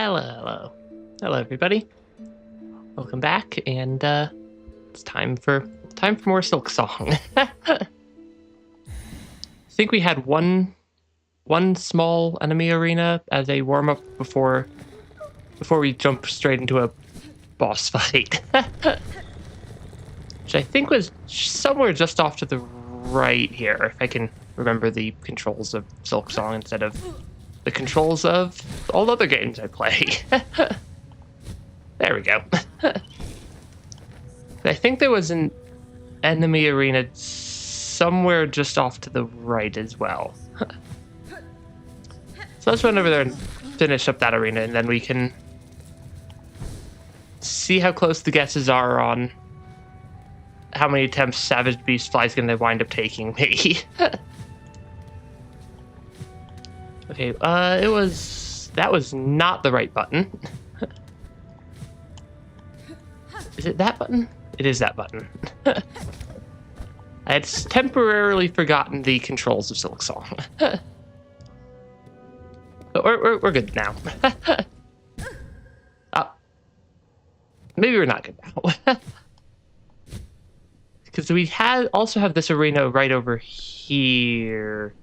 Hello, everybody. Welcome back, and it's time for more Silksong. I think we had one small enemy arena as a warm up before we jump straight into a boss fight, which I think was somewhere just off to the right here, if I can remember the controls of Silksong instead of the controls of all other games I play. There we go. I think there was an enemy arena somewhere just off to the right as well. So let's run over there and finish up that arena, and then we can see how close the guesses are on how many attempts Savage Beastfly is going to wind up taking me. Okay, that was not the right button. Is it that button? It is that button. I had temporarily forgotten the controls of Silksong. But we're good now. Maybe we're not good now. Because we also have this arena right over here.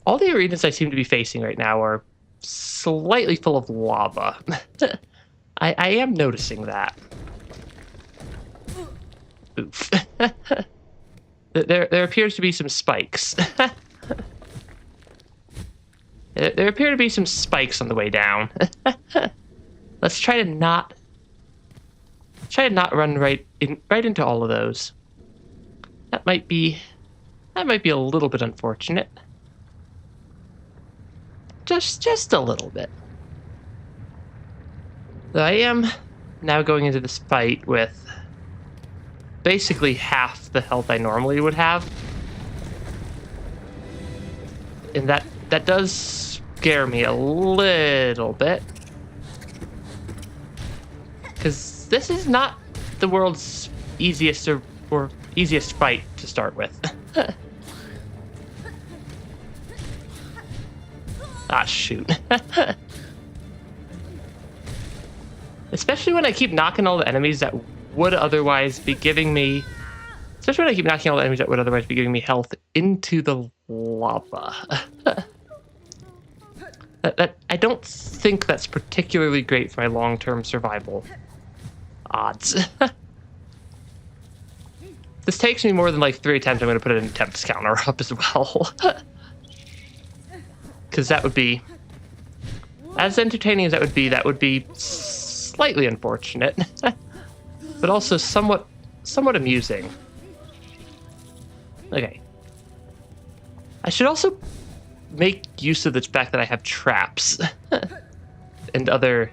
All the arenas I seem to be facing right now are slightly full of lava. I am noticing that. Oof. There appears to be some spikes. There appear to be some spikes on the way down. Let's try to not run right into all of those. That might be a little bit unfortunate. Just a little bit. So I am now going into this fight with basically half the health I normally would have. And that does scare me a little bit. Because this is not the world's easiest or easiest fight to start with. Ah, shoot. Especially when I keep knocking all the enemies that would otherwise be giving me... Especially when I keep knocking all the enemies that would otherwise be giving me health into the lava. I don't think that's particularly great for my long-term survival odds. This takes me more than like 3 attempts. I'm going to put an attempts counter up as well. Because that would be, as entertaining as that would be slightly unfortunate, but also somewhat amusing. Okay. I should also make use of the fact that I have traps and other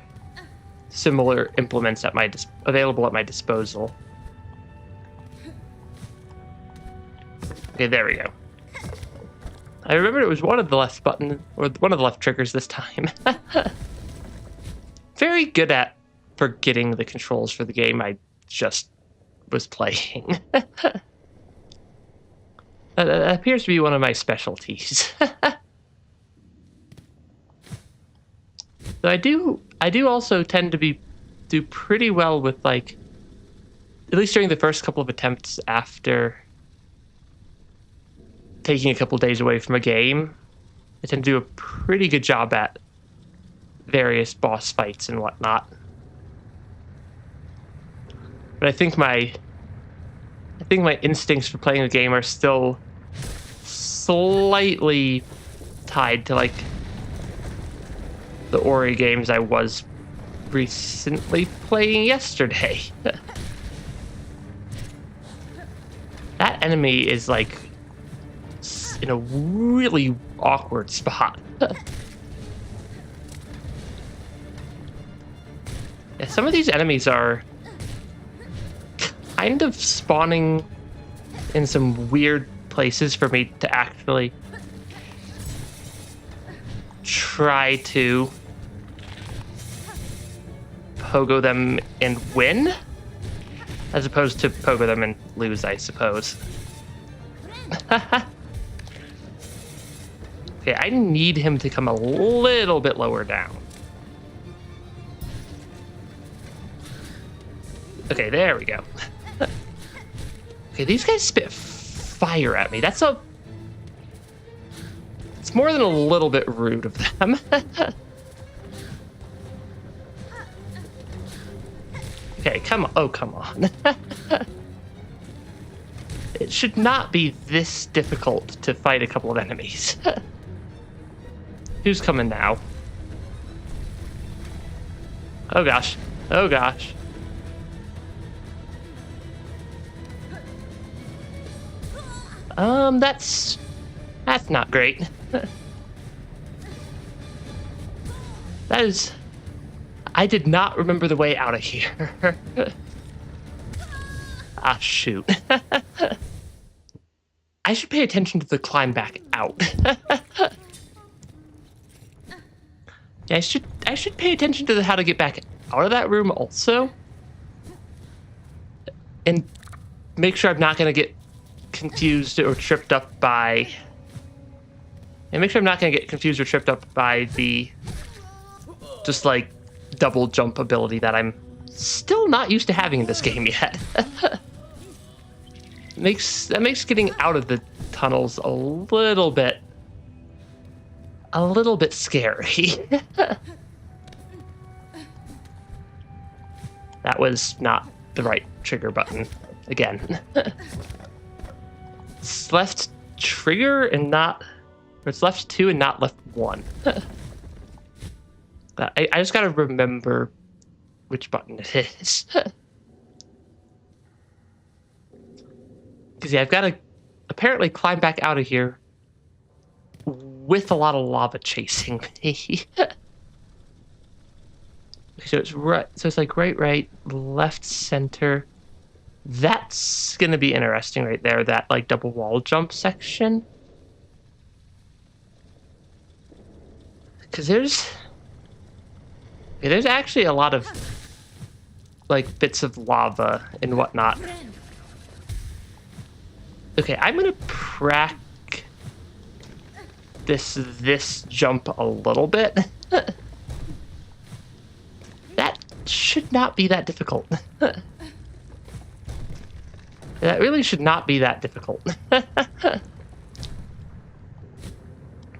similar implements available at my disposal. Okay, there we go. I remember it was one of the left button, or one of the left triggers this time. Very good at forgetting the controls for the game I just was playing. That appears to be one of my specialties. So I do also tend to do pretty well with, like, at least during the first couple of attempts after taking a couple days away from a game, I tend to do a pretty good job at various boss fights and whatnot. But I think my instincts for playing the game are still slightly tied to, like, the Ori games I was recently playing yesterday. That enemy is, like, in a really awkward spot. Yeah, some of these enemies are kind of spawning in some weird places for me to actually try to pogo them and win, as opposed to pogo them and lose, I suppose. Okay, I need him to come a little bit lower down. Okay, there we go. Okay, these guys spit fire at me. It's more than a little bit rude of them. Okay, come on. Oh, come on. It should not be this difficult to fight a couple of enemies. Who's coming now? Oh gosh. Oh gosh. That's not great. I did not remember the way out of here. Ah, shoot. I should pay attention to the climb back out. Yeah, I should pay attention to how to get back out of that room also. And make sure I'm not going to get confused or tripped up by... And make sure I'm not going to get confused or tripped up by the... just, like, double jump ability that I'm still not used to having in this game yet. That makes getting out of the tunnels a little bit scary. That was not the right trigger button again. It's left trigger and not, or it's left 2 and not left 1. I just gotta remember which button it is. Because yeah, I've got to apparently climb back out of here with a lot of lava chasing me. So it's right. So it's like right, left, center. That's gonna be interesting right there. That like double wall jump section. Because there's actually a lot of like bits of lava and whatnot. Okay, I'm gonna practice this jump a little bit. That should not be that difficult. That really should not be that difficult. I'm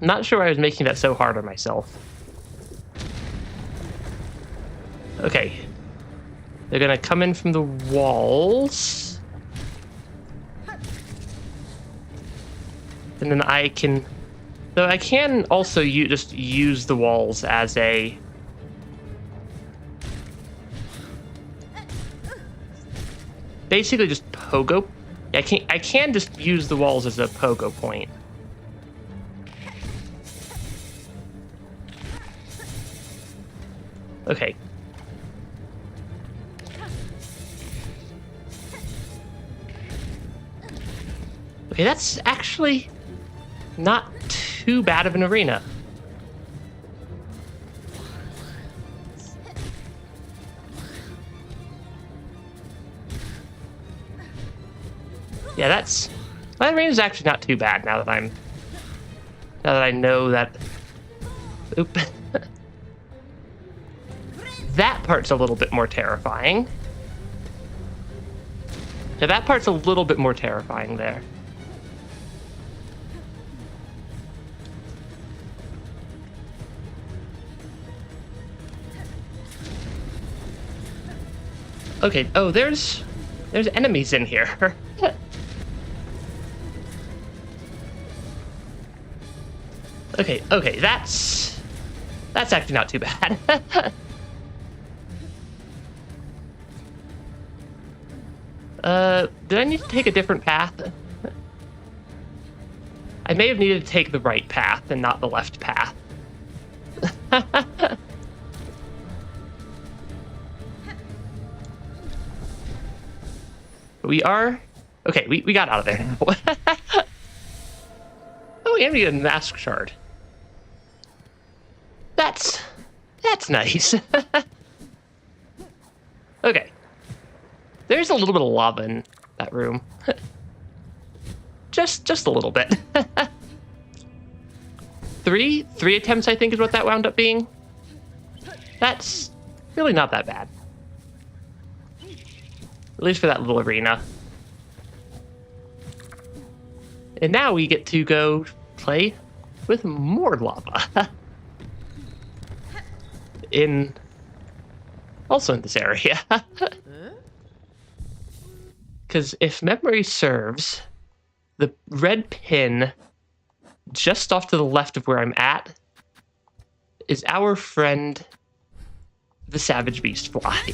not sure why I was making that so hard on myself. Okay. They're gonna come in from the walls. And then I can... Though I can also just use the walls as a... Basically just pogo... I can just use the walls as a pogo point. Okay. Okay, that's actually not too bad of an arena. Yeah, that arena is actually not too bad now that I know that. Oop. That part's a little bit more terrifying. Yeah, that part's a little bit more terrifying there. Okay, oh, there's enemies in here. Okay, that's actually not too bad. Did I need to take a different path? I may have needed to take the right path and not the left path. Okay, we got out of there. Oh, and we get a mask shard. That's nice. Okay. There's a little bit of lava in that room. just a little bit. Three attempts, I think, is what that wound up being. That's really not that bad. At least for that little arena. And now we get to go play with more lava. Also in this area. Because if memory serves, the red pin just off to the left of where I'm at is our friend, the Savage Beastfly.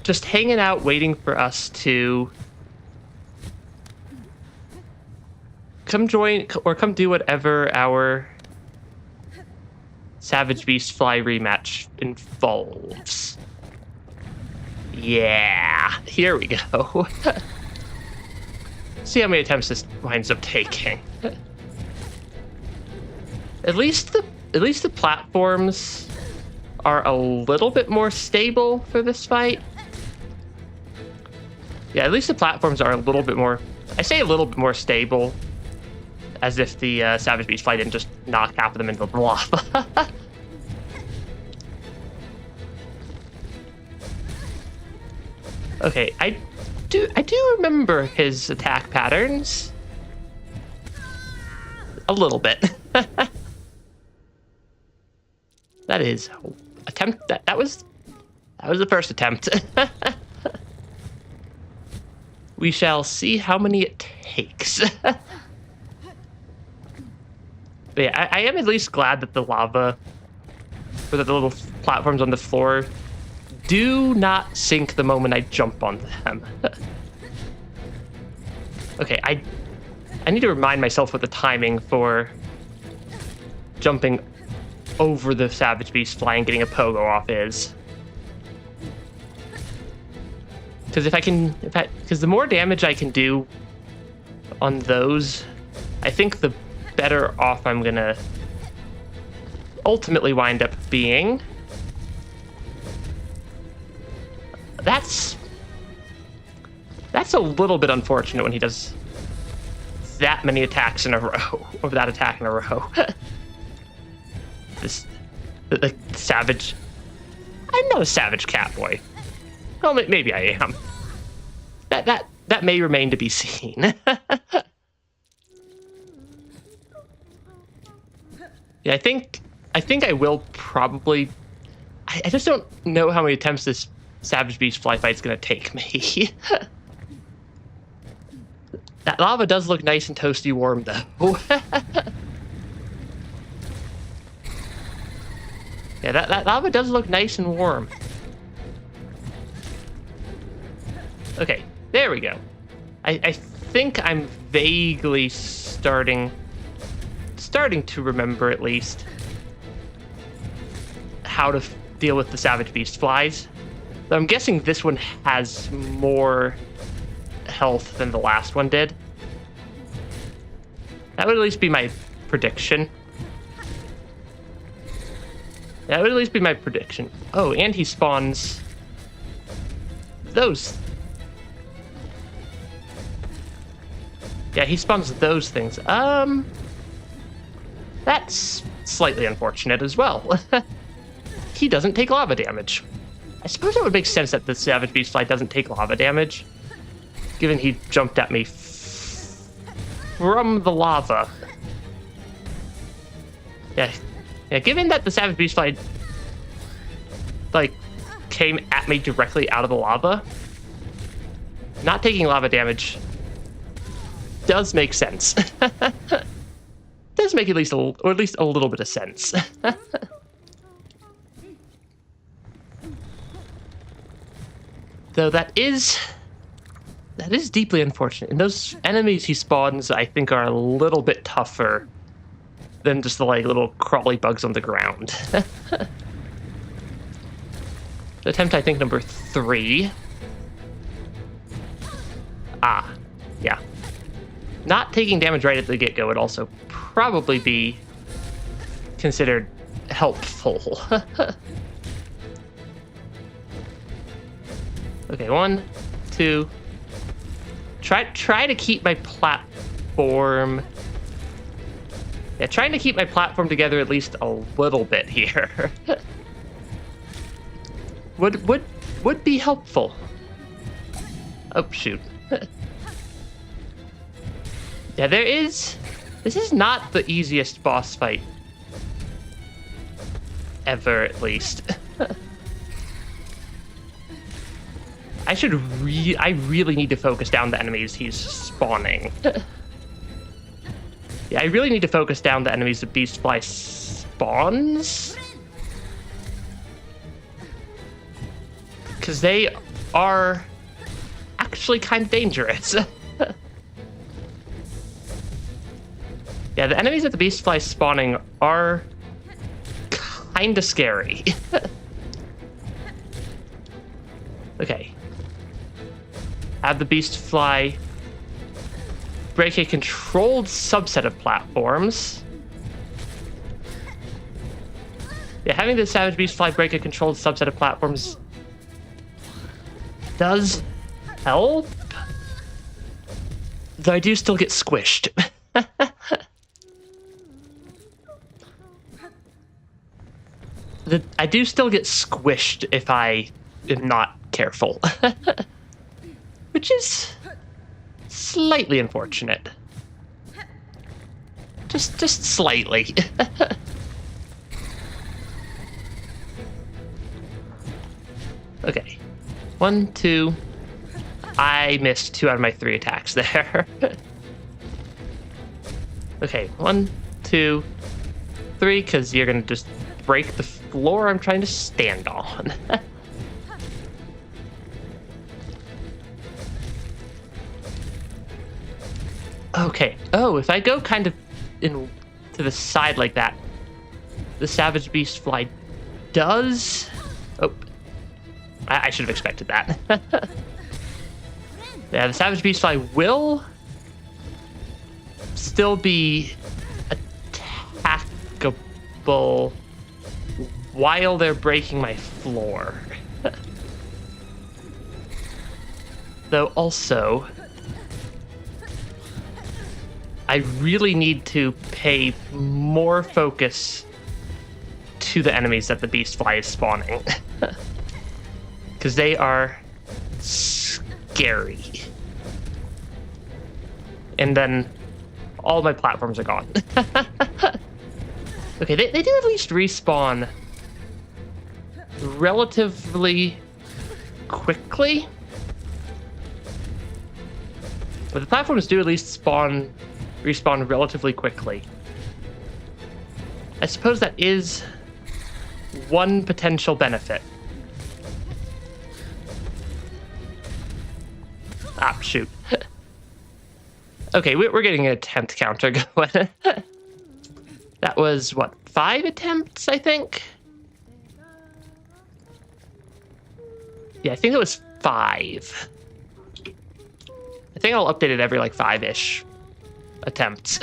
Just hanging out, waiting for us to come join or come do whatever our Savage Beastfly rematch involves. Yeah, here we go. See how many attempts this winds up taking. At least the platforms are a little bit more stable for this fight. Yeah, at least the platforms are a little bit more. I say a little bit more stable, as if the Savage Beastfly didn't just knock half of them into the lava. Okay, I do remember his attack patterns a little bit. That is attempt. That was the first attempt. We shall see how many it takes. But yeah, I am at least glad that the lava, or that the little platforms on the floor, do not sink the moment I jump on them. Okay, I need to remind myself what the timing for jumping over the Savage Beastfly and getting a pogo off is. Because the more damage I can do on those, I think the better off I'm gonna ultimately wind up being. That's a little bit unfortunate when he does that many attacks in a row, or that attack in a row. The savage. I'm not a savage catboy. Well, maybe I am. That may remain to be seen. Yeah, I think I will probably. I just don't know how many attempts this Savage Beastfly fight's gonna take me. That lava does look nice and toasty warm, though. Yeah, that lava does look nice and warm. Okay, there we go. I think I'm vaguely starting to remember, at least, how to deal with the Savage Beastflies. Though I'm guessing this one has more health than the last one did. That would at least be my prediction. That would at least be my prediction. Oh, and he spawns those. Yeah, he spawns those things. That's slightly unfortunate as well. He doesn't take lava damage. I suppose it would make sense that the Savage Beastfly doesn't take lava damage, given he jumped at me from the lava. Yeah, given that the Savage Beastfly, came at me directly out of the lava, not taking lava damage does make sense. Does make at least a little bit of sense. Though that is deeply unfortunate. And those enemies he spawns, I think, are a little bit tougher than just the little crawly bugs on the ground. Attempt, I think, number 3. Ah, yeah. Not taking damage right at the get-go would also probably be considered helpful. Okay, 1, 2. Try to keep my platform. Yeah, trying to keep my platform together at least a little bit here. would be helpful. Oh, shoot. Yeah, this is not the easiest boss fight ever, at least. I really need to focus down the enemies he's spawning. Yeah, I really need to focus down the enemies that Beastfly spawns. Because they are actually kind of dangerous. Yeah, the enemies that the Beastfly spawning are kind of scary. Okay. Have the Beastfly break a controlled subset of platforms. Yeah, having the Savage Beastfly break a controlled subset of platforms does help, though I do still get squished. I do still get squished if I am not careful. Which is slightly unfortunate. Just slightly. Okay. 1, 2. I missed 2 out of my 3 attacks there. Okay, 1, 2, 3, because you're gonna just break the floor I'm trying to stand on. Okay. Oh, if I go kind of to the side like that, the Savage Beastfly does... Oh. I should have expected that. Yeah, the Savage Beastfly will still be attackable while they're breaking my floor. Though also, I really need to pay more focus to the enemies that the Beastfly is spawning. Because they are scary. And then all my platforms are gone. Okay, they do at least respawn relatively quickly. But the platforms do at least respawn relatively quickly. I suppose that is one potential benefit. Ah, shoot. Okay, we're getting an attempt counter going. That was, what, 5 attempts, I think? Yeah, I think it was 5. I think I'll update it every, like, 5-ish attempts.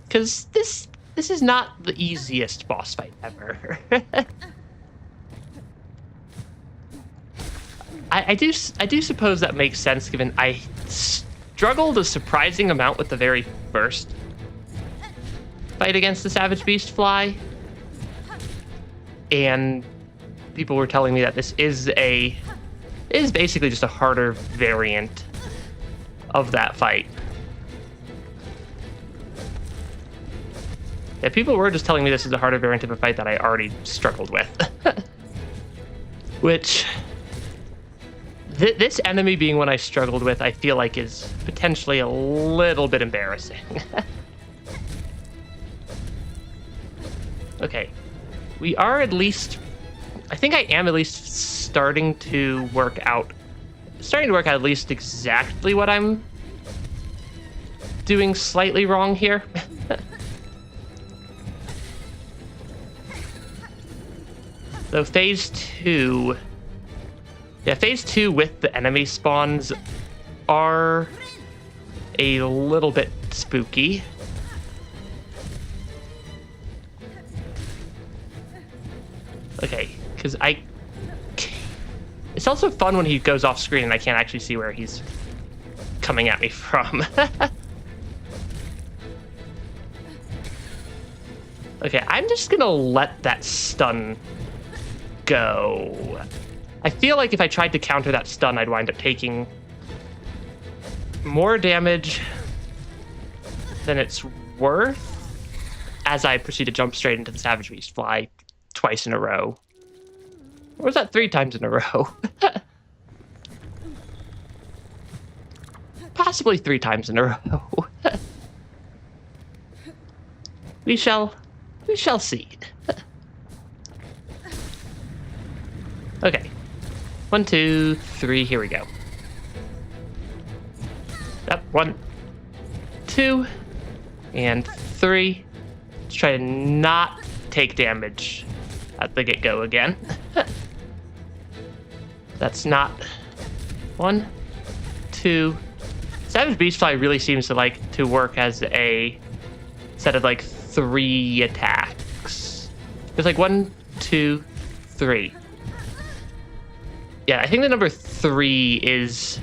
Because this is not the easiest boss fight ever. I do suppose that makes sense, given I struggled a surprising amount with the very first fight against the Savage Beastfly, and people were telling me that this is basically just a harder variant of that fight. Yeah, people were just telling me this is a harder variant of a fight that I already struggled with. Which, this enemy being one I struggled with, I feel like is potentially a little bit embarrassing. Okay. We are at least... I think I am at least starting to work out at least exactly what I'm doing slightly wrong here. So phase 2... Yeah, phase 2 with the enemy spawns are a little bit spooky. Okay, because it's also fun when he goes off screen and I can't actually see where he's coming at me from. Okay, I'm just gonna let that stun go. I feel like if I tried to counter that stun, I'd wind up taking more damage than it's worth as I proceed to jump straight into the Savage Beastfly twice in a row. Or was that 3 times in a row? Possibly 3 times in a row. We shall see. Okay. 1, 2, 3, here we go. Up, 1, 2, and 3. Let's try to not take damage at the get-go again. That's not 1, 2. Savage Beastfly really seems to like to work as a set of like 3 attacks. There's like 1, 2, 3. Yeah, I think the number 3 is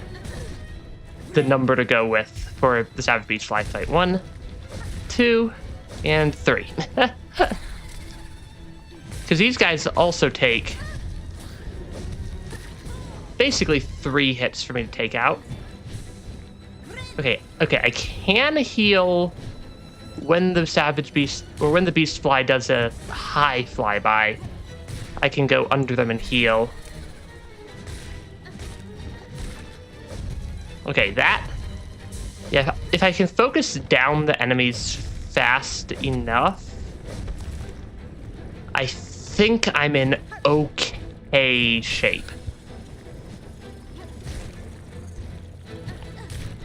the number to go with for the Savage Beastfly fight. 1, 2, and 3. Because these guys also take basically 3 hits for me to take out. Okay, I can heal when the Savage Beast, or when the Beastfly does a high flyby. I can go under them and heal. Okay, that... Yeah, if I can focus down the enemies fast enough, I think I'm in okay shape.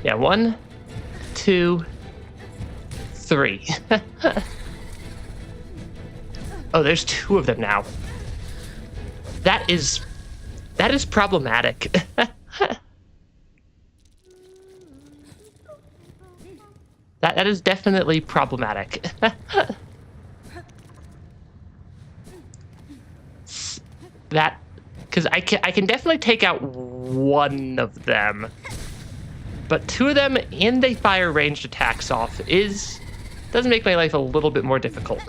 Yeah, 1, 2, 3. Oh, there's 2 of them now. That is problematic. That is definitely problematic. That, because I can definitely take out 1 of them, but 2 of them and they fire ranged attacks off doesn't make my life a little bit more difficult.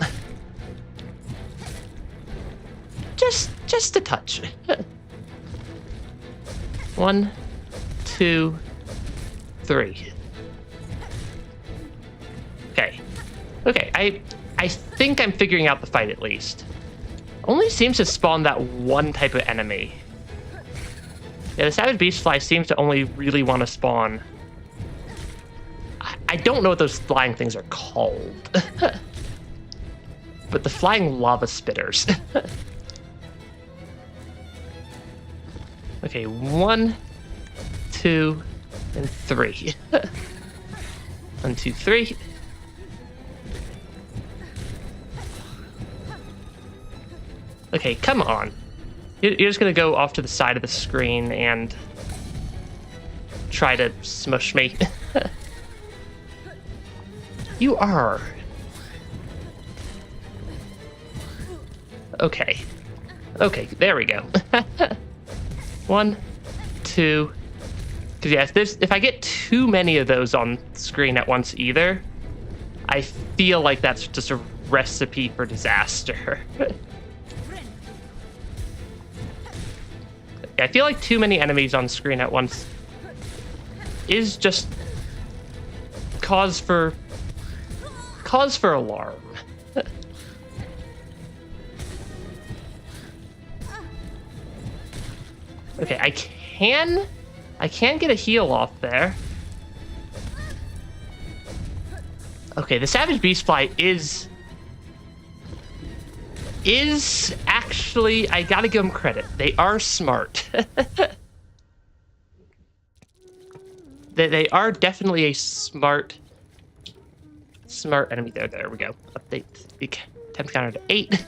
just a touch. 1, 2, 3. Okay, I think I'm figuring out the fight at least. Only seems to spawn that 1 type of enemy. Yeah, the Savage Beastfly seems to only really want to spawn... I don't know what those flying things are called. But the flying lava spitters. Okay, 1, 2, and 3. 1, 2, 3. Okay, come on. You're just gonna go off to the side of the screen and try to smush me. You are. Okay. Okay, there we go. 1, 2. Because yeah, if I get too many of those on screen at once either, I feel like that's just a recipe for disaster. I feel like too many enemies on screen at once is just cause for alarm. Okay, I can get a heal off there. Okay, the Savage Beastfly is actually, I gotta give them credit. They are smart. They are definitely a smart enemy. There we go. Update the temp counter to 8.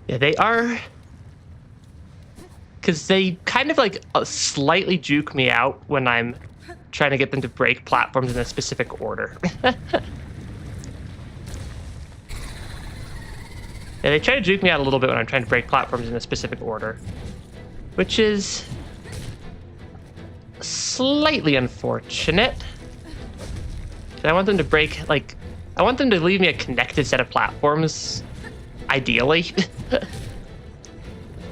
Yeah, they are, because they kind of like slightly juke me out when I'm trying to get them to break platforms in a specific order. Yeah, they try to juke me out a little bit when I'm trying to break platforms in a specific order, which is slightly unfortunate. I want them to break, like, I want them to leave me a connected set of platforms ideally.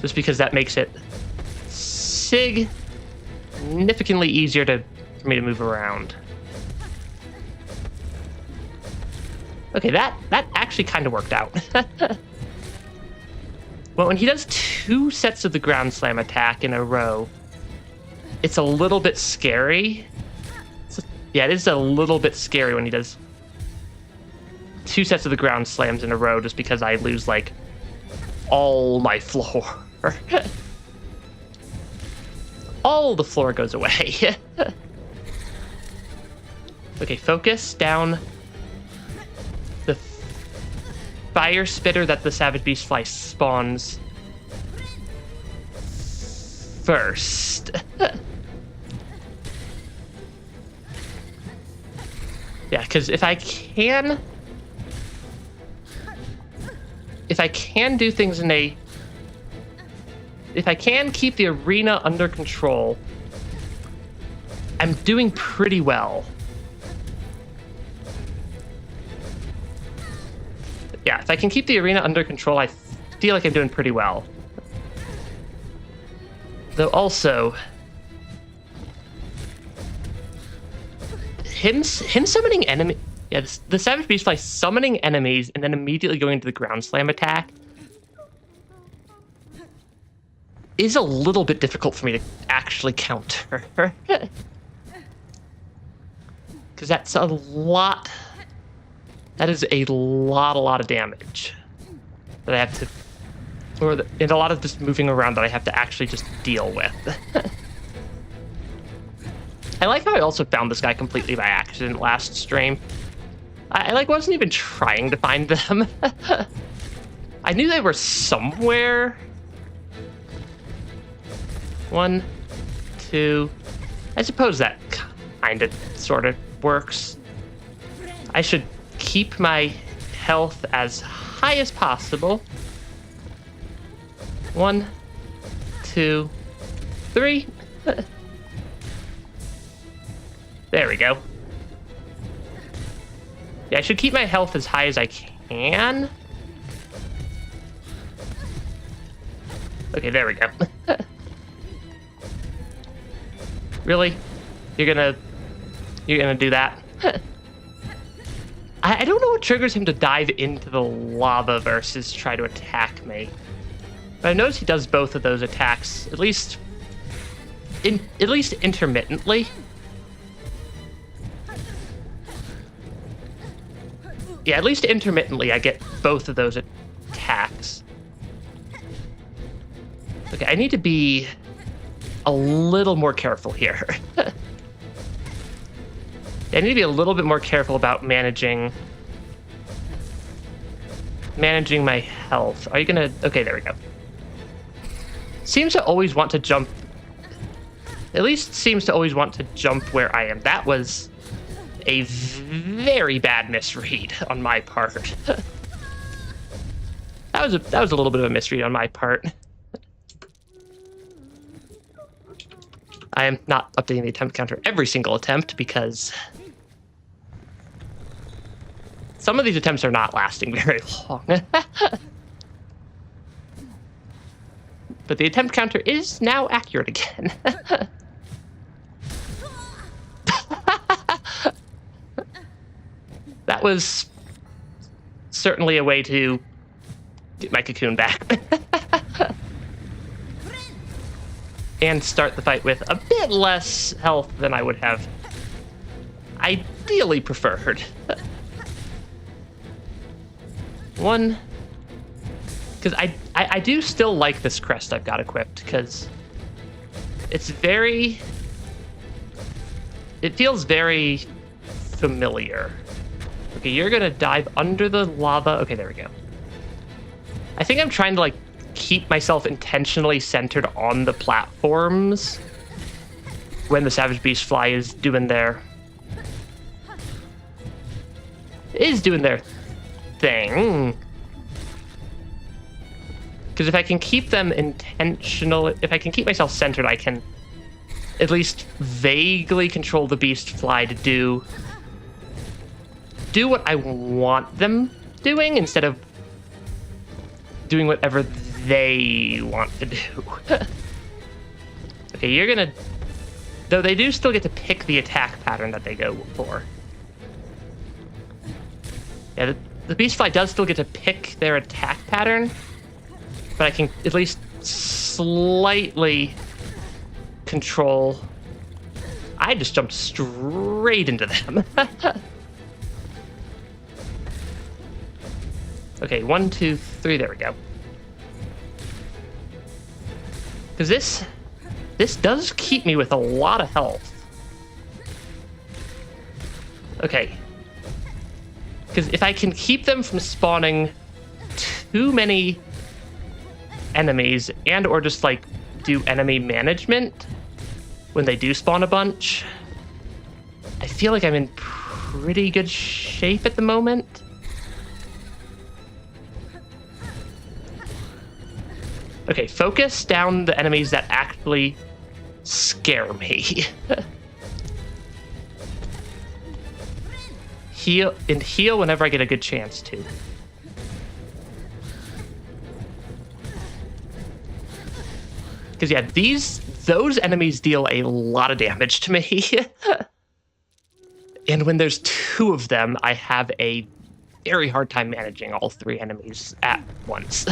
Just because that makes it significantly easier for me to move around. Okay, that actually kind of worked out. Well, when he does 2 sets of the ground slam attack in a row, it's a little bit scary. Yeah, it is a little bit scary when he does 2 sets of the ground slams in a row, just because I lose, like, all my floor. All the floor goes away. Okay, focus down the fire spitter that the Savage Beastfly spawns first. Yeah, because if I can do things if I can keep the arena under control, I'm doing pretty well. Yeah, if I can keep the arena under control, I feel like I'm doing pretty well. Though also, him summoning enemy, yeah, the Savage Beastfly summoning enemies and then immediately going into the ground slam attack is a little bit difficult for me to actually counter. Because that's a lot. That is a lot of damage that I have to, and a lot of just moving around that I have to actually just deal with. I like how I also found this guy completely by accident last stream. I like wasn't even trying to find them. I knew they were somewhere. 1, 2. I suppose that kind of sort of works. I should keep my health as high as possible. 1, 2, 3. There we go. Yeah, I should keep my health as high as I can. Okay, there we go. Really? You're gonna do that? I don't know what triggers him to dive into the lava versus try to attack me. But I noticed he does both of those attacks, at least intermittently. Yeah, at least intermittently I get both of those attacks. Okay, I need to be a little more careful here. I need to be a little bit more careful about managing my health. Are you gonna... Okay, there we go. Seems to always want to jump... At least seems to always want to jump where I am. That was a very bad misread on my part. That was a little bit of a misread on my part. I am not updating the attempt counter every single attempt because some of these attempts are not lasting very long. But the attempt counter is now accurate again. That was certainly a way to get my cocoon back. And start the fight with a bit less health than I would have ideally preferred. 1, because I do still like this crest I've got equipped, because it feels very familiar. Okay, you're gonna dive under the lava. Okay, there we go. I think I'm trying to, like, keep myself intentionally centered on the platforms when the Savage Beastfly is doing their thing. Because if I can keep them intentional, if I can keep myself centered, I can at least vaguely control the Beastfly to do what I want them doing instead of doing whatever they want to do. Okay, you're gonna... Though they do still get to pick the attack pattern that they go for. Yeah, the Beastfly does still get to pick their attack pattern, but I can at least slightly control... I just jumped straight into them. Okay, 1, 2, 3, there we go. Because this does keep me with a lot of health. Okay. Because if I can keep them from spawning too many enemies and or just like do enemy management when they do spawn a bunch, I feel like I'm in pretty good shape at the moment. Okay, focus down the enemies that actually scare me. Heal whenever I get a good chance to. Because yeah, those enemies deal a lot of damage to me. And when there's 2 of them, I have a very hard time managing all 3 enemies at once.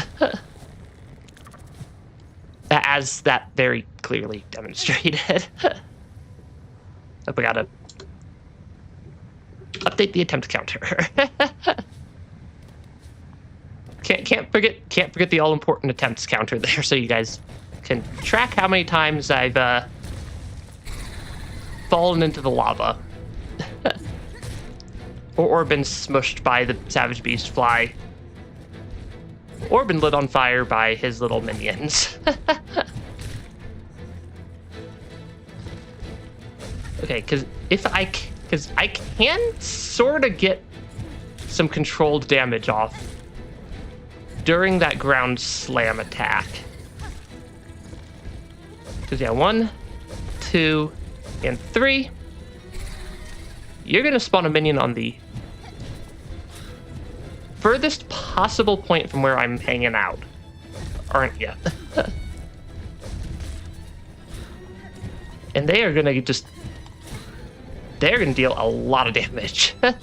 As that very clearly demonstrated. Oh, we gotta update the attempt counter. can't forget the all important attempts counter there, so you guys can track how many times I've fallen into the lava, or been smushed by the Savage Beastfly. Or been lit on fire by his little minions. Okay, because I can sort of get some controlled damage off during that ground slam attack. Because yeah, 1, 2, and 3. You're gonna spawn a minion on the furthest possible point from where I'm hanging out, aren't you? And they are gonna they're gonna deal a lot of damage. Yeah,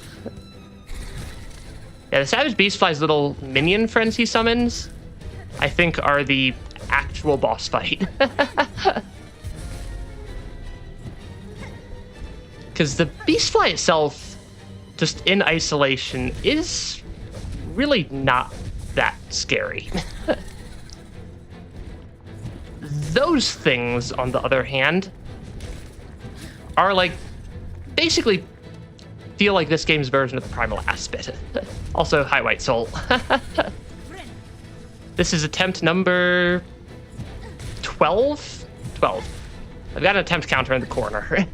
the Savage Beastfly's little minion friends he summons, I think, are the actual boss fight. Because the Beastfly itself, just in isolation, is really not that scary. Those things, on the other hand, are like basically feel like this game's version of the Primal Aspit. Also, hi, White Soul. This is attempt number 12? 12. I've got an attempt counter in the corner.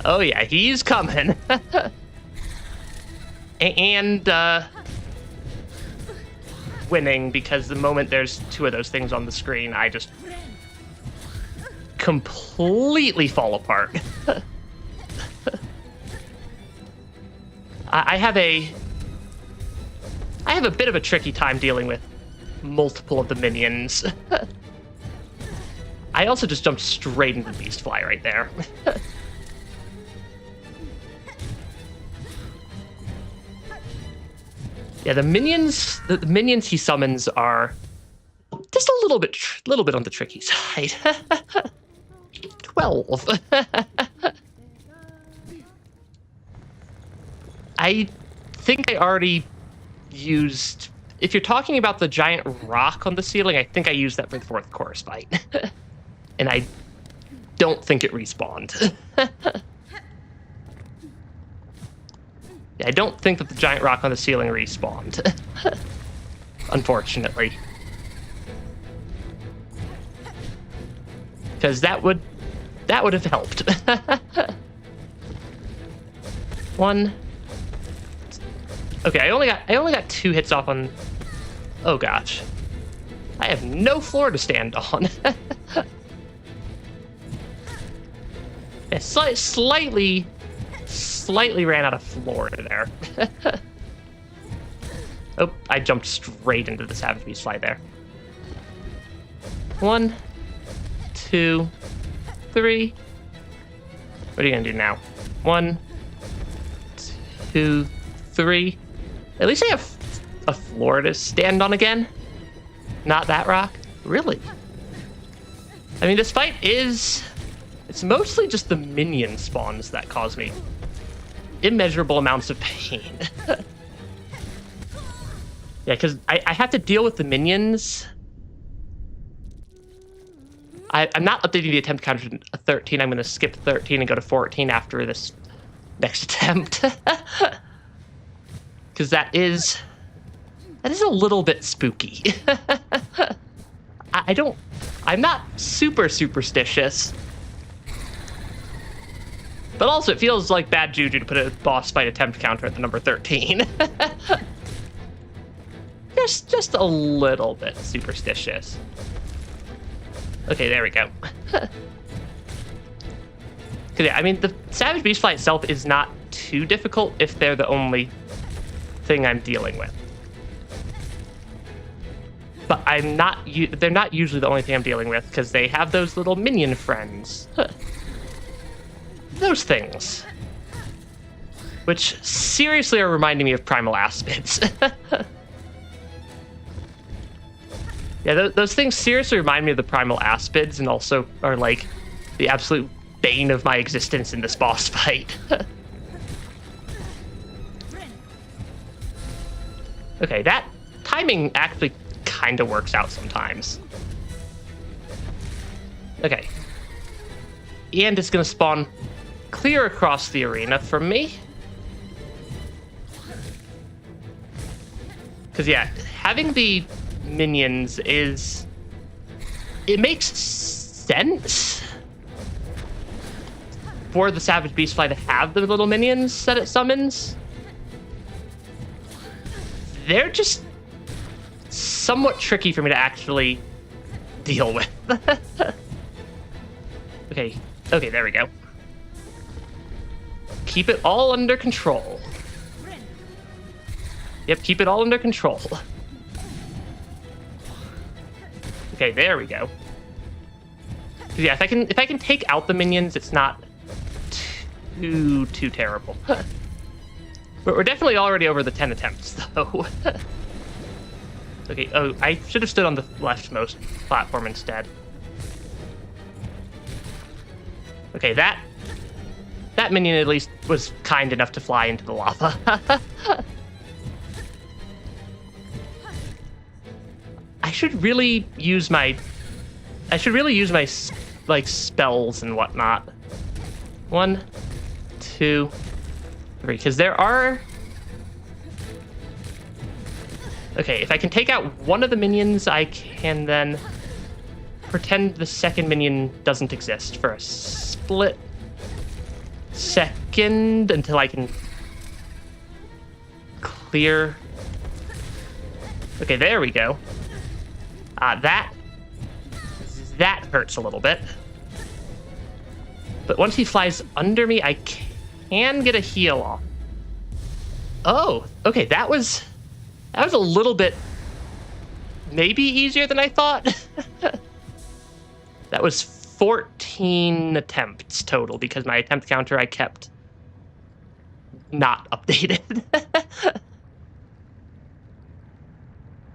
Oh yeah, he's coming. And winning, because the moment there's 2 of those things on the screen, I just completely fall apart. I have a bit of a tricky time dealing with multiple of the minions. I also just jumped straight into the Beastfly right there. Yeah, the minions he summons are just a little bit on the tricky side. 12. I think I already used... If you're talking about the giant rock on the ceiling, I think I used that for the 4th chorus fight. And I don't think it respawned. Yeah, I don't think that the giant rock on the ceiling respawned. Unfortunately. Because that would have helped. 1. Okay, I only got 2 hits off on... Oh gosh. I have no floor to stand on. Yeah, slightly ran out of floor there. Oh, I jumped straight into the Savage Beastfly there. 1, 2, 3. What are you gonna do now? 1, 2, 3. At least I have a floor to stand on again. Not that rock. Really? I mean, this fight is... It's mostly just the minion spawns that cause me immeasurable amounts of pain. Yeah, because I have to deal with the minions. I'm not updating the attempt counter to 13. I'm going to skip 13 and go to 14 after this next attempt. Because that is a little bit spooky. I'm not super superstitious. But also, it feels like bad juju to put a boss fight attempt counter at the number 13. just a little bit superstitious. Okay, there we go. Yeah, I mean, the Savage Beastfly itself is not too difficult if they're the only thing I'm dealing with. But they're not usually the only thing I'm dealing with, because they have those little minion friends. Those things. Which seriously are reminding me of primal aspids. Yeah, those things seriously remind me of the primal aspids, and also are like the absolute bane of my existence in this boss fight. Okay, that timing actually kind of works out sometimes. Okay. And it's going to spawn clear across the arena from me. Because, yeah, having the minions it makes sense for the Savage Beastfly to have the little minions that it summons. They're just somewhat tricky for me to actually deal with. Okay, there we go. Keep it all under control. Yep, keep it all under control. Okay, there we go. Yeah, if I can take out the minions, it's not too terrible. We're definitely already over the 10 attempts, though. Okay, oh, I should have stood on the leftmost platform instead. Okay, that minion at least was kind enough to fly into the lava. I should really use my like spells and whatnot. 1, 2, 3, because there are... Okay, if I can take out one of the minions, I can then pretend the second minion doesn't exist for a split second until I can clear. Okay, there we go. That hurts a little bit. But once he flies under me, I can get a heal off. Oh, okay, that was a little bit maybe easier than I thought. That was 14 attempts total, because my attempt counter I kept not updated.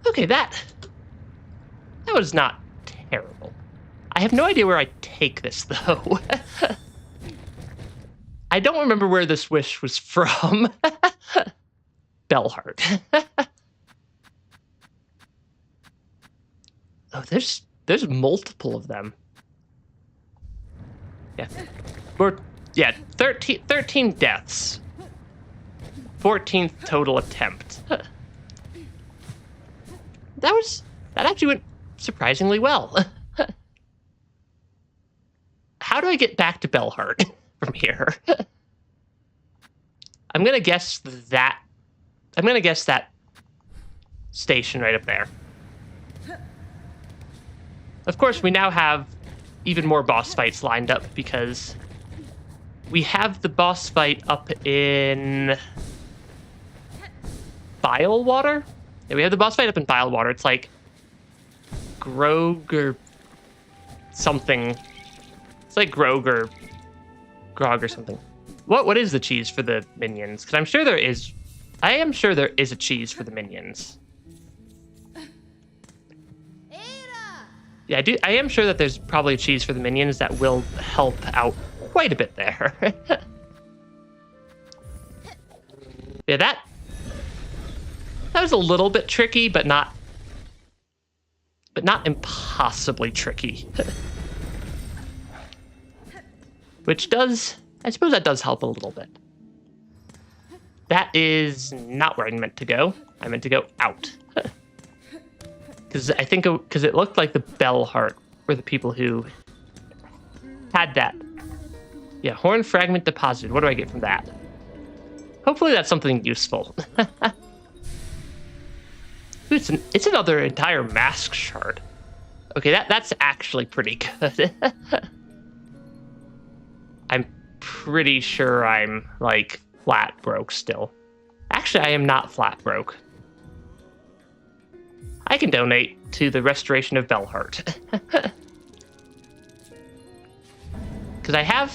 Okay, that was not terrible. I have no idea where I take this, though. I don't remember where this wish was from. Bellheart. Oh, there's multiple of them. Yeah. 13 deaths. 14th total attempt. That actually went surprisingly well. How do I get back to Bellheart from here? I'm gonna guess that station right up there. Of course, we now have even more boss fights lined up, because we have the boss fight up in Bile Water, Yeah, we have the boss fight up in Bilewater. It's like Grog or something. It's like Grog or something. What is the cheese for the minions? Because I'm sure there is. I am sure there is a cheese for the minions. Yeah, I am sure that there's probably a cheese for the minions that will help out quite a bit there. Yeah, that was a little bit tricky, but not impossibly tricky. Which does, I suppose that does help a little bit. That is not where I meant to go. I meant to go out. Because it looked like the Bell Heart were the people who had that. Yeah, horn fragment deposited. What do I get from that? Hopefully that's something useful. It's another entire mask shard. Okay, that's actually pretty good. I'm pretty sure I'm, like, flat broke still. Actually, I am not flat broke. I can donate to the restoration of Bellheart. Because I had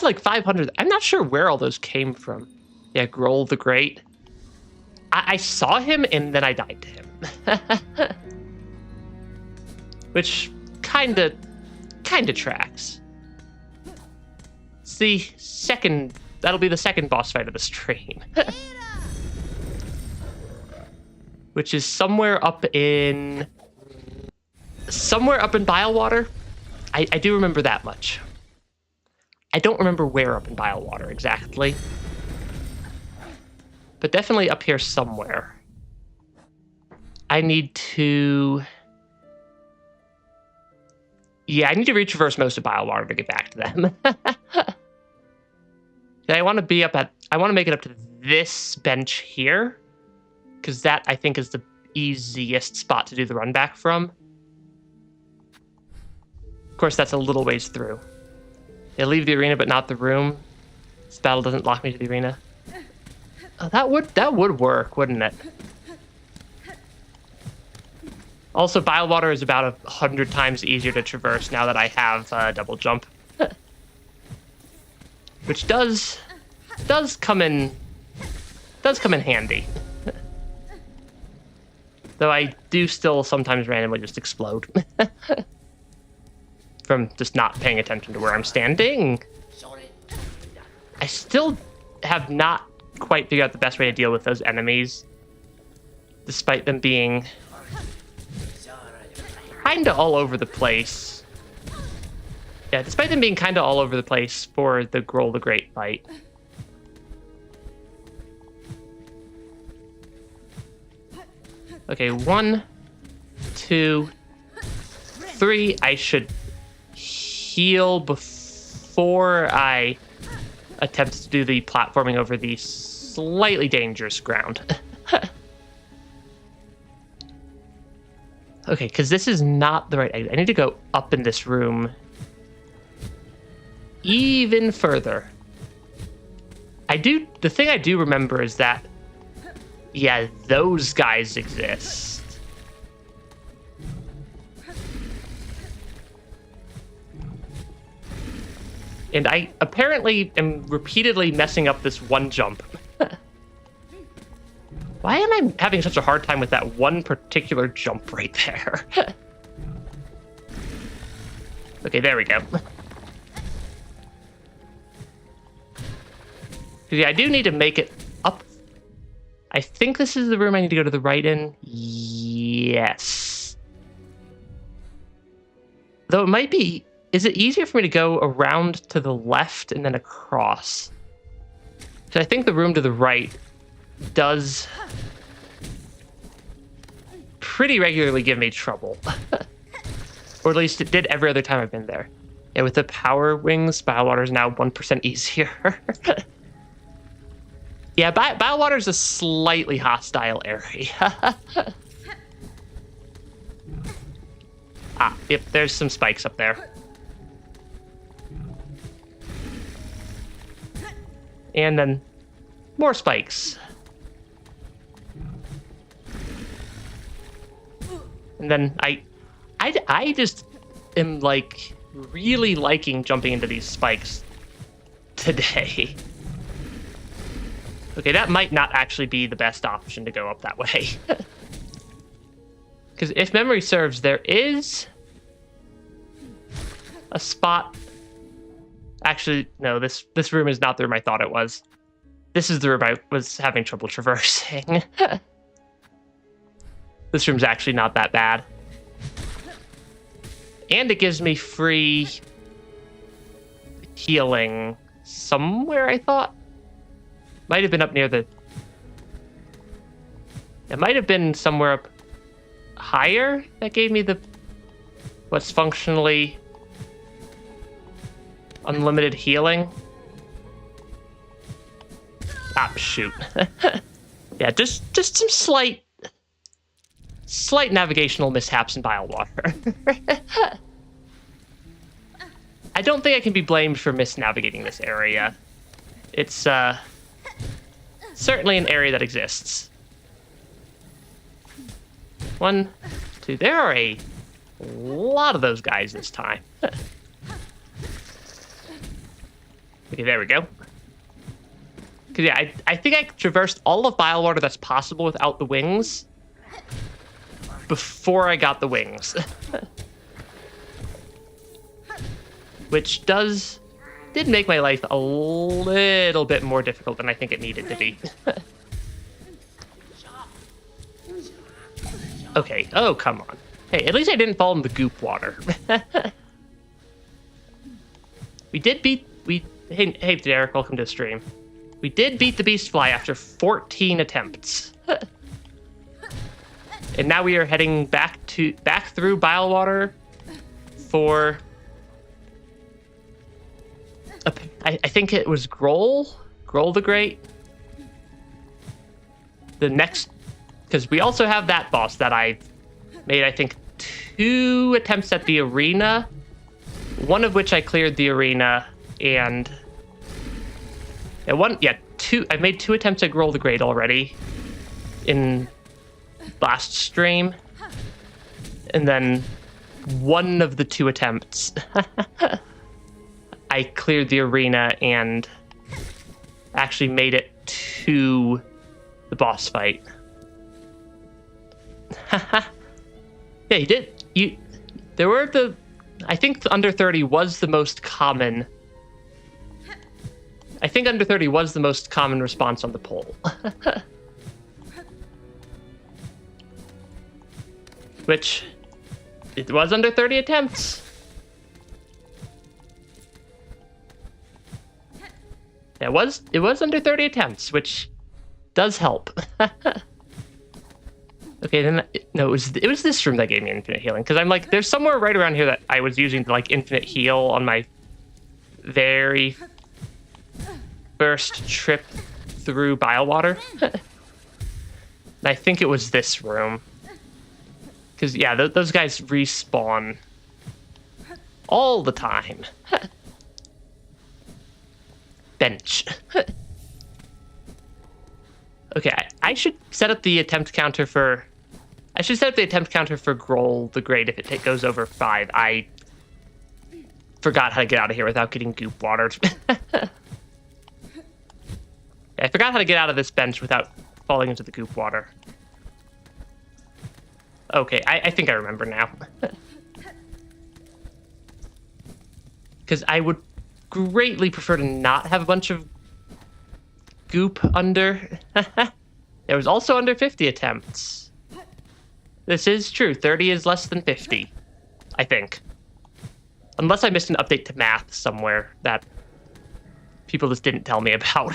like 500. I'm not sure where all those came from. Yeah, Grohl the Great. I saw him and then I died to him. Which kinda tracks. That'll be the second boss fight of the stream. Which is somewhere up in Bilewater. I do remember that much. I don't remember where up in Bilewater exactly. But definitely up here somewhere. I need to retraverse most of Bilewater to get back to them. I want to make it up to this bench here. Because that, I think, is the easiest spot to do the run back from. Of course, that's a little ways through. Yeah, leave the arena, but not the room. This battle doesn't lock me to the arena. Oh, that would work, wouldn't it? Also, Bilewater is about 100 times easier to traverse now that I have double jump. Which does come in handy. Though I do still sometimes randomly just explode. From just not paying attention to where I'm standing. I still have not quite figured out the best way to deal with those enemies. Despite them being kinda all over the place. Yeah, despite them being kinda all over the place for the Grohl the Great fight. Okay, 1, 2, 3. I should heal before I attempt to do the platforming over the slightly dangerous ground. Okay, because this is not the right exit. I need to go up in this room even further. The thing I do remember is that, yeah, those guys exist. And I apparently am repeatedly messing up this one jump. Why am I having such a hard time with that one particular jump right there? Okay, there we go. Yeah, I do need to make it up. I think this is the room I need to go to the right in. Yes. Though it might be... Is it easier for me to go around to the left and then across? Because I think the room to the right does pretty regularly give me trouble. Or at least it did every other time I've been there. Yeah, with the power wings, Bilewater is now 1% easier. Yeah, Bilewater is a slightly hostile area. Yep, there's some spikes up there. And then more spikes. And then I just am like really liking jumping into these spikes today. Okay, that might not actually be the best option to go up that way. Because if memory serves, there is a spot. Actually, no, this room is not the room I thought it was. This is the room I was having trouble traversing. This room's actually not that bad. And it gives me free healing somewhere, I thought. Might have been up near the... It might have been somewhere up higher that gave me the... What's functionally unlimited healing. Ah, shoot. Yeah, just some slight navigational mishaps in Voidwalker. I don't think I can be blamed for misnavigating this area. It's certainly an area that exists. 1, 2. There are a lot of those guys this time. Okay, there we go. Because yeah, I think I traversed all of Voidwalker that's possible without the wings before I got the wings. Which did make my life a little bit more difficult than I think it needed to be. Okay, oh, come on. Hey, at least I didn't fall in the goop water. Hey, Derek, welcome to the stream. We did beat the Beastfly after 14 attempts. And now we are heading back through Voidwalker for... I think it was Groll the Great. The next... Because we also have that boss that I've made, I think, 2 attempts at the arena. One of which I cleared the arena, and... I've made 2 attempts at Groll the Great already in last stream. And then one of the 2 attempts, I cleared the arena and actually made it to the boss fight. Yeah, you did. There were I think under 30 was the most common. I think under 30 was the most common response on the poll. Which, it was under 30 attempts. It was under 30 attempts, which does help. Okay, then no, it was this room that gave me infinite healing, because I'm like, there's somewhere right around here that I was using to like infinite heal on my very first trip through Voidwalker. And I think it was this room. Because, yeah, those guys respawn all the time. Bench. Okay, I should set up the attempt counter for... I should set up the attempt counter for Groll the Great if it goes over 5. I forgot how to get out of here without getting goop watered. I forgot how to get out of this bench without falling into the goop water. Okay, I think I remember now. Because I would greatly prefer to not have a bunch of goop under. There was also under 50 attempts. This is true. 30 is less than 50, I think. Unless I missed an update to math somewhere that people just didn't tell me about.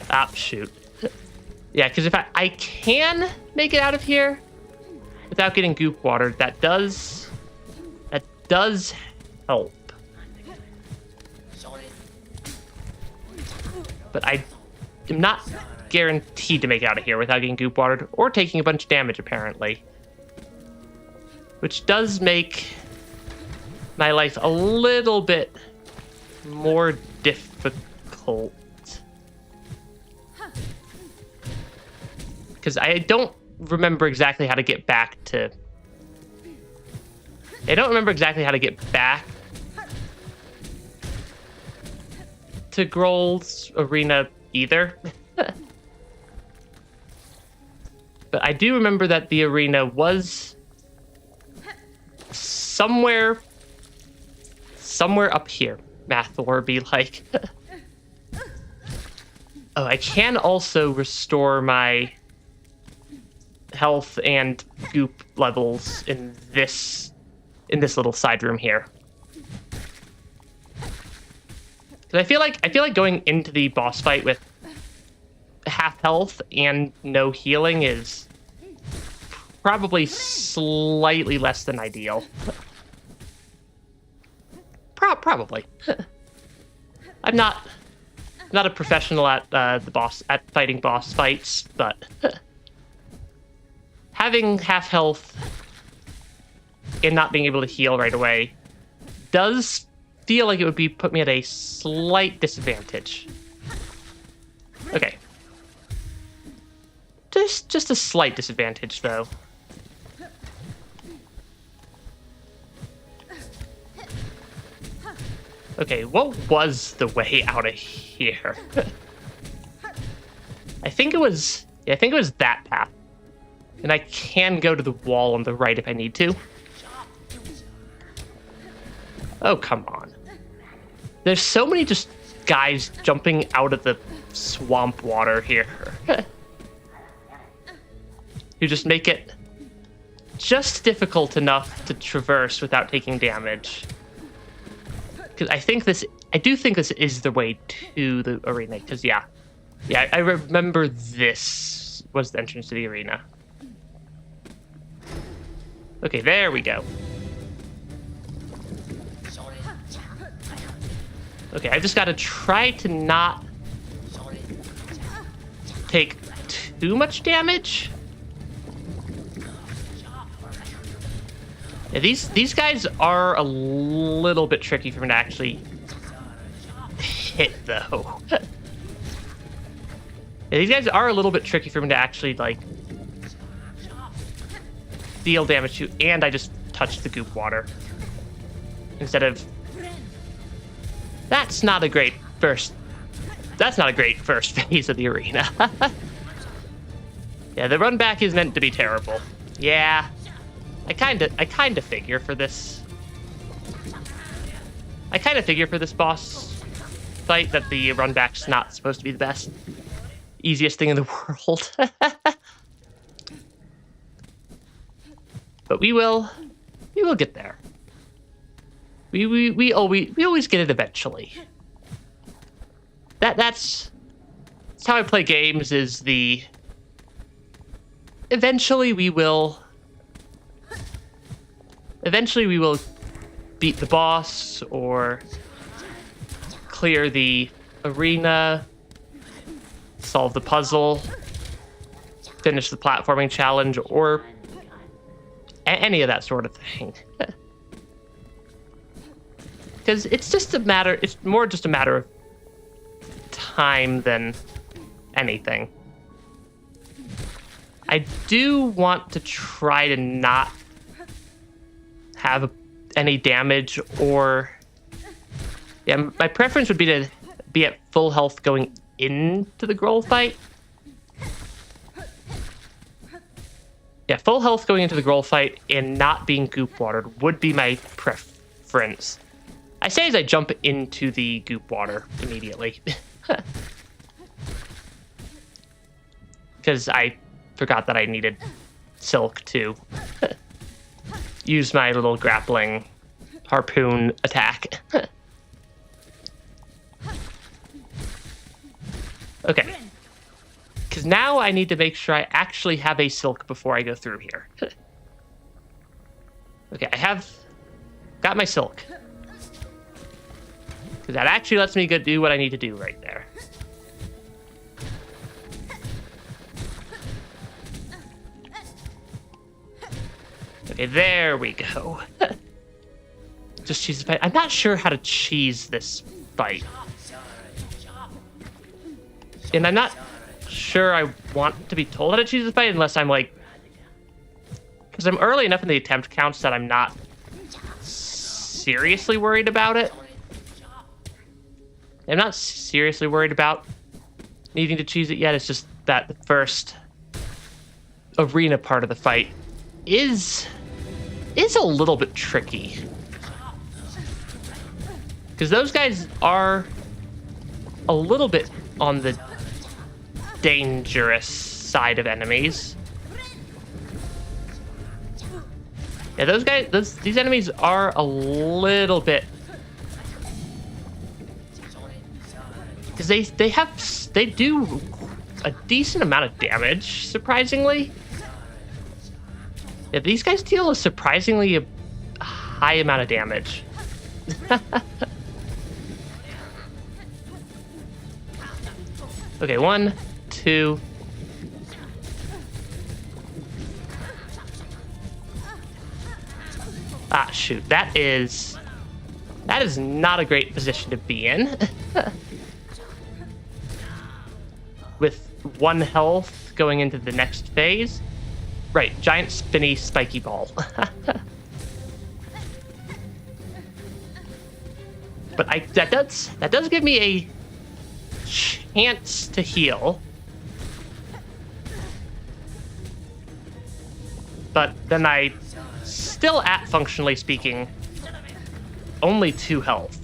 Ah, shoot. Yeah, because if I can make it out of here without getting goop watered, that does help. But I am not guaranteed to make it out of here without getting goop watered or taking a bunch of damage, apparently. Which does make my life a little bit more difficult. because I don't remember exactly how to get back to... I don't remember exactly how to get back to Grohl's arena either. But I do remember that the arena was somewhere up here. Math or be like... Oh, I can also restore my health and goop levels in this little side room here. Because I feel like going into the boss fight with half health and no healing is probably slightly less than ideal. Probably. I'm not a professional at at fighting boss fights, but having half health and not being able to heal right away does feel like it would put me at a slight disadvantage. Okay. Just a slight disadvantage, though. Okay, what was the way out of here? I think it was that path. And I can go to the wall on the right if I need to. Oh, come on. There's so many just guys jumping out of the swamp water here. Who just make it just difficult enough to traverse without taking damage. Because I do think this is the way to the arena. Because yeah, I remember this was the entrance to the arena. Okay, there we go. Okay, I just gotta try to not take too much damage. Yeah, these guys are a little bit tricky for me to actually hit, though. Yeah, these guys are a little bit tricky for me to actually, like, deal damage to, and I just touched the goop water. Instead of... That's not a great first phase of the arena. Yeah, the run back is meant to be terrible. Yeah. I kind of figure for this. I kind of figure for this boss fight that the run back's not supposed to be the best, easiest thing in the world. But we will get there. We always get it eventually. That's how I play games. Is the eventually we will beat the boss or clear the arena, solve the puzzle, finish the platforming challenge, or any of that sort of thing. Because it's more just a matter of time than anything. I do want to try to not have any damage, or yeah, my preference would be to be at full health going into the Grohl fight. Yeah, full health going into the Grohl fight and not being goop watered would be my preference. I say as I jump into the goop water immediately. Because I forgot that I needed Silk to use my little grappling harpoon attack. Okay. Because now I need to make sure I actually have a Silk before I go through here. Okay, I have got my Silk. Because that actually lets me go do what I need to do right there. Okay, there we go. Just cheese the fight. I'm not sure how to cheese this fight. And I'm not sure I want to be told how to choose the fight unless I'm like... Because I'm early enough in the attempt counts that I'm not seriously worried about it. I'm not seriously worried about needing to choose it yet. It's just that the first arena part of the fight is a little bit tricky. Because those guys are a little bit on the dangerous side of enemies. Yeah, these enemies are a little bit... Because they do a decent amount of damage, surprisingly. Yeah, these guys deal a surprisingly high amount of damage. Okay, 1, 2. Ah, shoot. That is not a great position to be in. With 1 health going into the next phase. Right, giant spinny spiky ball. But that does give me a chance to heal. But then I still at, functionally speaking, only 2 health.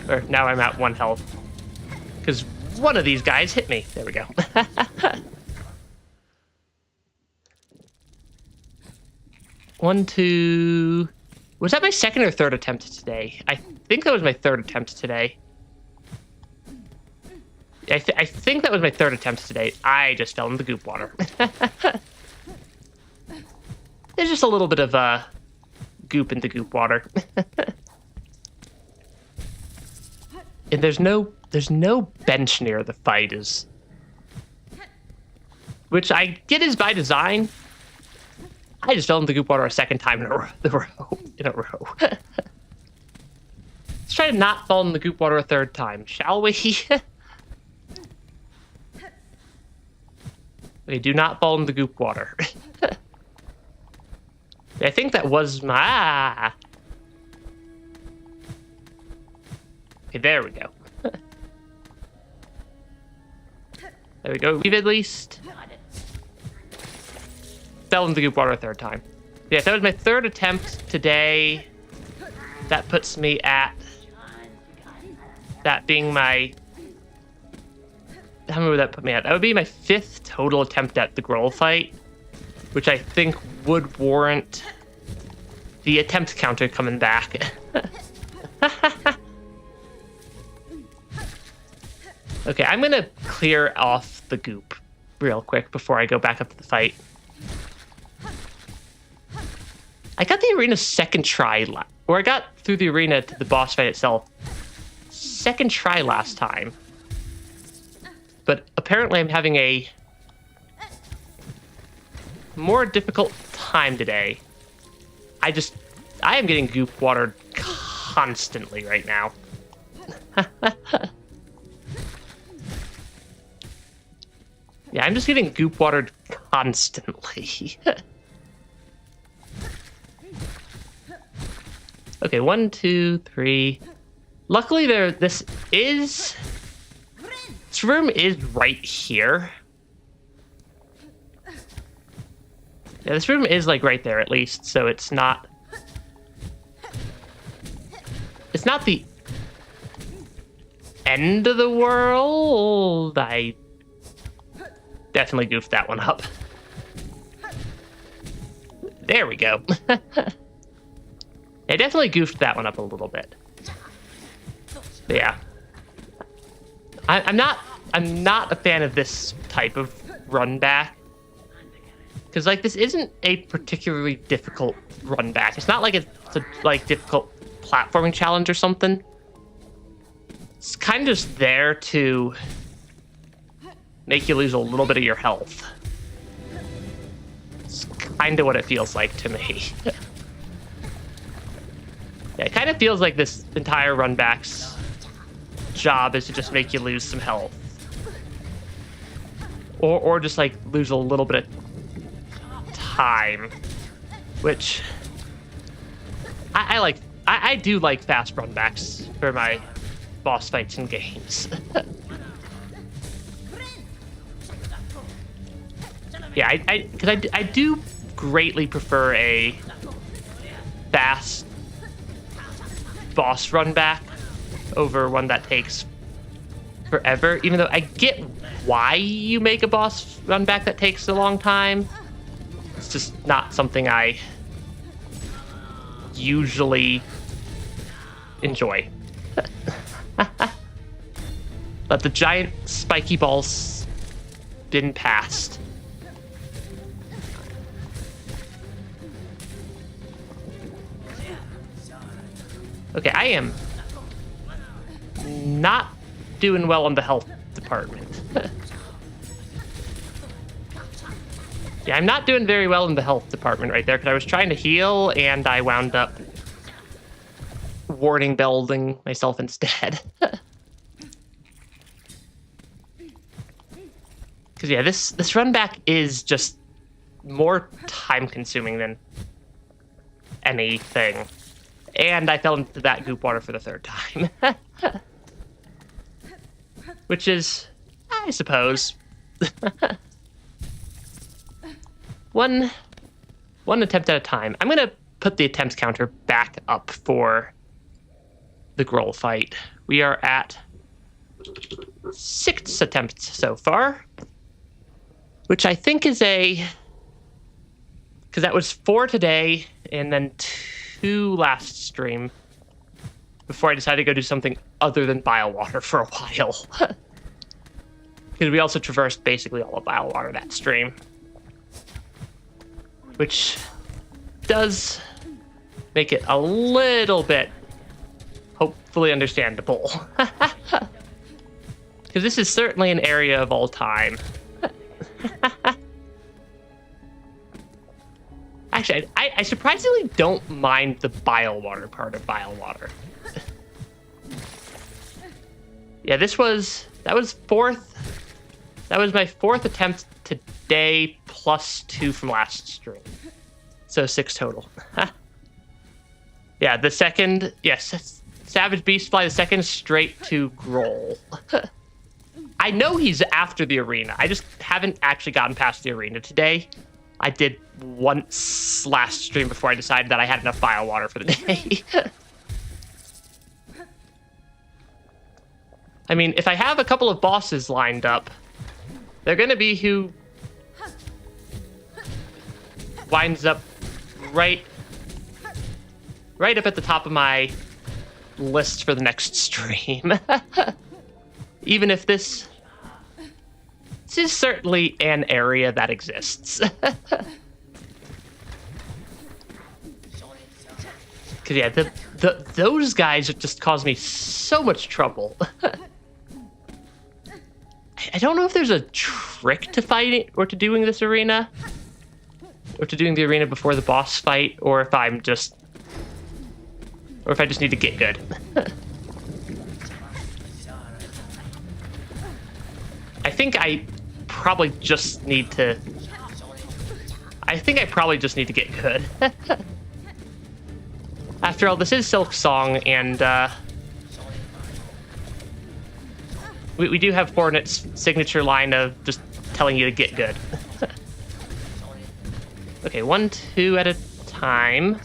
Or now I'm at 1 health. Because one of these guys hit me. There we go. One, 2... Was that my second or third attempt today? I think that was my third attempt today. I think that was my third attempt today. I just fell in the goop water. There's just a little bit of goop in the goop water. And there's no bench near the fight, which I get is by design. I just fell in the goop water a second time in a row. Let's try to not fall in the goop water a third time, shall we? Okay, do not fall in the goop water. I think that was my... Okay, there we go. There we go. We've at least fell into the goop water a third time. Yeah, that was my third attempt today. That puts me at that being my... How many would that put me at? That would be my 5th total attempt at the Growl fight, which I think would warrant the attempt counter coming back. Okay, I'm gonna clear off the goop real quick before I go back up to the fight. I got the arena second try, or I got through the arena to the boss fight itself second try last time. But apparently I'm having a more difficult time today. I am getting goop watered constantly right now. Yeah, I'm just getting goop watered constantly. Okay, 1, 2, 3. Luckily this room is right here. Yeah, this room is like right there at least, so it's not the end of the world. I definitely goofed that one up. There we go. I definitely goofed that one up a little bit. But yeah. I'm not a fan of this type of run back. Because like this isn't a particularly difficult run back. It's not like it's a like difficult platforming challenge or something. It's kind of just there to make you lose a little bit of your health. It's kind of what it feels like to me. Yeah, it kind of feels like this entire run back's job is to just make you lose some health. or just like lose a little bit of time, which I do like fast run backs for my boss fights and games. Yeah, because I do greatly prefer a fast boss run back over one that takes forever, even though I get why you make a boss run back that takes a long time. It's just not something I usually enjoy. But the giant spiky ball's been passed. Okay, I am not doing well in the health department. Yeah, I'm not doing very well in the health department right there, because I was trying to heal and I wound up warning belting myself instead. Because yeah, this run back is just more time consuming than anything. And I fell into that goop water for the third time. Which is, I suppose, one attempt at a time. I'm gonna put the attempts counter back up for the Grohl fight. We are at 6 attempts so far, which I think is because that was 4 today and then 2 last stream before I decided to go do something other than bile water for a while. Because we also traversed basically all of bile water that stream, which does make it a little bit hopefully understandable. Because this is certainly an area of all time. Actually, I surprisingly don't mind the bile water part of bile water. Yeah, that was my 4th attempt today, plus 2 from last stream. So 6 total. Yeah, the second, yes, Savage Beastfly, the second straight to Grohl. I know he's after the arena. I just haven't actually gotten past the arena today. I did once last stream before I decided that I had enough bile water for the day. I mean, if I have a couple of bosses lined up, they're gonna be who winds up right up at the top of my list for the next stream. Even if this is certainly an area that exists. Cause yeah, those guys just cause me so much trouble. I don't know if there's a trick to fighting or to doing this arena, or to doing the arena before the boss fight, or if I just need to get good. I think I probably just need to get good. After all, this is Silksong, and we do have Fortnite's signature line of just telling you to get good. Okay, 1, 2 at a time.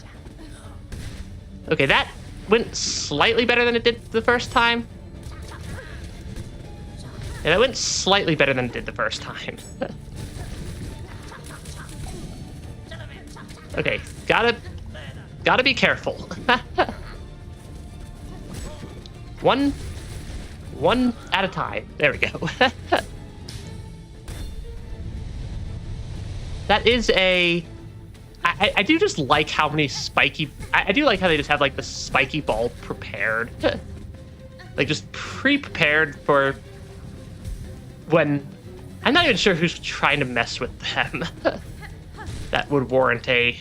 Okay, that went slightly better than it did the first time. Yeah, that went slightly better than it did the first time. Okay, gotta be careful. One at a time. There we go. That is I do just like how many spiky... I do like how they just have, like, the spiky ball prepared. Like, just pre-prepared for when... I'm not even sure who's trying to mess with them. That would warrant a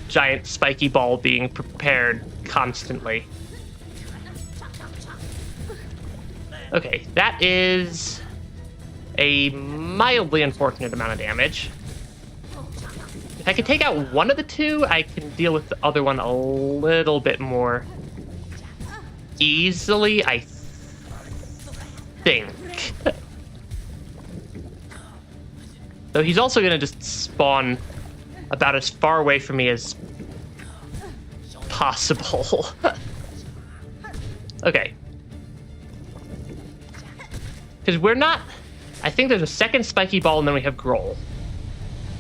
giant spiky ball being prepared constantly. Okay, that is a mildly unfortunate amount of damage. If I can take out one of the two, I can deal with the other one a little bit more easily, I think. Though he's also going to just spawn about as far away from me as possible. Okay. Because we're not... I think there's a second spiky ball and then we have Groll.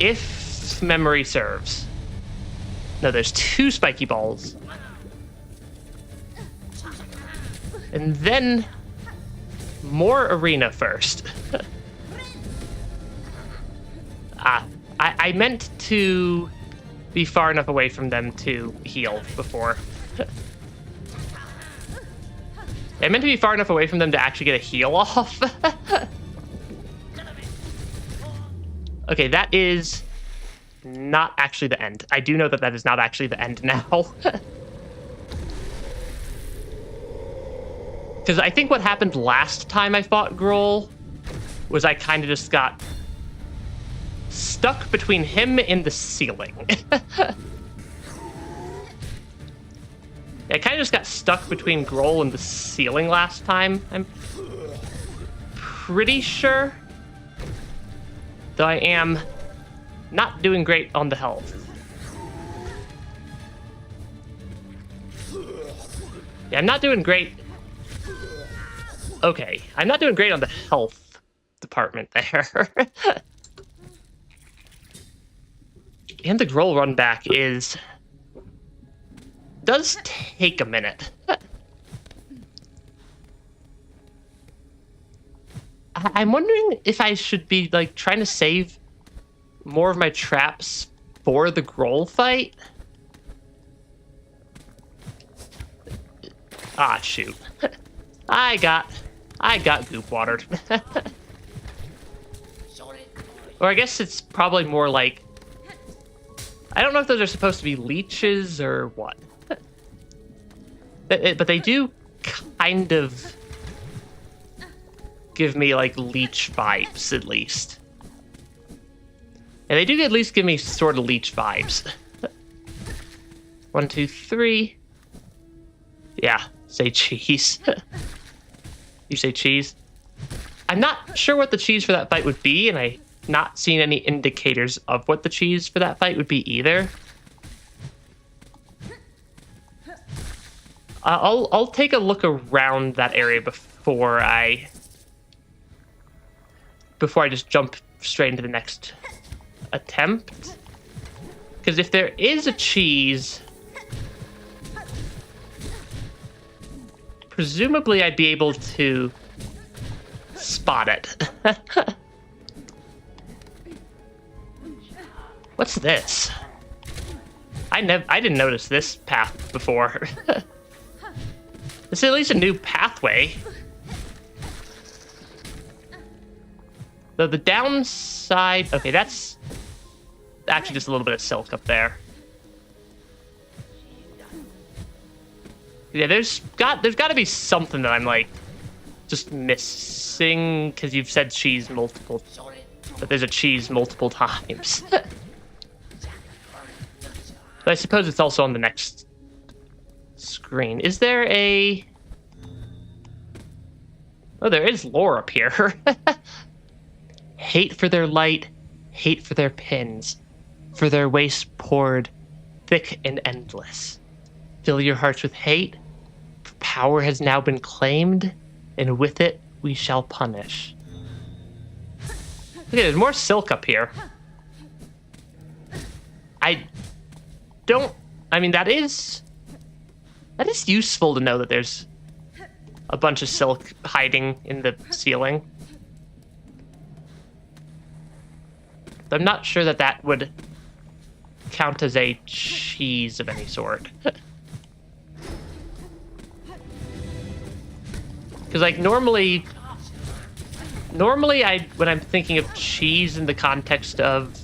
If memory serves. No, there's two spiky balls. And then more arena first. I meant to be far enough away from them to heal before. I meant to be far enough away from them to actually get a heal off. Okay, that is not actually the end. I do know that that is not actually the end now. Because I think what happened last time I fought Groll was I kind of just got stuck between him and the ceiling. I kind of just got stuck between Groll and the ceiling last time. I'm pretty sure. Though I am not doing great on the health. Yeah, I'm not doing great. Okay, I'm not doing great on the health department there. And the Groll run back does take a minute. I'm wondering if I should be like trying to save more of my traps for the Groll fight. Ah, shoot. I got goop watered. Or I guess it's probably more like, I don't know if those are supposed to be leeches or what. But they do kind of give me like leech vibes, at least. And they do at least give me sort of leech vibes. 1, 2, 3. Yeah, say cheese. You say cheese? I'm not sure what the cheese for that fight would be, and I've not seen any indicators of what the cheese for that fight would be either. I'll take a look around that area before I just jump straight into the next attempt. Because if there is a cheese, presumably I'd be able to spot it. What's this? I didn't notice this path before. This is at least a new pathway. Though the downside... Okay, that's actually just a little bit of silk up there. Yeah, there's got to be something that I'm like just missing, because you've said cheese multiple, but there's a cheese multiple times. But I suppose it's also on the next screen. Is there a... Oh, there is lore up here. Hate for their light, hate for their pins, for their waste poured thick and endless. Fill your hearts with hate, for power has now been claimed, and with it we shall punish. Okay, there's more silk up here. I mean, that is useful to know that there's a bunch of silk hiding in the ceiling. But I'm not sure that that would count as a cheese of any sort. Because like normally when I'm thinking of cheese in the context of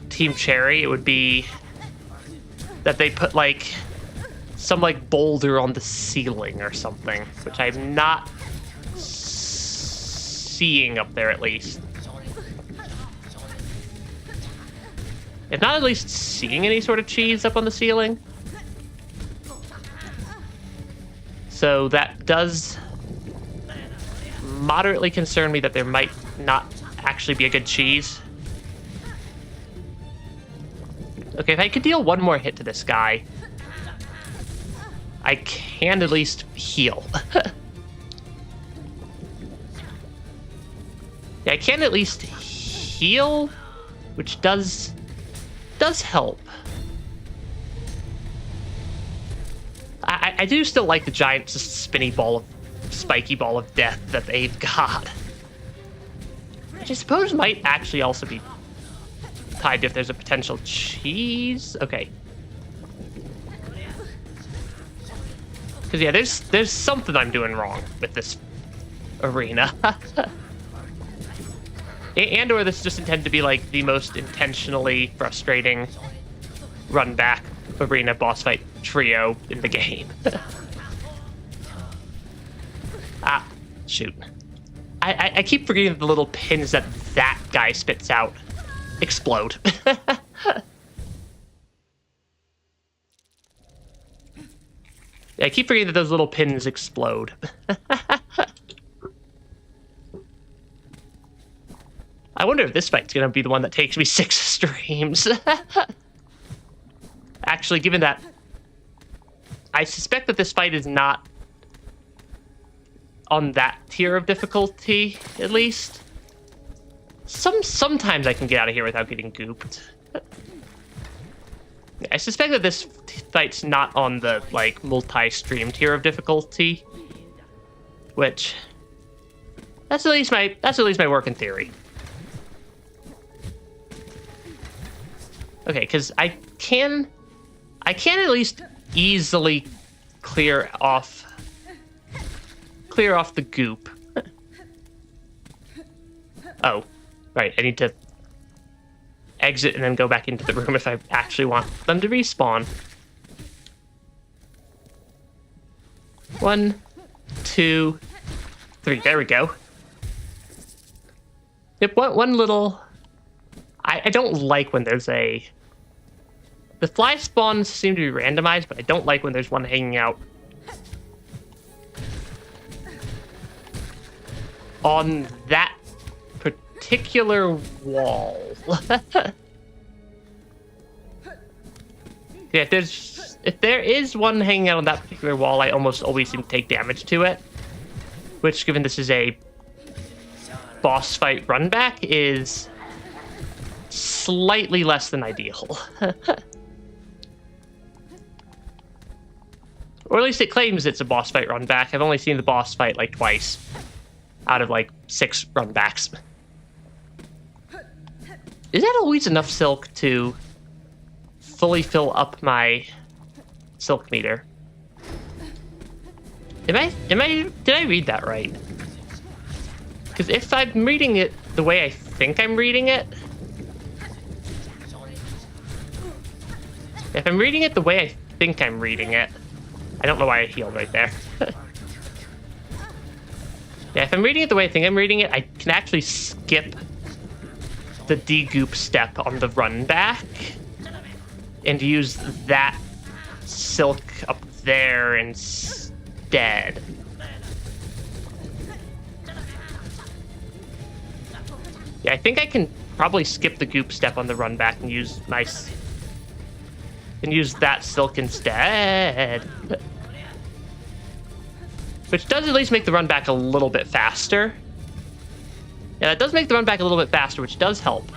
Team Cherry, it would be that they put like some like boulder on the ceiling or something, which I'm not seeing up there at least. If not at least seeing any sort of cheese up on the ceiling. So that does moderately concern me that there might not actually be a good cheese. Okay, if I could deal one more hit to this guy, I can at least heal. Yeah, I can at least heal, which does help. I do still like the giant spinny ball of spiky ball of death that they've got. Which I suppose might actually also be tied if there's a potential cheese. Okay. Because yeah, there's something I'm doing wrong with this arena. And or this is just intended to be like the most intentionally frustrating run back arena boss fight trio in the game. Ah, shoot. I keep forgetting that the little pins that guy spits out explode. Yeah, I keep forgetting that those little pins explode. I wonder if this fight's gonna be the one that takes me 6 streams. Actually, given that I suspect that this fight is not on that tier of difficulty, at least. Sometimes I can get out of here without getting gooped. I suspect that this fight's not on the like multi-stream tier of difficulty, which that's at least my working theory. Okay, because I can at least easily clear off the goop. Oh, right. I need to exit and then go back into the room if I actually want them to respawn. 1, 2, 3. There we go. Yep, one little... I don't like when there's a... The fly spawns seem to be randomized, but I don't like when there's one hanging out on that particular wall. Yeah, if there is one hanging out on that particular wall, I almost always seem to take damage to it. Which, given this is a boss fight run back, is slightly less than ideal. Or at least it claims it's a boss fight run back. I've only seen the boss fight like twice out of like 6 run backs. Is that always enough silk to fully fill up my silk meter? Did I read that right? Because if I'm reading it the way I think I'm reading it, if I'm reading it the way I think I'm reading it, I don't know why I healed right there. Yeah, if I'm reading it the way I think I'm reading it, I can actually skip the degoop step on the run back and use that silk up there instead. Yeah, I think I can probably skip the goop step on the run back and use that silk instead. Which does at least make the run back a little bit faster. Yeah, that does make the run back a little bit faster, which does help.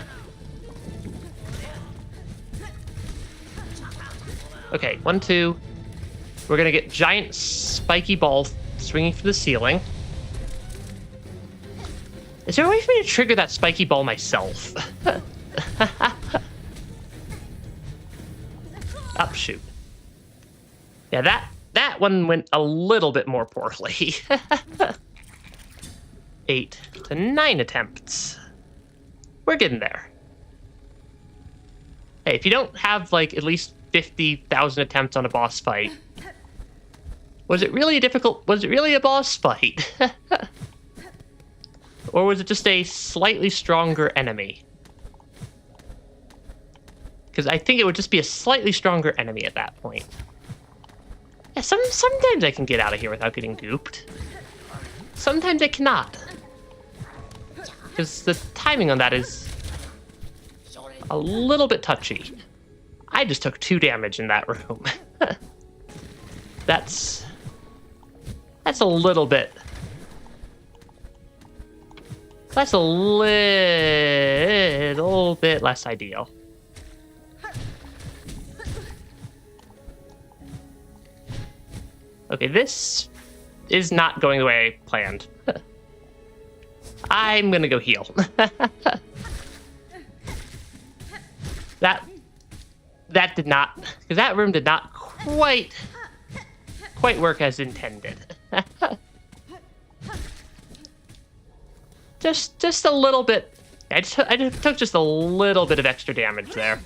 Okay, 1, 2. We're gonna get giant spiky balls swinging from the ceiling. Is there a way for me to trigger that spiky ball myself? Up, shoot. Yeah, that one went a little bit more poorly. 8 to 9 attempts. We're getting there. Hey, if you don't have like at least 50,000 attempts on a boss fight, was it really a boss fight? Or was it just a slightly stronger enemy? Because I think it would just be a slightly stronger enemy at that point. Yeah, sometimes I can get out of here without getting gooped. Sometimes I cannot. Because the timing on that is a little bit touchy. I just took 2 damage in that room. That's a little bit... That's a little bit less ideal. Okay, this is not going the way I planned. I'm gonna go heal. That did not, because that room did not quite work as intended. just a little bit. I just took just a little bit of extra damage there.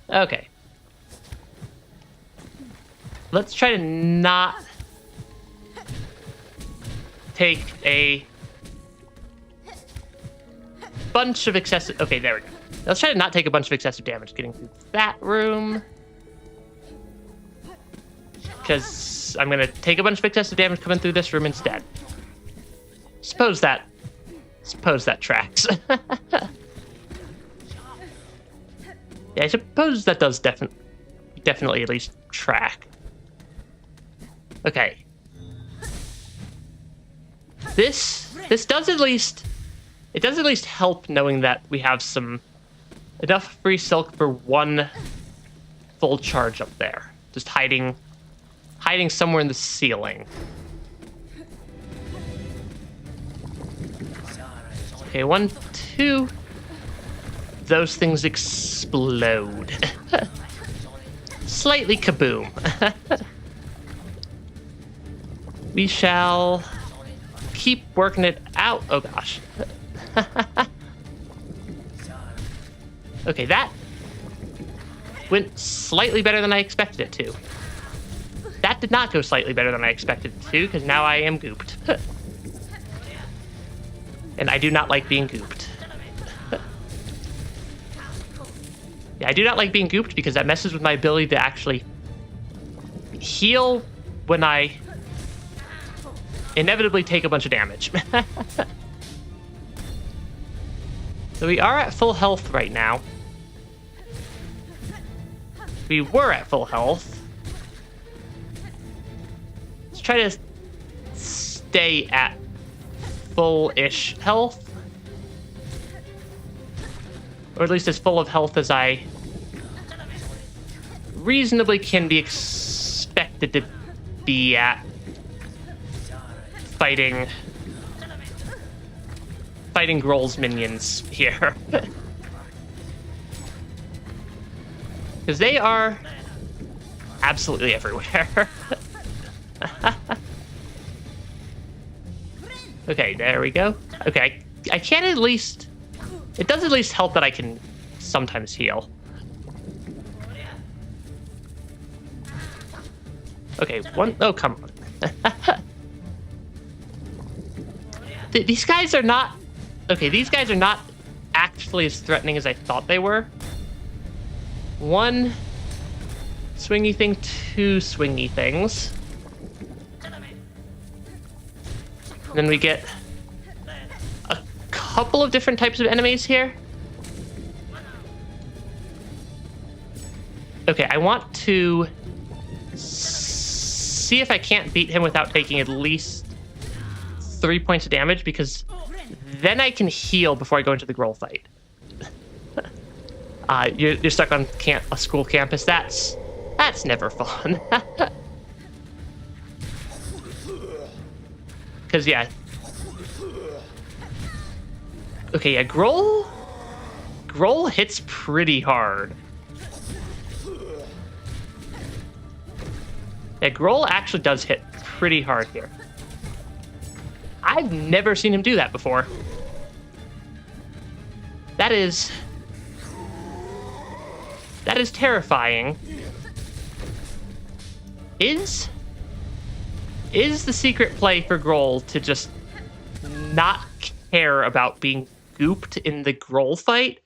Okay. Let's try to not take a bunch of excessive... Okay, there we go. Let's try to not take a bunch of excessive damage getting through that room. Because I'm going to take a bunch of excessive damage coming through this room instead. Suppose that tracks. Yeah, I suppose that does definitely at least track. Okay. This does at least... It does at least help knowing that we have enough free silk for 1 full charge up there. Just hiding somewhere in the ceiling. Okay, 1, 2. Those things explode. Slightly kaboom. We shall keep working it out. Oh gosh. Okay, that went slightly better than I expected it to. That did not go slightly better than I expected it to, because now I am gooped. And I do not like being gooped. Yeah, I do not like being gooped because that messes with my ability to actually heal when I inevitably take a bunch of damage. So we are at full health right now. We were at full health. Let's try to stay at full-ish health. Or at least as full of health as I reasonably can be expected to be at fighting Grohl's minions here. Because they are absolutely everywhere. Okay, there we go. Okay, I can at least... It does at least help that I can sometimes heal. Okay, oh, come on. These guys are not... Okay, these guys are not actually as threatening as I thought they were. 1 swingy thing, 2 swingy things. And then we get a couple of different types of enemies here. Okay, I want to see if I can't beat him without taking at least 3 points of damage, because then I can heal before I go into the Grohl fight. You're stuck on a school campus. That's never fun. Because, yeah. Okay, yeah, Grohl hits pretty hard. Yeah, Grohl actually does hit pretty hard here. I've never seen him do that before. That is terrifying. Is the secret play for Grohl to just not care about being gooped in the Grohl fight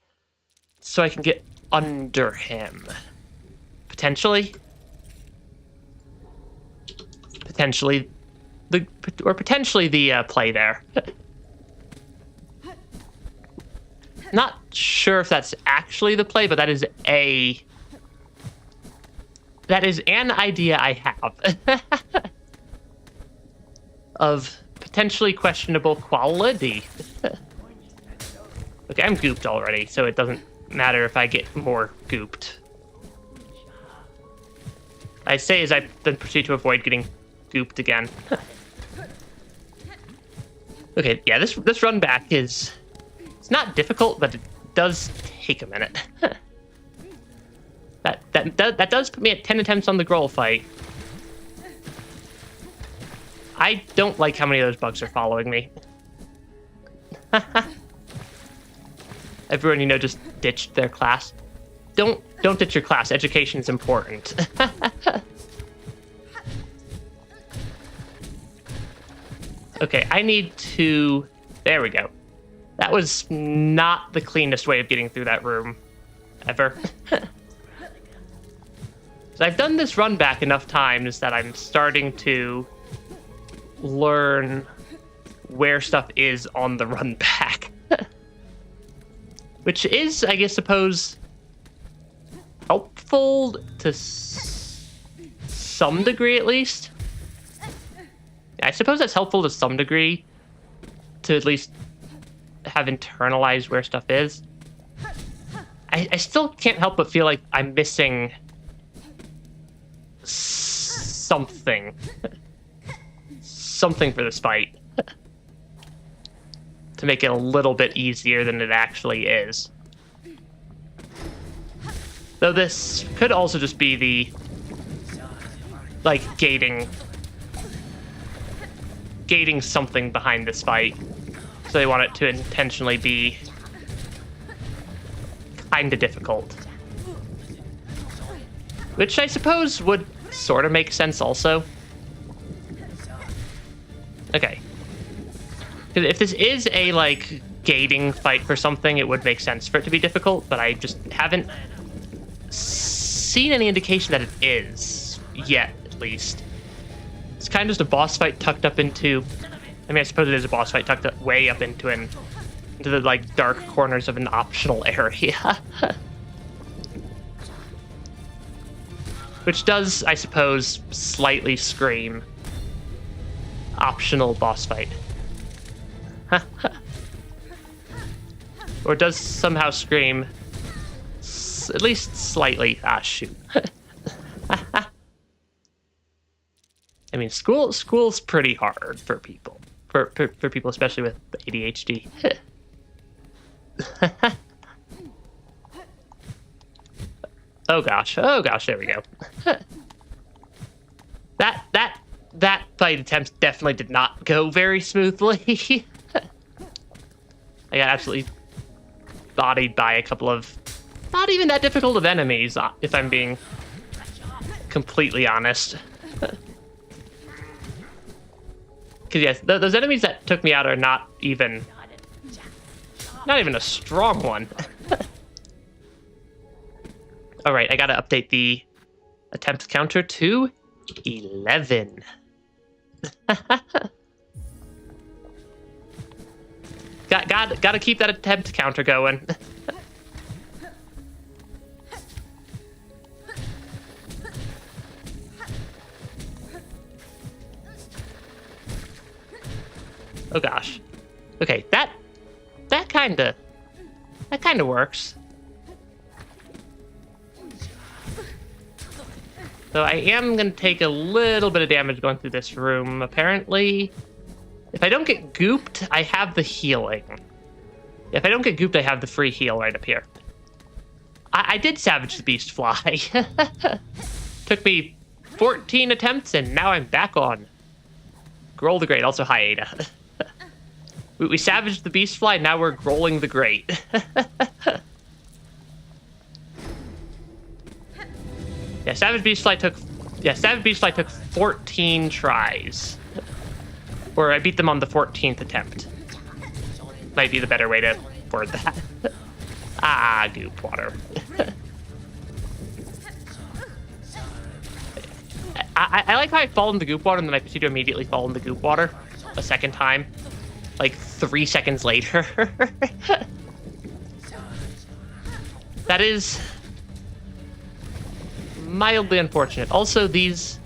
so I can get under him? Potentially the play there. Not sure if that's actually the play, but that is an idea I have of potentially questionable quality. Okay, I'm gooped already, so it doesn't matter if I get more gooped. I say as I then proceed to avoid getting gooped again. Okay, yeah, this run back it's not difficult, but it does take a minute. That does put me at 10 attempts on the Grohl fight. I don't like how many of those bugs are following me. Everyone, just ditched their class. Don't ditch your class. Education is important. Okay, I need to... There we go. That was not the cleanest way of getting through that room, ever. So I've done this run back enough times that I'm starting to learn where stuff is on the run back. Which is, I guess, suppose, helpful to some degree, at least. I suppose that's helpful to some degree, to at least have internalized where stuff is. I still can't help but feel like I'm missing something. Something for this fight. To make it a little bit easier than it actually is. Though this could also just be the, gating something behind this fight. So they want it to intentionally be kinda difficult. Which I suppose would sort of make sense also. Okay. If this is a, gating fight for something, it would make sense for it to be difficult, but I just haven't seen any indication that it is. Yet, at least. It's kind of just a boss fight tucked up into... I mean, I suppose it is a boss fight tucked up, way up into the, dark corners of an optional area. Which does, I suppose, slightly scream optional boss fight. Or does somehow scream at least slightly. Ah, shoot. I mean, school's pretty hard for people. For people, especially with ADHD. Oh gosh, there we go. That fight attempt definitely did not go very smoothly. I got absolutely bodied by a couple of not even that difficult of enemies, if I'm being completely honest. Because yes, those enemies that took me out are not even a strong one. All right, I gotta update the attempt counter to 11. Gotta keep that attempt counter going. Oh gosh. Okay, that kinda works. So I am gonna take a little bit of damage going through this room, apparently. If I don't get gooped, I have the healing. If I don't get gooped, I have the free heal right up here. I did Savage the Beastfly. Took me 14 attempts, and now I'm back on. Grohl the Great, also hi Ada. We savaged the Beastfly, now we're Grohling the Great. Yeah, Savage Beastfly took Yeah, Savage Beastfly took 14 tries. Or I beat them on the 14th attempt. Might be the better way to word that. Ah, goop water. I like how I fall in the goop water and then I proceed to immediately fall in the goop water a second time. Like 3 seconds later. That is mildly unfortunate. Also, these...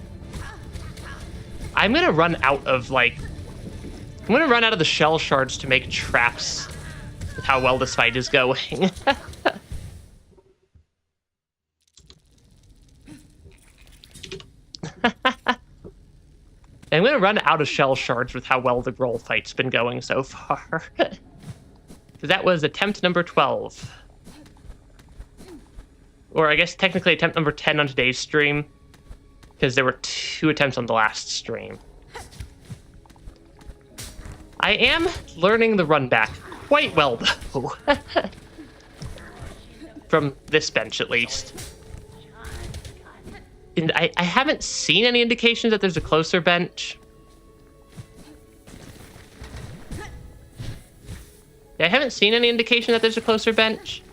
I'm gonna run out of, like... I'm gonna run out of the shell shards to make traps with how well this fight is going. I'm gonna run out of shell shards with how well the roll fight's been going so far. So that was attempt number 12. Or I guess technically attempt number 10 on today's stream, because there were 2 attempts on the last stream. I am learning the run back quite well, though. From this bench, at least. And I haven't seen any indications that there's a closer bench. Yeah, I haven't seen any indication that there's a closer bench.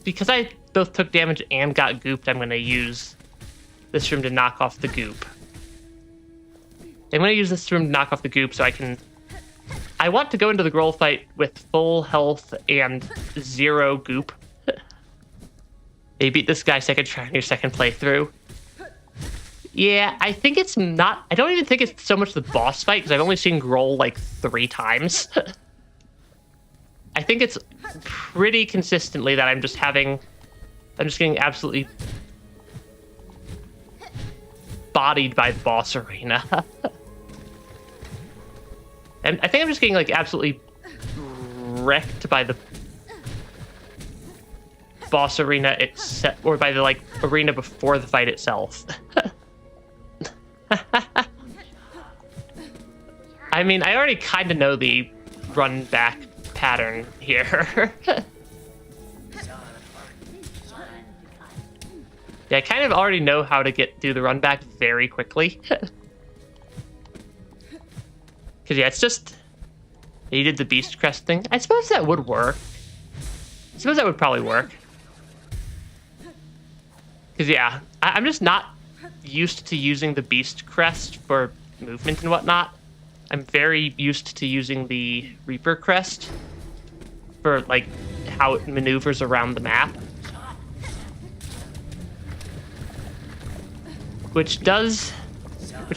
Because I both took damage and got gooped, I'm going to use this room to knock off the goop. I'm going to use this room to knock off the goop so I can... I want to go into the Growl fight with full health and 0 goop. You beat this guy second try on your second playthrough. Yeah, I think it's not... I don't even think it's so much the boss fight, because I've only seen Growl like 3 times. I think it's pretty consistently that I'm just getting absolutely bodied by the boss arena. And I think I'm just getting like absolutely wrecked by the boss arena itself, or by the like arena before the fight itself. I mean, I already kind of know the run back pattern here. Yeah, I kind of already know how to do the run back very quickly. Because yeah, it's just... You did the Beast Crest thing. I suppose that would work. I suppose that would probably work. Because yeah, I'm just not used to using the Beast Crest for movement and whatnot. I'm very used to using the Reaper Crest for like how it maneuvers around the map. Which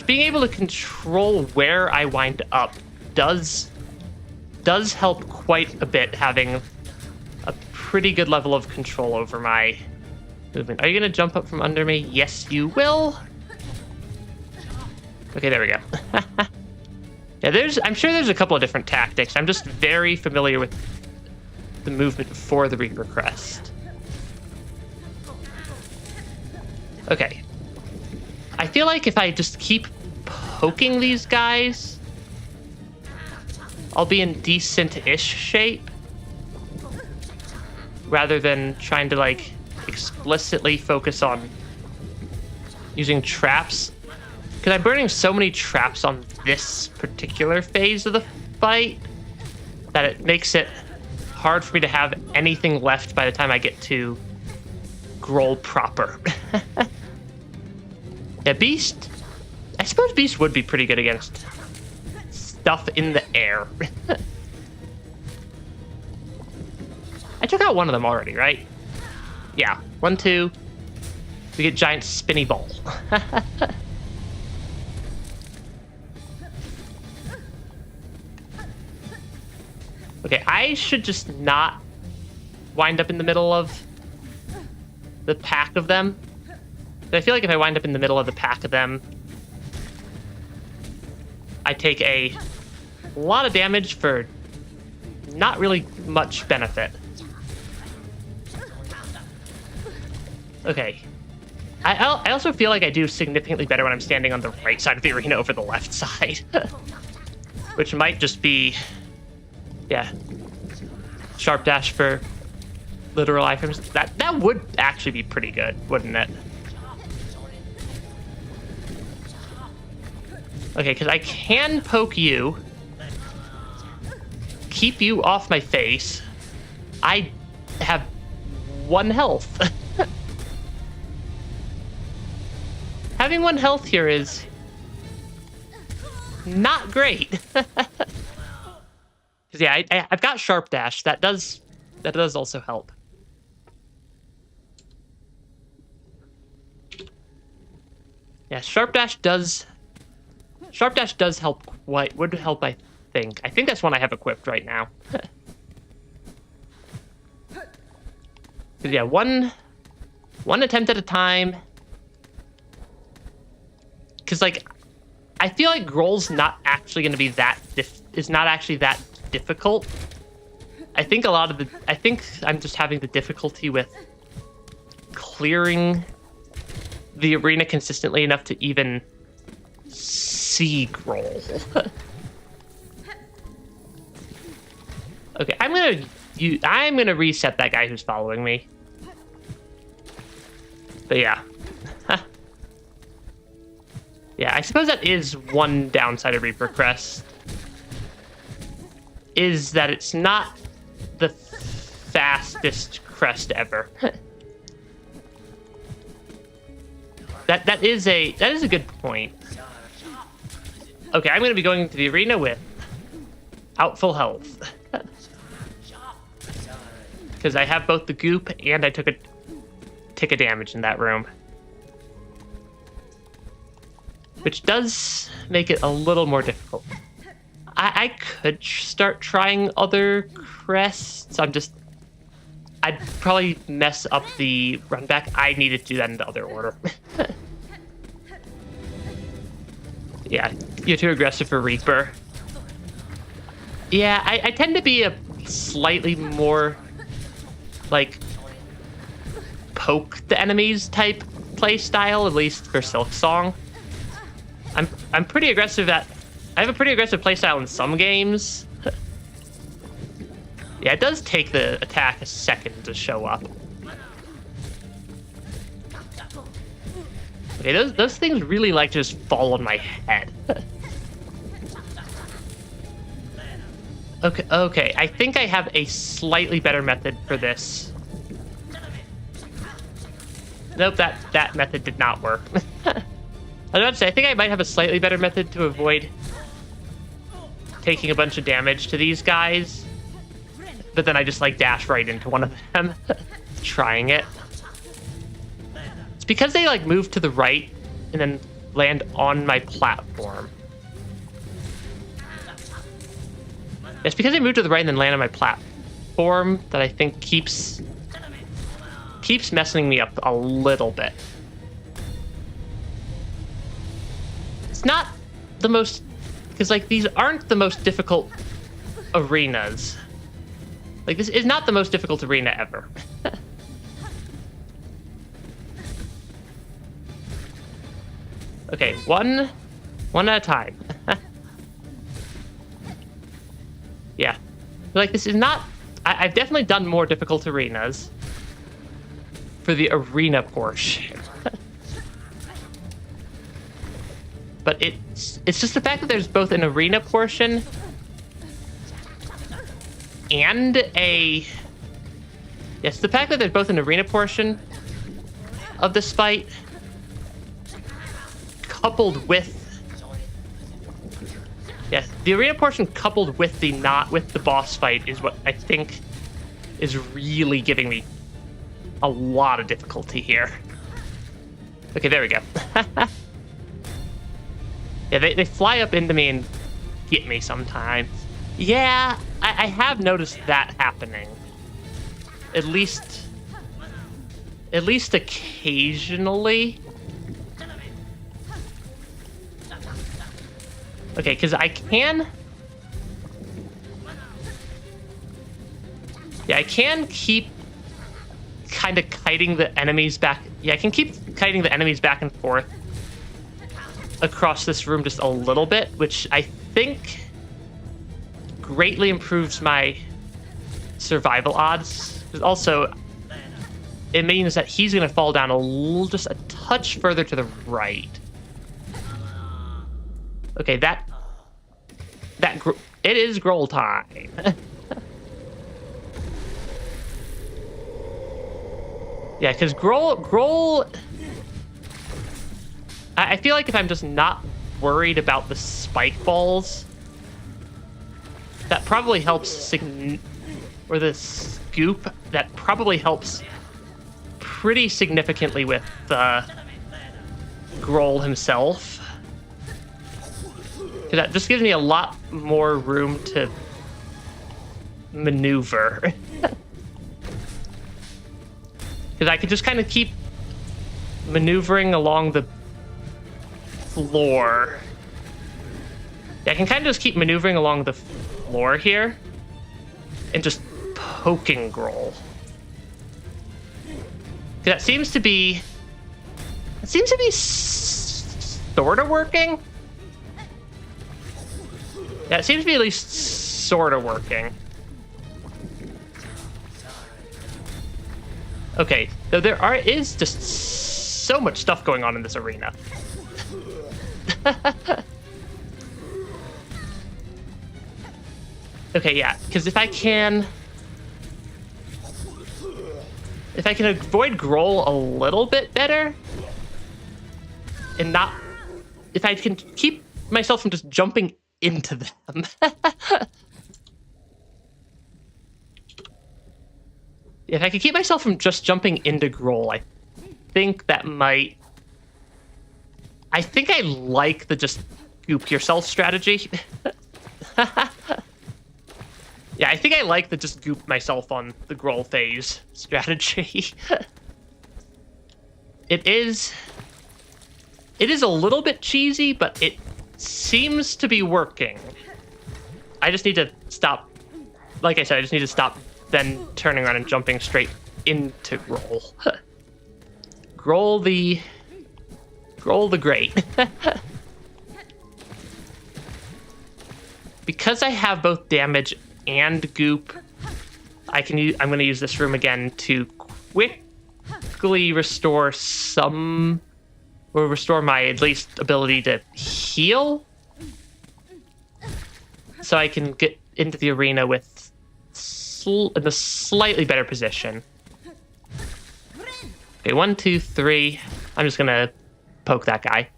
being able to control where I wind up does help quite a bit, having a pretty good level of control over my movement. Are you gonna jump up from under me? Yes, you will. Okay, there we go. Yeah, I'm sure there's a couple of different tactics. I'm just very familiar with the movement for the Reaper Crest. Okay. I feel like if I just keep poking these guys, I'll be in decent-ish shape. Rather than trying to, like, explicitly focus on using traps. Because I'm burning so many traps on this particular phase of the fight that it makes it hard for me to have anything left by the time I get to Growl proper. Yeah, Beast... I suppose Beast would be pretty good against stuff in the air. I took out one of them already, right? Yeah, 1, 2. We get giant spinny ball. Okay, I should just not wind up in the middle of the pack of them. But I feel like if I wind up in the middle of the pack of them, I take a lot of damage for not really much benefit. Okay. I also feel like I do significantly better when I'm standing on the right side of the arena over the left side. Which might just be... Yeah. Sharp dash for literal items. That would actually be pretty good, wouldn't it? Okay, because I can poke you. Keep you off my face. I have 1 health. Having 1 health here is not great. Because yeah, I've got Sharp Dash. That does also help. Yeah, Sharp Dash does help would help, I think. I think that's one I have equipped right now. Yeah, one attempt at a time. Because, like, I feel like Grohl's not actually going to be that difficult. I think I'm just having the difficulty with clearing the arena consistently enough to even see Grohl. Okay, I'm gonna reset that guy who's following me. But yeah. Yeah, I suppose that is one downside of Reaper Crest. Is that it's not the fastest crest ever. That is a good point. Okay, I'm gonna be going into the arena with out full health. Because I have both the goop and I took a damage in that room. Which does make it a little more difficult. I could start trying other crests. I'd probably mess up the run back. I needed to do that in the other order. Yeah, you're too aggressive for Reaper. Yeah, I tend to be a slightly more, like, poke the enemies type play style, at least for Silksong. I'm pretty aggressive I have a pretty aggressive playstyle in some games. Yeah, it does take the attack a second to show up. Okay, those things really like to just fall on my head. Okay, I think I have a slightly better method for this. Nope, that method did not work. I was about to say, I think I might have a slightly better method to avoid taking a bunch of damage to these guys. But then I just, like, dash right into one of them, trying it. It's because they, like, move to the right and then land on my platform. It's because they move to the right and then land on my platform that I think keeps messing me up a little bit. It's not the most, because, like, these aren't the most difficult arenas. Like, this is not the most difficult arena ever. Okay, one at a time. Yeah, like, this is not. I've definitely done more difficult arenas for the arena portion. But it's just the fact that there's both an arena portion and the fact that there's both an arena portion of this fight coupled with the arena portion coupled with the boss fight is what I think is really giving me a lot of difficulty here. Okay, there we go. Yeah, they fly up into me and get me sometimes. Yeah, I have noticed that happening. At least occasionally. Okay, because I can keep kind of kiting the enemies back. Yeah, I can keep kiting the enemies back and forth across this room just a little bit, which I think greatly improves my survival odds. Also, it means that he's going to fall down just a touch further to the right. Okay, it is Groll time. Yeah, because Groll. I feel like if I'm just not worried about the spike balls, that probably helps. Or the scoop, that probably helps pretty significantly with Groll himself. Because that just gives me a lot more room to maneuver. Because I could just kind of keep maneuvering along the floor. Yeah, I can kind of just keep maneuvering along the floor here and just poking Groll. That seems to be sort of working. Yeah, it seems to be at least sort of working. Okay, though is just so much stuff going on in this arena. Okay, yeah, because if I can avoid Groll a little bit better, and not, if I can keep myself from just jumping into them. If I could keep myself from just jumping into Groll, I think that might... I think I like the just goop yourself strategy. Yeah, I think I like the just goop myself on the Groll phase strategy. It is a little bit cheesy, but it seems to be working. I just need to stop. Like I said, I just need to stop then turning around and jumping straight into Groll. Groll the Great. Because I have both damage and goop, I'm going to use this room again to quickly restore my at least ability to heal, so I can get into the arena with in a slightly better position. Okay, 1, 2, 3. I'm just gonna poke that guy.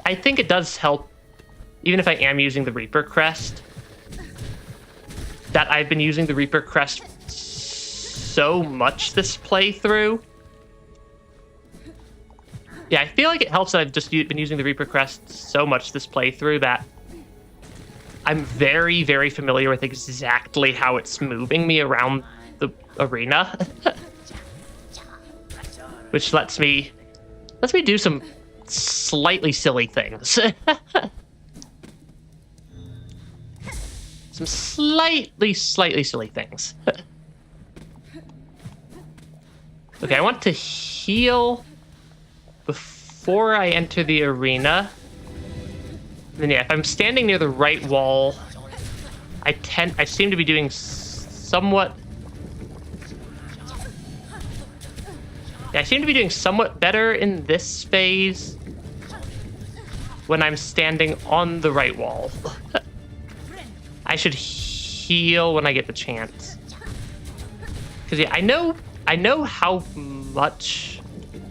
I think it does help, even if I am using the Reaper Crest, that I've been using the Reaper Crest so much this playthrough. Yeah, I feel like it helps that I've just been using the Reaper Crest so much this playthrough that I'm very, very familiar with exactly how it's moving me around the arena. Which lets me do some slightly silly things. Some slightly silly things. Okay, I want to heal before I enter the arena. And then yeah, if I'm standing near the right wall, I seem to be doing somewhat... Yeah, I seem to be doing somewhat better in this phase when I'm standing on the right wall. I should heal when I get the chance. Because yeah, I know how much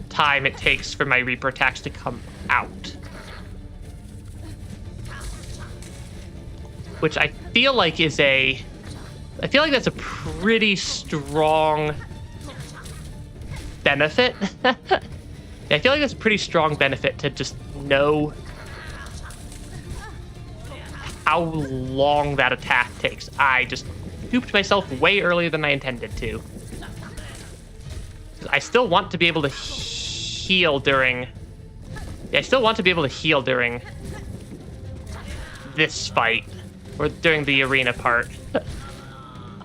time it takes for my Reaper attacks to come out. Which I feel like that's a pretty strong benefit. Yeah, I feel like that's a pretty strong benefit to just know how long that attack takes. I just gooped myself way earlier than I intended to. I still want to be able to heal during... Yeah, I still want to be able to heal during this fight. Or during the arena part.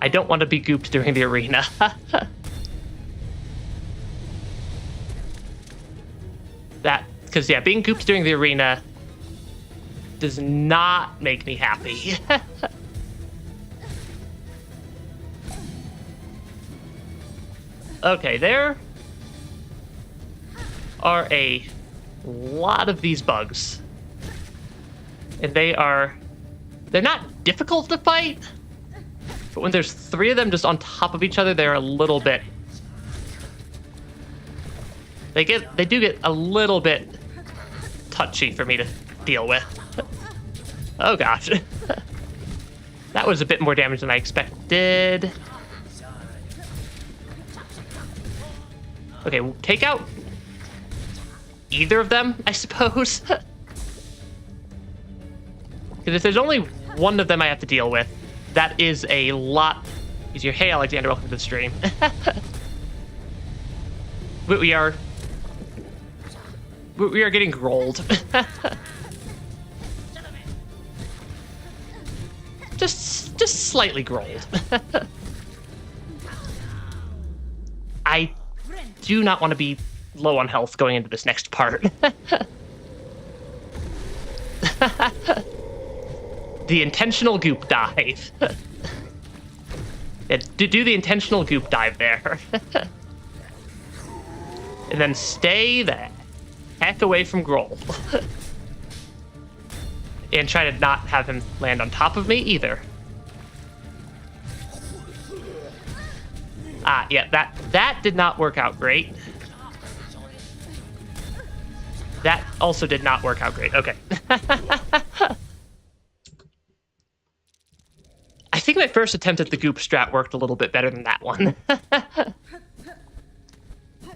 I don't want to be gooped during the arena. Because yeah, being gooped during the arena does not make me happy. Okay, there are a lot of these bugs. And they're not difficult to fight, but when there's 3 of them just on top of each other, they're a little bit... They do get a little bit touchy for me to deal with. Oh gosh. That was a bit more damage than I expected. Okay, take out either of them, I suppose. Because if there's only one of them I have to deal with, that is a lot easier. Hey, Alexander, welcome to the stream. We are getting rolled. just slightly grolled. I do not want to be low on health going into this next part. The intentional goop dive. Yeah, do the intentional goop dive there. And then stay the heck away from Groll. And try to not have him land on top of me either. Ah, yeah, that did not work out great. That also did not work out great. Okay. I think my first attempt at the goop strat worked a little bit better than that one.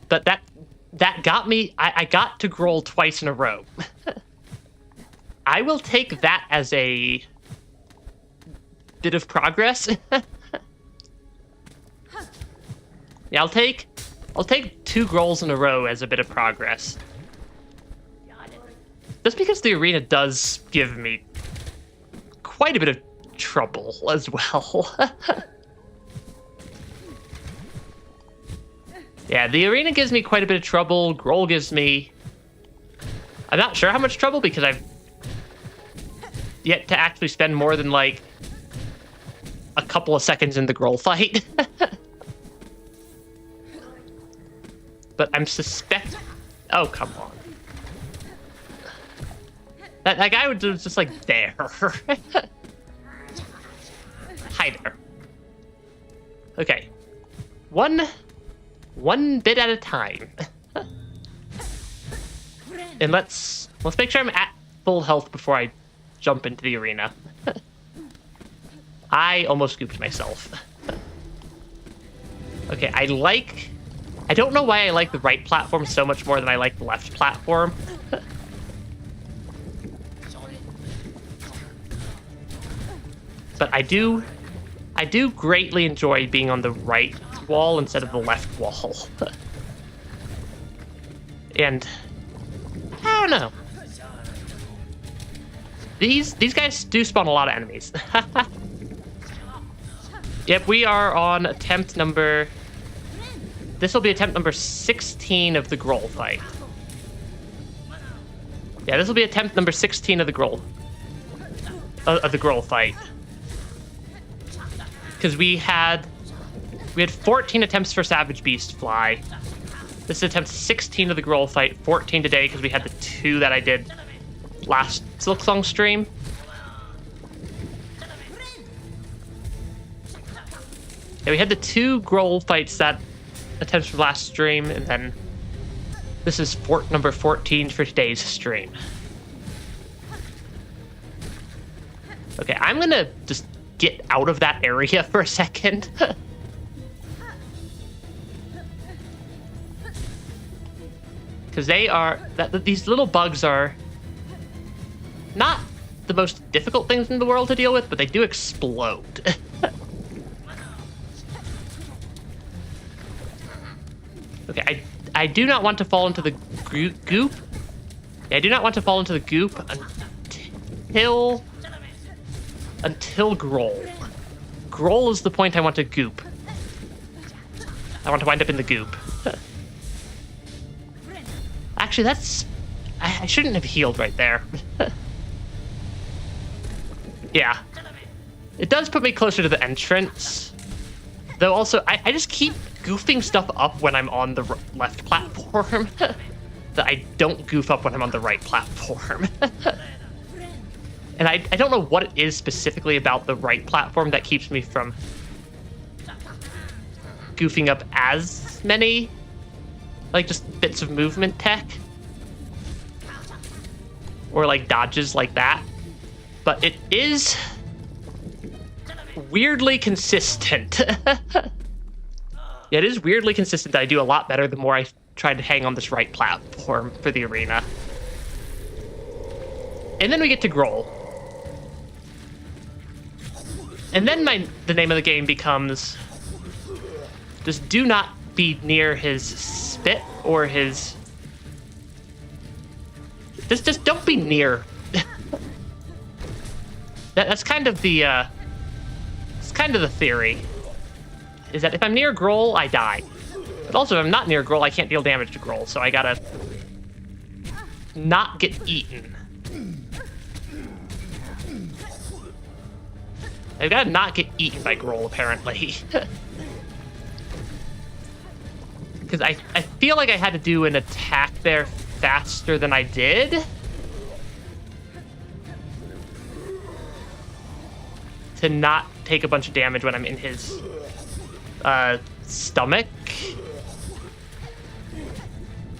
But that got me... I got to Groll twice in a row. I will take that as a bit of progress. Yeah, I'll take 2 Grolls in a row as a bit of progress. Just because the arena does give me quite a bit of trouble as well. Yeah, the arena gives me quite a bit of trouble. Groll gives me... I'm not sure how much trouble because I've yet to actually spend more than, like, a couple of seconds in the Groll fight. But I'm suspect... Oh, come on. That guy was just, like, there. Hi there. Okay. One bit at a time. And let's make sure I'm at full health before I jump into the arena. I almost scooped myself. Okay, I don't know why I like the right platform so much more than I like the left platform. But I do greatly enjoy being on the right wall instead of the left wall. And I don't know. These guys do spawn a lot of enemies. Yep, we are on attempt number... This will be attempt number 16 of the Groll fight. Yeah, this will be attempt number 16 of the Groll. Of the Groll fight. Because we had 14 attempts for Savage Beastfly. This is attempt 16 of the Groll fight, 14 today because we had the 2 that I did last Silksong stream. Yeah, we had the 2 Groll fights that attempts for last stream, and then this is number 14 for today's stream. Okay, I'm gonna just get out of that area for a second. Because these little bugs are not the most difficult things in the world to deal with, but they do explode. Okay, I do not want to fall into the goop. Yeah, I do not want to fall into the goop until Groll. Groll is the point I want to goop. I want to wind up in the goop. Actually, I shouldn't have healed right there. Yeah. It does put me closer to the entrance. Though also, I just keep goofing stuff up when I'm on the left platform. that I don't goof up when I'm on the right platform. And I don't know what it is specifically about the right platform that keeps me from goofing up as many, like, just bits of movement tech. Or, like, dodges like that. But it is weirdly consistent. Yeah, it is weirdly consistent that I do a lot better the more I try to hang on this right platform for the arena. And then we get to Groll. And then the name of the game becomes just do not be near his spit or his... Just don't be near. That's kind of the it's kind of the theory. Is that if I'm near Groll, I die. But also, if I'm not near Groll, I can't deal damage to Groll, so I gotta not get eaten. I've gotta not get eaten by Groll, apparently. Because I feel like I had to do an attack there faster than I did. To not take a bunch of damage when I'm in his stomach.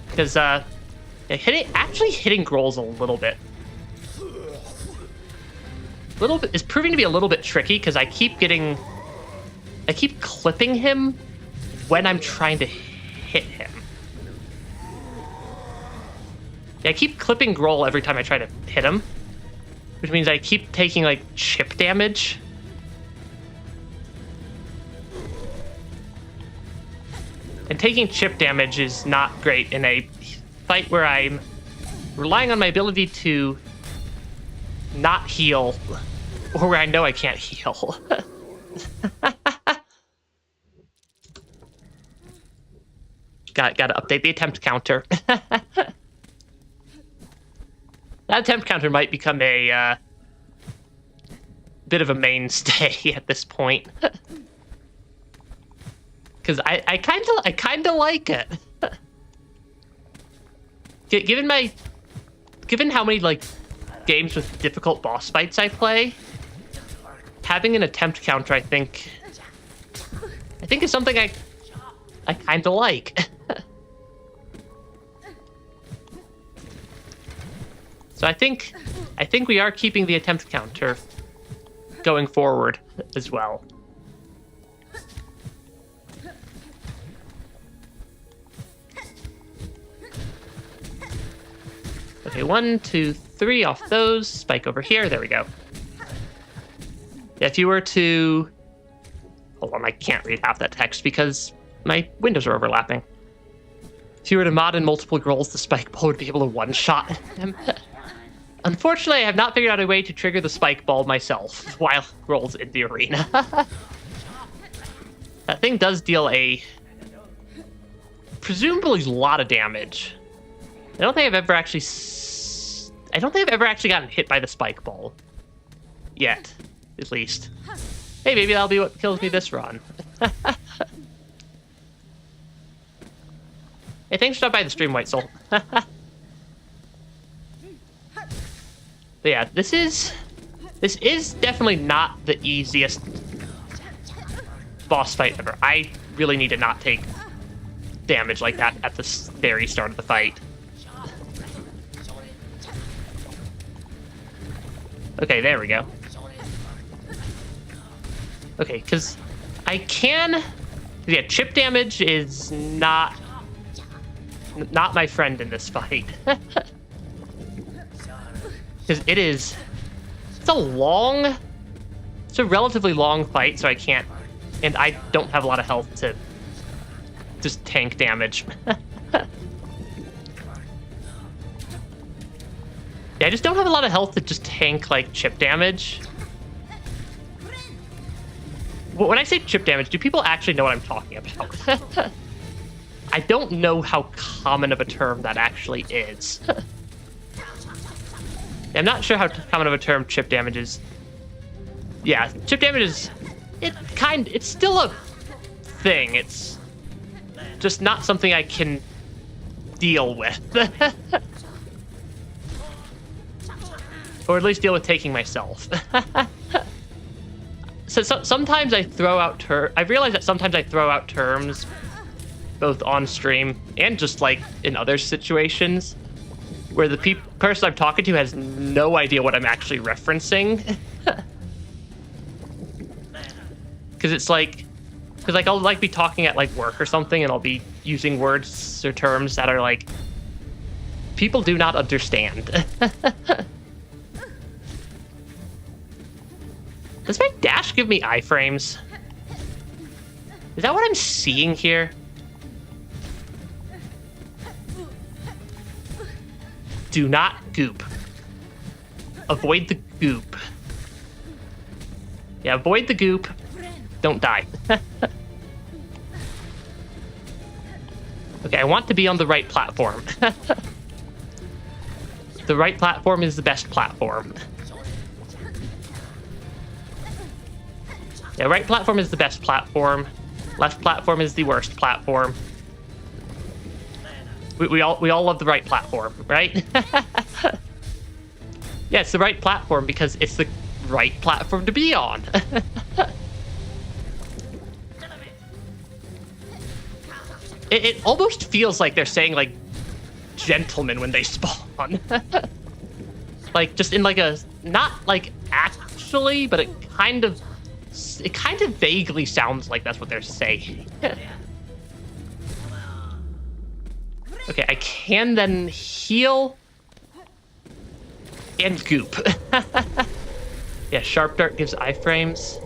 Because hitting Groll's a little bit is proving to be a little bit tricky because I keep clipping him when I'm trying to hit him. Yeah, I keep clipping Groll every time I try to hit him, which means I keep taking like chip damage. And taking chip damage is not great in a fight where I'm relying on my ability to not heal, or where I know I can't heal. Gotta update the attempt counter. That attempt counter might become a bit of a mainstay at this point. Because I kind of like it. Given how many like games with difficult boss fights I play, having an attempt counter I think is something I kind of like. So I think we are keeping the attempt counter going forward as well. Okay, 1, 2, 3 off those. Spike over here. There we go. Yeah, if you were to... Hold on, I can't read half that text because my windows are overlapping. If you were to mod in multiple Grolls, the Spike Ball would be able to one-shot him. Unfortunately, I have not figured out a way to trigger the Spike Ball myself while Groll's in the arena. That thing does deal a... presumably a lot of damage. I don't think I've ever actually gotten hit by the Spike Ball. Yet, at least. Hey, maybe that'll be what kills me this run. Hey, thanks for stopping by the stream, White Soul. But yeah, this is definitely not the easiest boss fight ever. I really need to not take damage like that at the very start of the fight. Okay, there we go. Okay, because I can... Yeah, chip damage is not my friend in this fight. Because it's a relatively long fight, so I can't... And I don't have a lot of health to just tank damage. Yeah, I just don't have a lot of health to just tank, like, chip damage. When I say chip damage, do people actually know what I'm talking about? I don't know how common of a term that actually is. I'm not sure how common of a term chip damage is. Yeah, chip damage is... It's still a thing. It's just not something I can deal with. Or at least deal with taking myself. So sometimes I throw out I've realized that sometimes I throw out terms both on stream and just like in other situations where the person I'm talking to has no idea what I'm actually referencing. Because it's like, I'll like be talking at like work or something and I'll be using words or terms that are like, people do not understand. Does my dash give me iframes? Is that what I'm seeing here? Do not goop. Avoid the goop. Yeah, avoid the goop. Don't die. Okay, I want to be on the right platform. The right platform is the best platform. Yeah, right platform is the best platform. Left platform is the worst platform. We all love the right platform, right? Yeah, it's the right platform because it's the right platform to be on. It almost feels like they're saying like gentlemen when they spawn. Like just in like a, not like actually, but it kind of vaguely sounds like that's what they're saying. Okay, I can then heal and goop. Yeah, Sharp Dart gives iframes.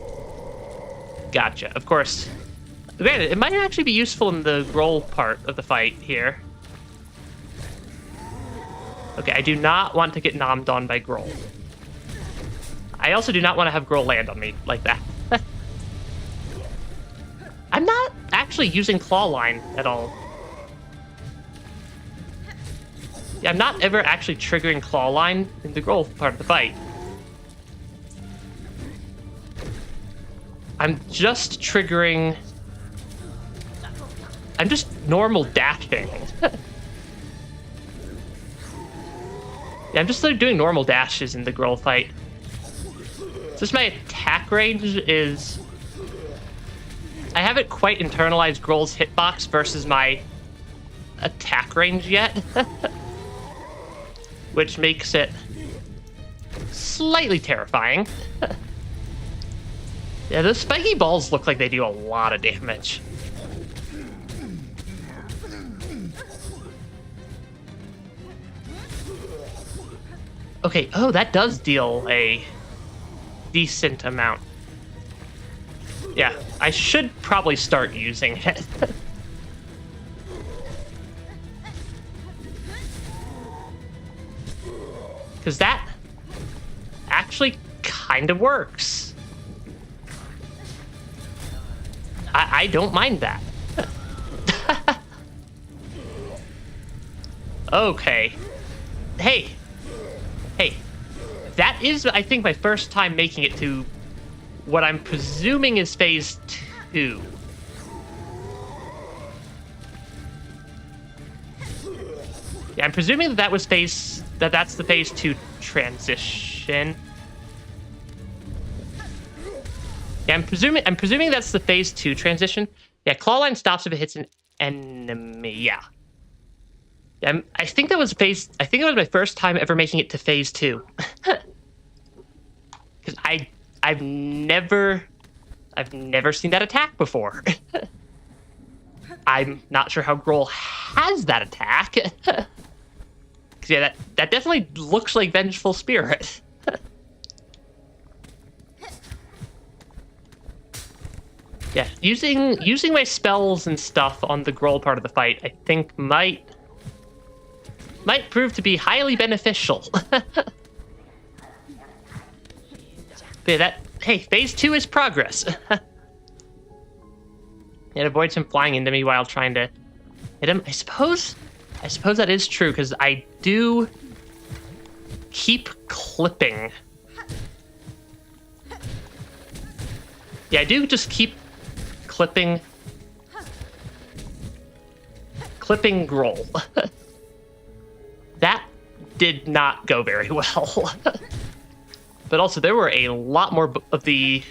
Gotcha, of course. Granted, it might actually be useful in the roll part of the fight here. Okay, I do not want to get nommed on by Grohl. I also do not want to have Grohl land on me like that. I'm not actually using Claw Line at all. Yeah, I'm not ever actually triggering Claw Line in the Grohl part of the fight. I'm just triggering... I'm just normal dashing. Yeah, I'm just like doing normal dashes in the Grohl fight. Just my attack range is... I haven't quite internalized Grohl's hitbox versus my attack range yet. Which makes it slightly terrifying. Yeah, those spiky balls look like they do a lot of damage. Okay, oh, that does deal a decent amount. Yeah, I should probably start using it. Because that actually kind of works. I don't mind that. Okay. Hey. That is, I think, my first time making it to what I'm presuming is phase 2. Yeah, I'm presuming that was that's the phase 2 transition. Yeah, I'm presuming that's the phase 2 transition. Yeah, Claw Line stops if it hits an enemy. Yeah. I think that was my first time ever making it to phase 2. Because I've never seen that attack before. I'm not sure how Grohl has that attack. Because yeah, that definitely looks like Vengeful Spirit. Yeah, using my spells and stuff on the Grohl part of the fight, I think might prove to be highly beneficial. But yeah, hey, phase 2 is progress. It avoids him flying into me while trying to hit him. I suppose that is true, because I do keep clipping. Yeah, I do just keep clipping Grohl. did not go very well. But also, there were a lot more of the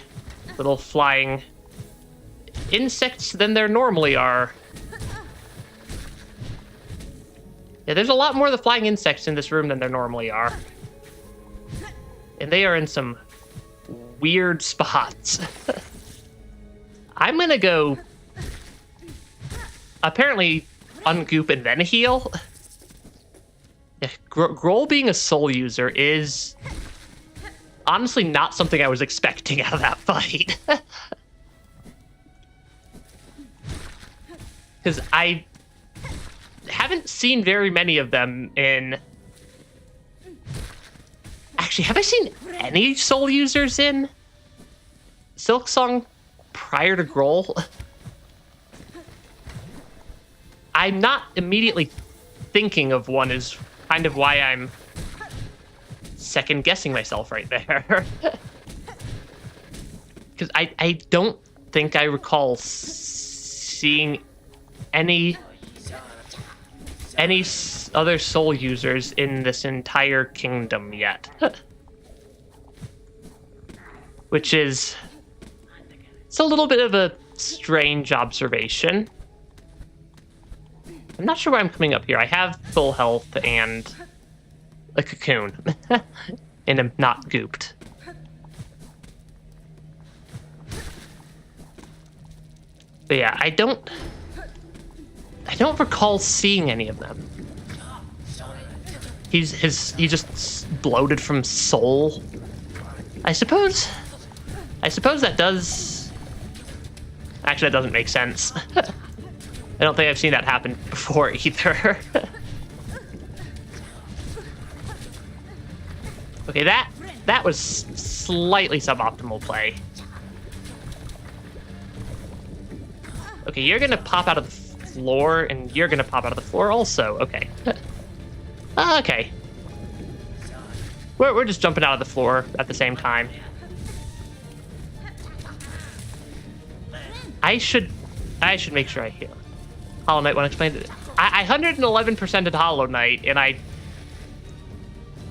little flying insects than there normally are. Yeah, there's a lot more of the flying insects in this room than there normally are. And they are in some weird spots. I'm gonna go... apparently ungoop and then heal. Yeah, Grohl being a soul user is honestly not something I was expecting out of that fight. Because I haven't seen very many of them in... Actually, have I seen any soul users in Silksong prior to Grohl? I'm not immediately thinking of one, is kind of why I'm second-guessing myself right there. Because I don't think I recall seeing any other soul users in this entire kingdom yet. Which is... it's a little bit of a strange observation. I'm not sure why I'm coming up here. I have full health and a cocoon. And I'm not gooped. But yeah, I don't recall seeing any of them. He just bloated from soul. I suppose that does... actually, that doesn't make sense. I don't think I've seen that happen before either. Okay, that was slightly suboptimal play. Okay, you're gonna pop out of the floor, and you're gonna pop out of the floor also. Okay. Okay. We're just jumping out of the floor at the same time. I should make sure I heal. Hollow Knight want to explain it. I 111%ed Hollow Knight, and I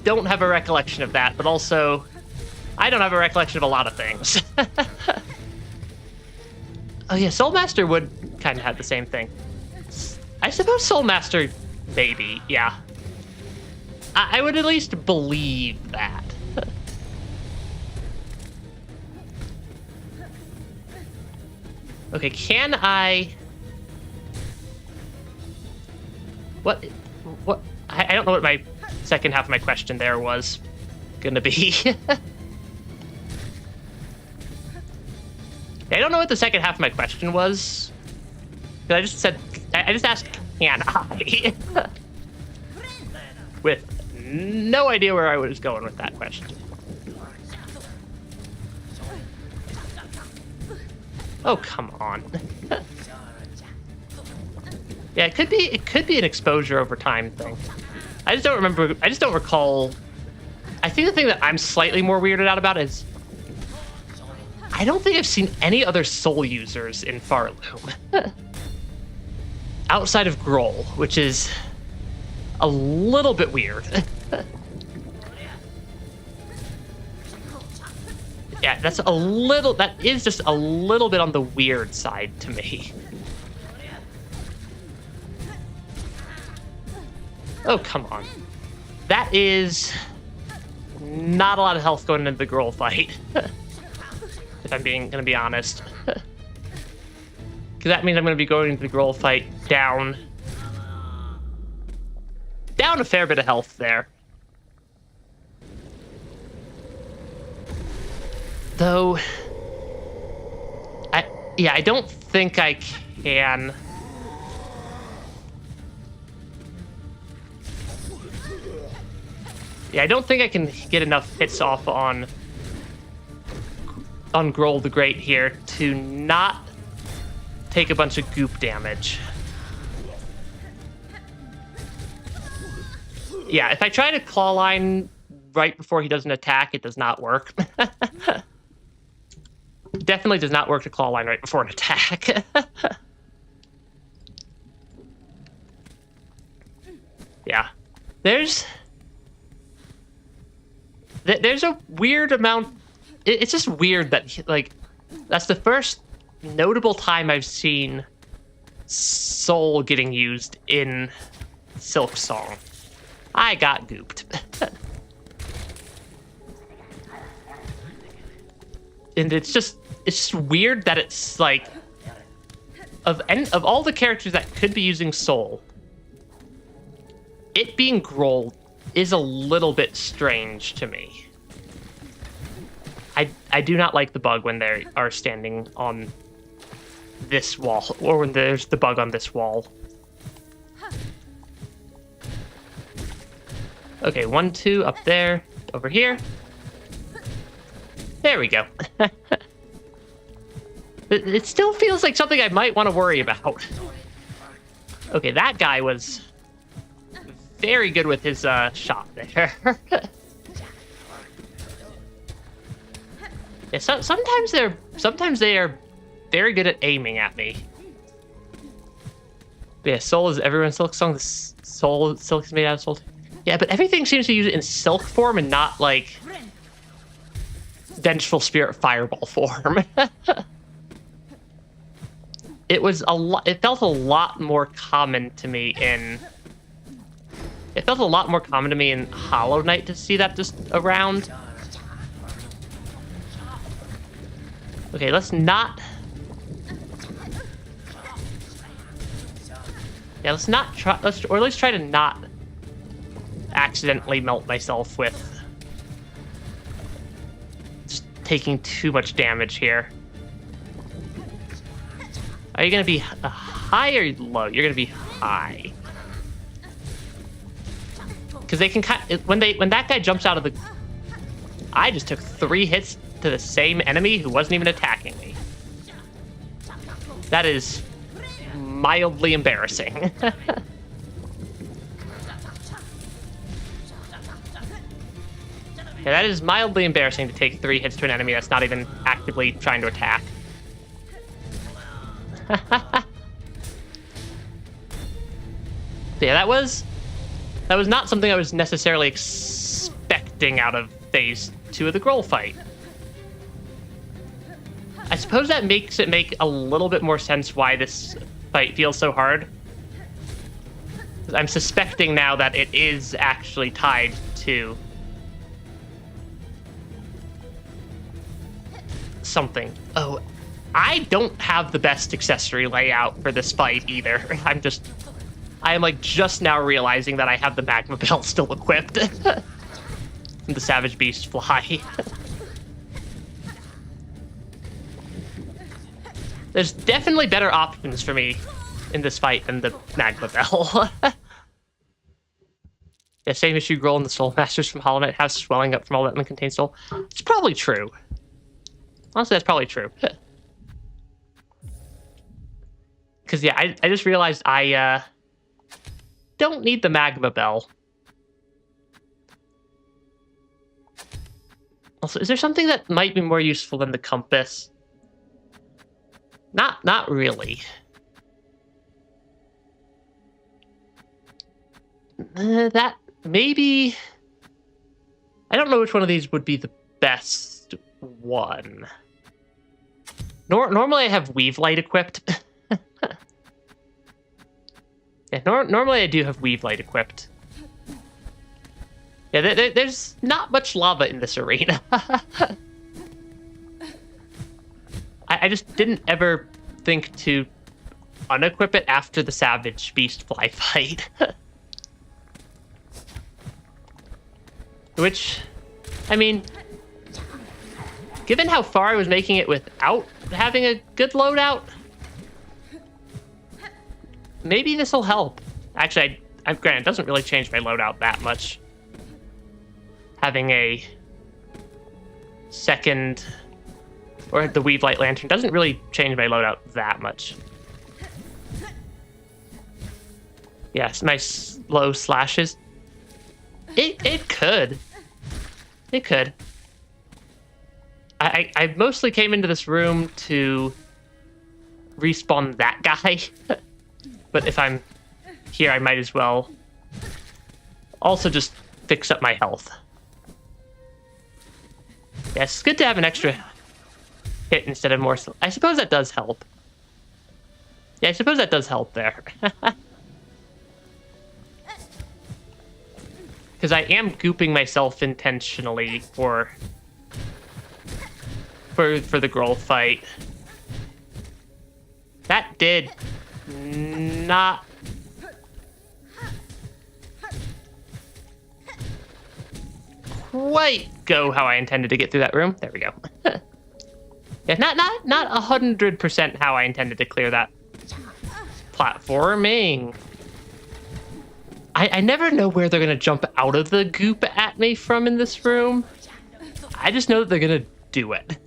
don't have a recollection of that, but also I don't have a recollection of a lot of things. Oh yeah, Soulmaster would kind of have the same thing. I suppose Soulmaster, maybe, yeah. I would at least believe that. Okay, can I... What? I don't know what my second half of my question there was gonna be. I don't know what the second half of my question was. I just asked, can I? With no idea where I was going with that question. Oh, come on. Yeah, it could be an exposure over time thing. I just don't recall. I think the thing that I'm slightly more weirded out about is I don't think I've seen any other soul users in Farloom. Outside of Grohl, which is a little bit weird. Yeah, that is just a little bit on the weird side to me. Oh, come on. That is not a lot of health going into the Grohl fight. If I'm gonna be honest. Because that means I'm gonna be going into the Grohl fight down a fair bit of health there. Though, I don't think I can. Yeah, I don't think I can get enough hits off on Grohl the Great here to not take a bunch of goop damage. Yeah, if I try to claw line right before he does an attack, it does not work. Definitely does not work to claw line right before an attack. Yeah. There's There's a weird amount. It's just weird that, like, that's the first notable time I've seen soul getting used in Silksong. I got gooped. And it's just weird that it's like, of all the characters that could be using soul, it being Grohl is a little bit strange to me. I do not like the bug when they are standing on this wall, or when there's the bug on this wall. Okay, 1, 2, up there, over here. There we go. It still feels like something I might want to worry about. Okay, that guy was very good with his shot there. Yeah, sometimes they are very good at aiming at me. But yeah, soul is everyone's Silksong. Silk is made out of soul. Yeah, but everything seems to use it in silk form and not like vengeful spirit fireball form. It felt a lot more common to me in. It felt a lot more common to me in Hollow Knight to see that just around. Okay, let's not. Yeah, let's not try. Or at least try to not accidentally melt myself with just taking too much damage here. Are you gonna be high or low? You're gonna be high. Because they can when that guy jumps out of the. I just took 3 hits to the same enemy who wasn't even attacking me. That is mildly embarrassing. Yeah, that is mildly embarrassing to take 3 hits to an enemy that's not even actively trying to attack. Yeah, that was not something I was necessarily expecting out of phase 2 of the Grohl fight. I suppose that makes it make a little bit more sense why this fight feels so hard. I'm suspecting now that it is actually tied to something. Oh, I don't have the best accessory layout for this fight either. I am like just now realizing that I have the magma bell still equipped. The Savage Beastfly. There's definitely better options for me in this fight than the magma bell. Yeah, same issue Grohl and the Soul Masters from Hollow Knight have swelling up from all that contains soul. It's probably true. Honestly, that's probably true. Because, yeah, I just realized I don't need the magma bell. Also, is there something that might be more useful than the compass? Not really. That maybe. I don't know which one of these would be the best one. Normally I have Weave Light equipped. Yeah, normally I do have Weave Light equipped. Yeah, there's not much lava in this arena. I just didn't ever think to unequip it after the Savage Beastfly fight. Which, I mean, given how far I was making it without having a good loadout, maybe this will help. Actually, I'm granted, it doesn't really change my loadout that much. Having a second, or the Weave Light Lantern, doesn't really change my loadout that much. Yes, my slow slashes. It could. It could. I mostly came into this room to respawn that guy. But if I'm here, I might as well also just fix up my health. Yes, it's good to have an extra hit instead of more. I suppose that does help. Yeah, I suppose that does help there. Because I am gooping myself intentionally for the girl fight. That did not quite go how I intended to get through that room. There we go. Yeah, not 100% how I intended to clear that platforming. I never know where they're gonna jump out of the goop at me from in this room. I just know that they're gonna do it.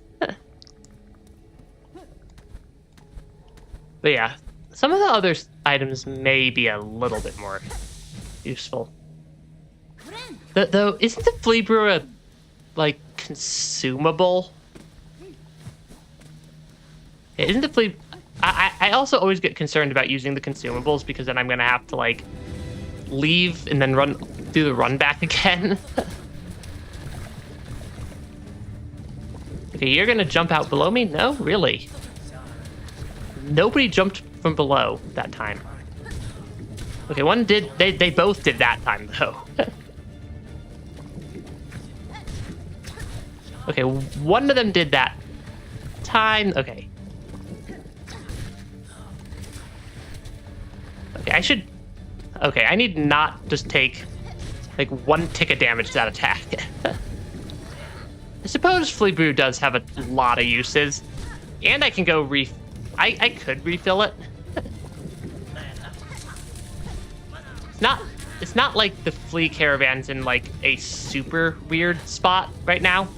But yeah, some of the other items may be a little bit more useful. Though, isn't the flea brew a, like, consumable? Yeah, isn't the flea... I also always get concerned about using the consumables because then I'm gonna have to, like, leave and then do the run back again. Okay, you're gonna jump out below me? No? Really? Nobody jumped from below that time. Okay, one did. They both did that time, though. Okay, one of them did that time. Okay. Okay, I should... Okay, I need not just take, like, one tick of damage to that attack. I suppose Flea Brew does have a lot of uses. And I can go I could refill it. It's not like the flea caravan's in, like, a super weird spot right now.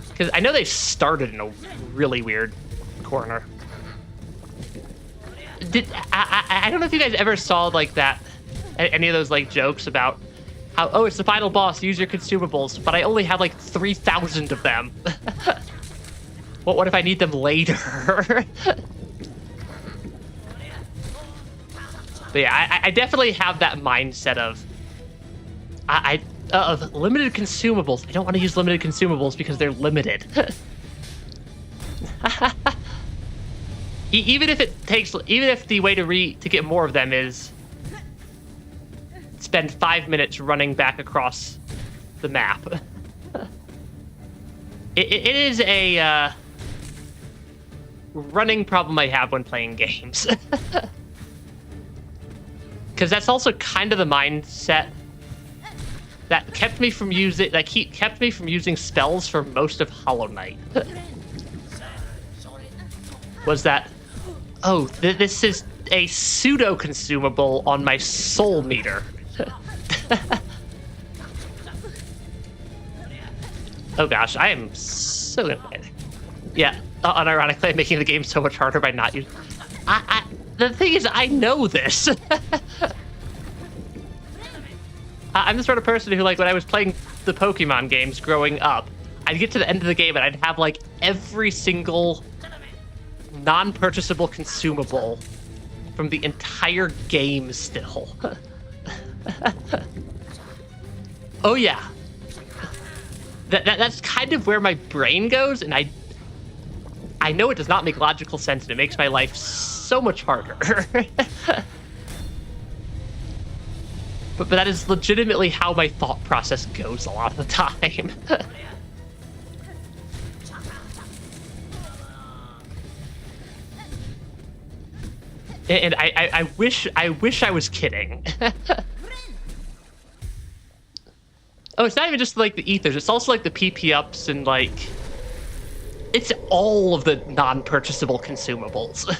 Because I know they started in a really weird corner. I don't know if you guys ever saw, like, that, any of those, like, jokes about how, oh, it's the final boss, use your consumables, but I only have, like, 3,000 of them. What if I need them later? But yeah, I definitely have that mindset of of limited consumables. I don't want to use limited consumables because they're limited. Even if the way to get more of them is spend 5 minutes running back across the map. It is a running problem I have when playing games. Because that's also kind of the mindset that kept me from using spells for most of Hollow Knight. Was that, oh, this is a pseudo consumable on my soul meter. Oh gosh, I am so good. Yeah, unironically, I'm making the game so much harder by not using. The thing is, I know this. I'm the sort of person who, like, when I was playing the Pokemon games growing up, I'd get to the end of the game and I'd have, like, every single non-purchasable consumable from the entire game still. Oh yeah. That's kind of where my brain goes, and I know it does not make logical sense, and it makes my life so much harder. But that is legitimately how my thought process goes a lot of the time. And I wish I was kidding. Oh, it's not even just like the ethers, it's also like the PP ups and, like, it's all of the non-purchasable consumables.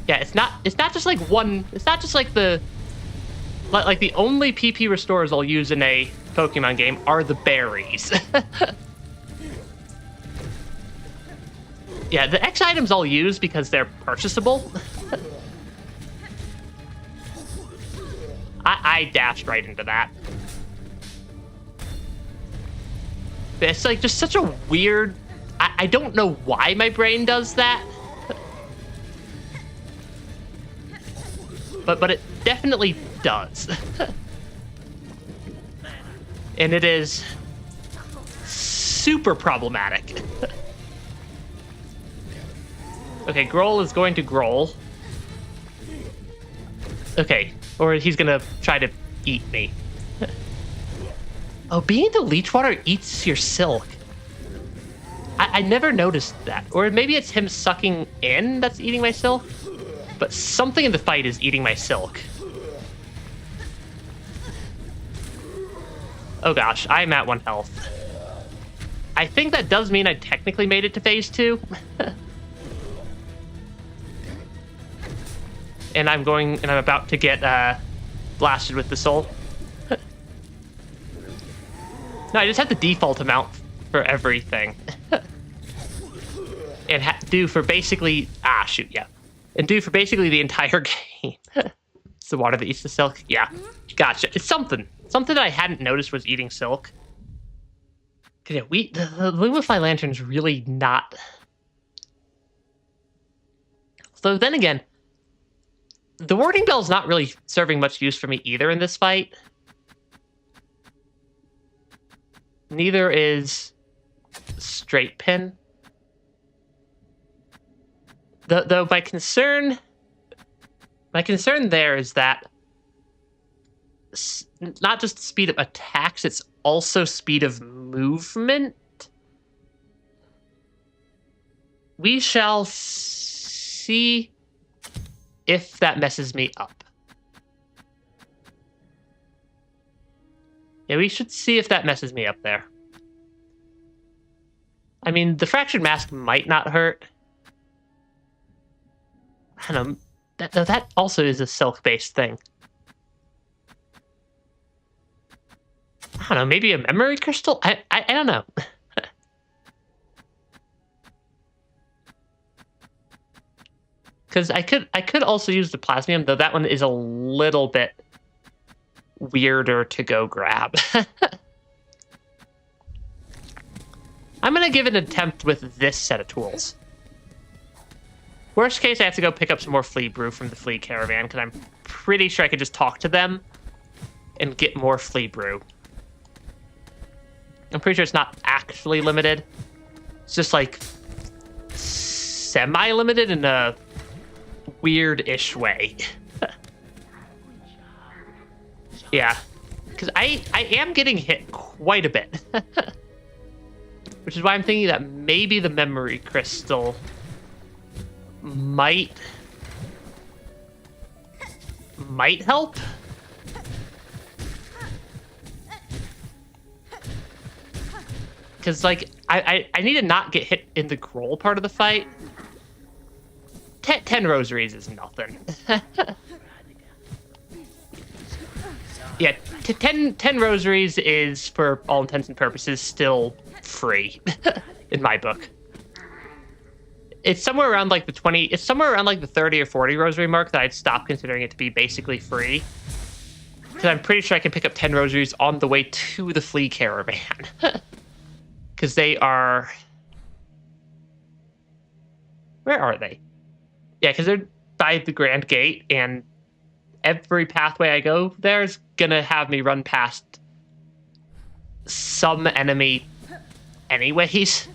Yeah, it's not just like one, it's not just like the only PP restores I'll use in a Pokemon game are the berries. Yeah, the X items I'll use because they're purchasable. I dashed right into that. It's like just such a weird... I don't know why my brain does that. but it definitely does. And it is super problematic. Okay, Groll is going to Groll. Okay, or he's gonna try to eat me. Oh, being the leech water eats your silk. I never noticed that. Or maybe it's him sucking in that's eating my silk. But something in the fight is eating my silk. Oh gosh, I'm at 1 health. I think that does mean I technically made it to phase 2. And I'm about to get blasted with the soul. No, I just have the default amount for everything. And do for basically... Ah, shoot, yeah. And do for basically the entire game. It's the water that eats the silk? Yeah. Gotcha. It's something. Something that I hadn't noticed was eating silk. Yeah, the Lumify Lantern's really not... So then again, the Warding Bell's not really serving much use for me either in this fight. Neither is Straight Pin. Though my concern there is that not just speed of attacks, it's also speed of movement. We shall see if that messes me up. Yeah, we should see if that messes me up there. I mean, the Fractured Mask might not hurt. I don't know. That also is a silk-based thing. I don't know, maybe a memory crystal? I don't know. Because I could also use the Plasmium, though that one is a little bit weirder to go grab. I'm gonna give it an attempt with this set of tools. Worst case, I have to go pick up some more Flea Brew from the Flea Caravan, because I'm pretty sure I could just talk to them and get more Flea Brew. I'm pretty sure it's not actually limited. It's just like semi-limited in a weird-ish way. Yeah, because I am getting hit quite a bit. Which is why I'm thinking that maybe the memory crystal might help. Because, like, I need to not get hit in the Groll part of the fight. 10 rosaries is nothing. Yeah, 10 rosaries is, for all intents and purposes, still free in my book. It's somewhere around like the 20, it's somewhere around like the 30 or 40 rosary mark that I'd stop considering it to be basically free. Because I'm pretty sure I can pick up 10 rosaries on the way to the Flea Caravan. Because they are... Where are they? Yeah, because they're by the Grand Gate, and every pathway I go there is gonna have me run past some enemy anyways.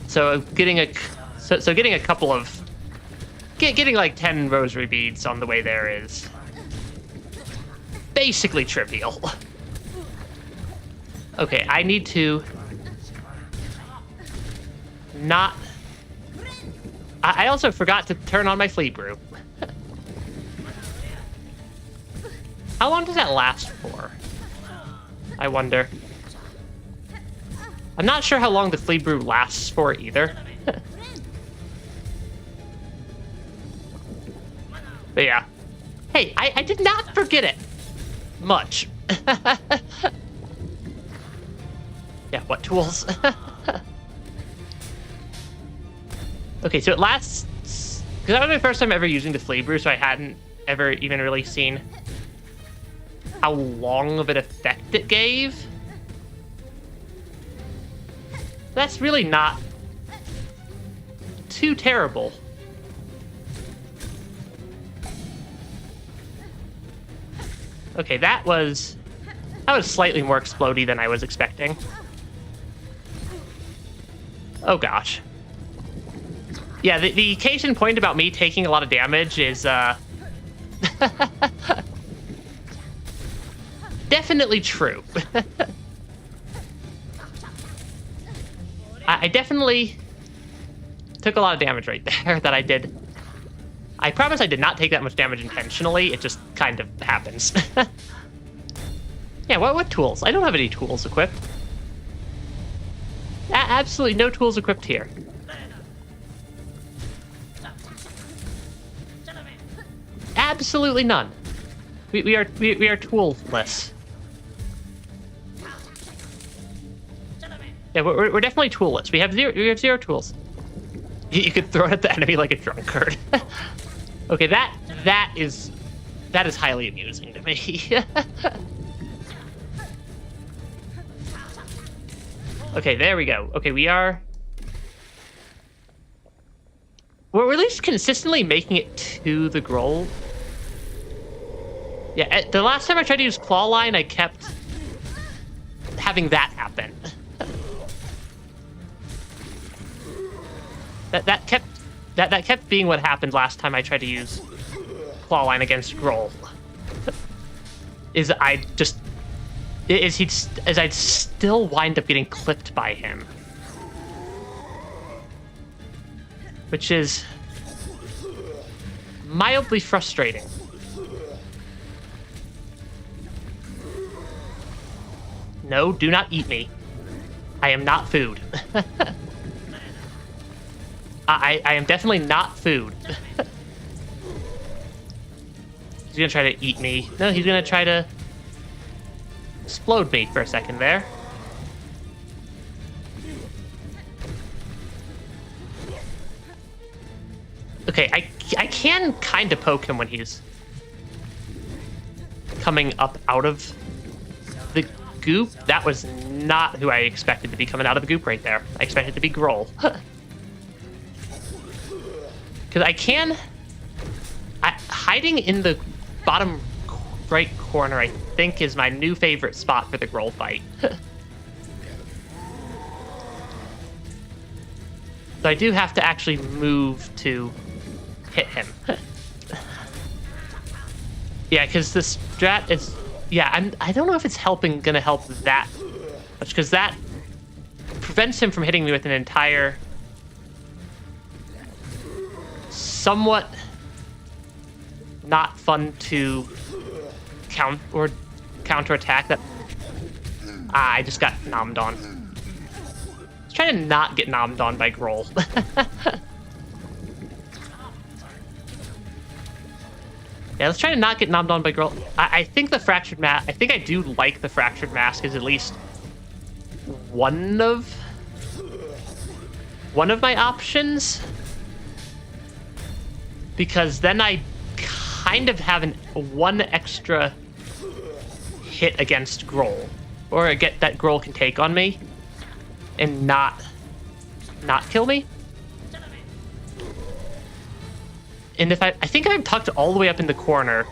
So getting a couple of getting like 10 rosary beads on the way there is basically trivial. Okay, I need to not... I also forgot to turn on my Flea Brew. How long does that last for? I wonder. I'm not sure how long the Flea Brew lasts for either. But yeah. Hey, I did not forget it. Much. Yeah, what tools? Okay, so it lasts... Because that was my first time ever using the Flea Brew, so I hadn't ever even really seen how long of an effect it gave. That's really not too terrible. Okay, that was slightly more explodey than I was expecting. Oh gosh. Yeah, the occasion point about me taking a lot of damage is definitely true. I definitely took a lot of damage right there that I did. I promise I did not take that much damage intentionally. It just kind of happens. Yeah, what tools? I don't have any tools equipped. Absolutely no tools equipped here. Absolutely none. We are toolless. Yeah, we're definitely toolless. We have zero tools. You could throw it at the enemy like a drunkard. Okay, that is highly amusing to me. Okay, there we go. Okay, we're at least consistently making it to the goal. Yeah, the last time I tried to use Claw Line, I kept having that happen. that kept being what happened last time I tried to use Claw Line against Grohl. I'd still wind up getting clipped by him. Which is mildly frustrating. No, do not eat me. I am not food. I am definitely not food. He's gonna try to eat me. No, he's gonna try to explode me for a second there. Okay, I can kind of poke him when he's coming up out of the goop. That was not who I expected to be coming out of the goop right there. I expected it to be Grohl. Because hiding in the bottom right corner, I think, is my new favorite spot for the Grohl fight. So I do have to actually move to hit him. Yeah, because the strat is... Yeah, I don't know if it's gonna help that much, because that prevents him from hitting me with an entire... somewhat not fun to counterattack that... I just got nommed on. Let's try to not get nommed on by Grohl. Yeah, let's try to not get nommed on by Grohl. I think the Fractured Mask... I think I do like the Fractured Mask is at least one of my options. Because then I kind of have one extra hit against Grohl. Or I get that Grohl can take on me and not kill me. And if I think if I'm tucked all the way up in the corner,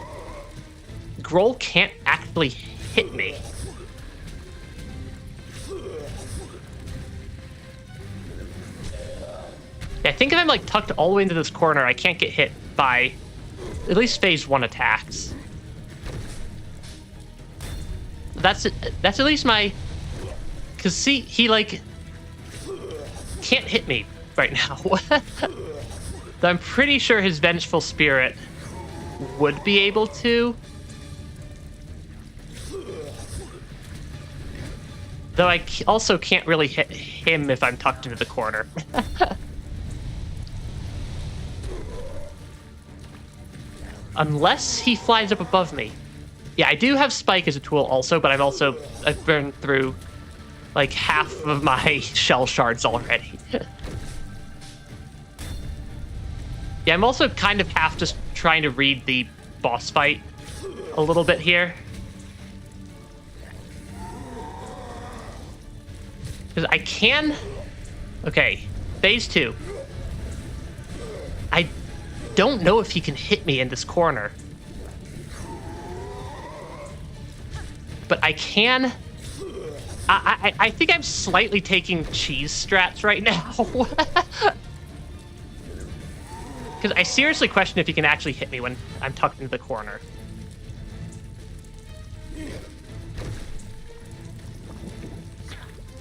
Grohl can't actually hit me. Yeah, I think if I'm like tucked all the way into this corner, I can't get hit by at least phase 1 attacks. That's at least my... Because see, he like can't hit me right now. I'm pretty sure his Vengeful Spirit would be able to. Though I also can't really hit him if I'm tucked into the corner. Unless he flies up above me. Yeah, I do have Spike as a tool also, but I've burned through like half of my shell shards already. Yeah, I'm also kind of half just trying to read the boss fight a little bit here. Because I can... Okay, phase 2. I don't know if he can hit me in this corner. but I can... I think I'm slightly taking cheese strats right now. Because I seriously question if he can actually hit me when I'm tucked into the corner.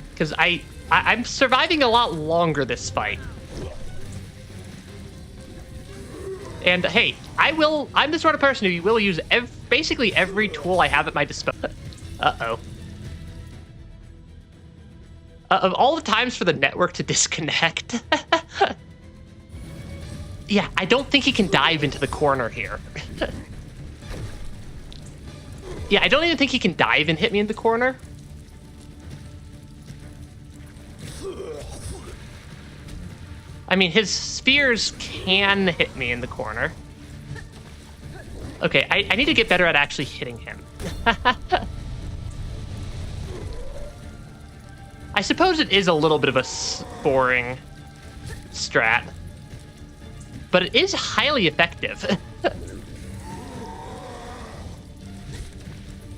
Because I'm surviving a lot longer this fight. And hey, I'm the sort of person who will use basically every tool I have at my disposal. Uh-oh. Of all the times for the network to disconnect. Yeah, I don't think he can dive into the corner here. Yeah, I don't even think he can dive and hit me in the corner. I mean, his spheres can hit me in the corner. Okay, I need to get better at actually hitting him. I suppose it is a little bit of a boring strat, but it is highly effective.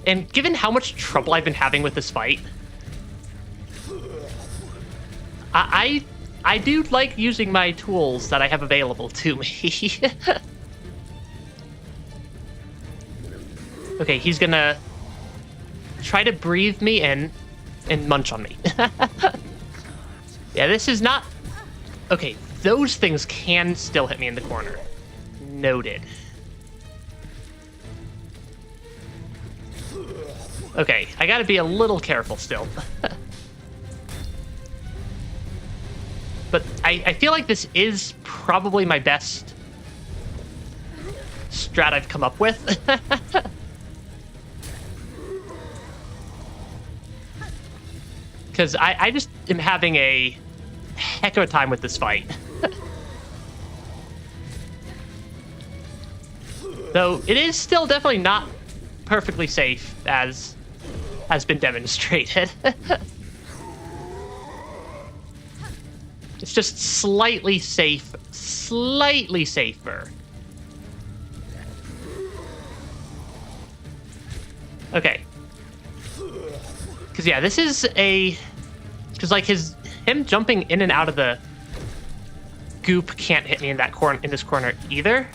And given how much trouble I've been having with this fight, I do like using my tools that I have available to me. Okay, he's gonna try to breathe me in and munch on me. Yeah, this is not... Okay, those things can still hit me in the corner. Noted. Okay, I gotta be a little careful still. But I feel like this is probably my best strat I've come up with. Because I just am having a heck of a time with this fight. Though it is still definitely not perfectly safe, as has been demonstrated. It's just slightly safer. Okay. Because yeah, this is a... Because like him jumping in and out of the goop can't hit me in this corner either.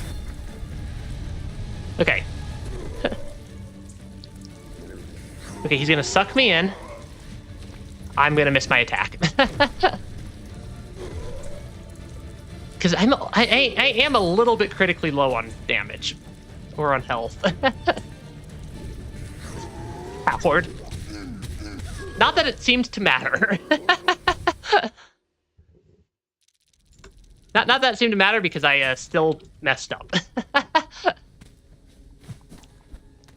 Okay. Okay, he's gonna suck me in. I'm gonna miss my attack. Because I am a little bit critically low on damage. Or on health. Coward. Not that it seems to matter. Not that it seemed to matter because I still messed up.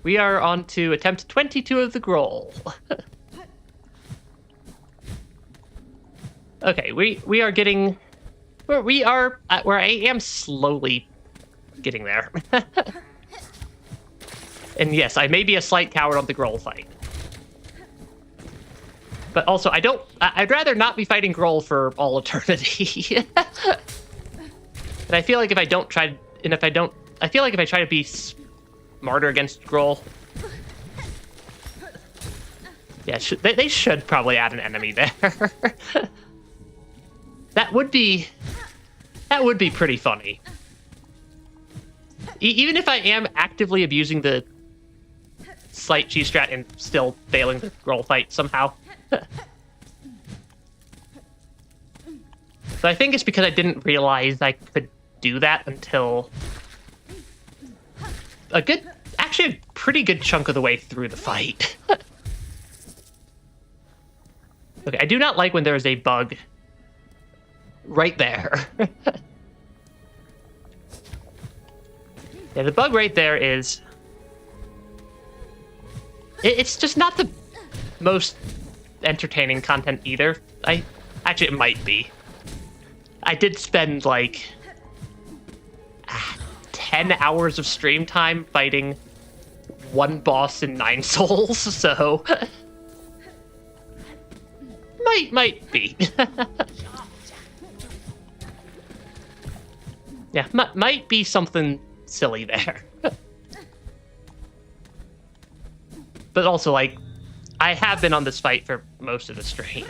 We are on to attempt 22 of the Growl. Okay, we are getting... We are at where I am slowly getting there. And yes, I may be a slight coward on the Growl fight. But also, I'd rather not be fighting Growl for all eternity. And I feel like if I try to be smarter against Growl. Yeah, they should probably add an enemy there. That would be pretty funny. Even if I am actively abusing the slight cheese strat and still failing the Growl fight somehow. So I think it's because I didn't realize I could do that until actually a pretty good chunk of the way through the fight. Okay, I do not like when there is a bug right there. Yeah, the bug right there is... It's just not the most entertaining content either. Actually, it might be. I did spend, like, 10 hours of stream time fighting one boss in 9 souls, so... might be. Yeah, might be something silly there. But also, like, I have been on this fight for most of the stream.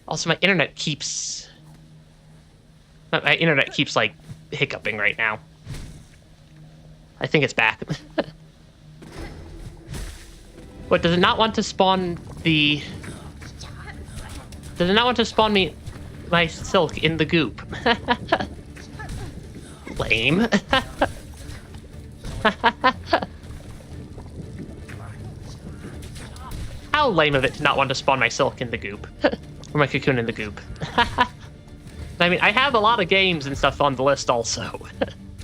Also, my internet keeps like hiccuping right now. I think it's back. What, does it not want to spawn the... Does it not want to spawn me my silk in the goop? Lame. How lame of it to not want to spawn my silk in the goop. Or my cocoon in the goop. I mean, I have a lot of games and stuff on the list also.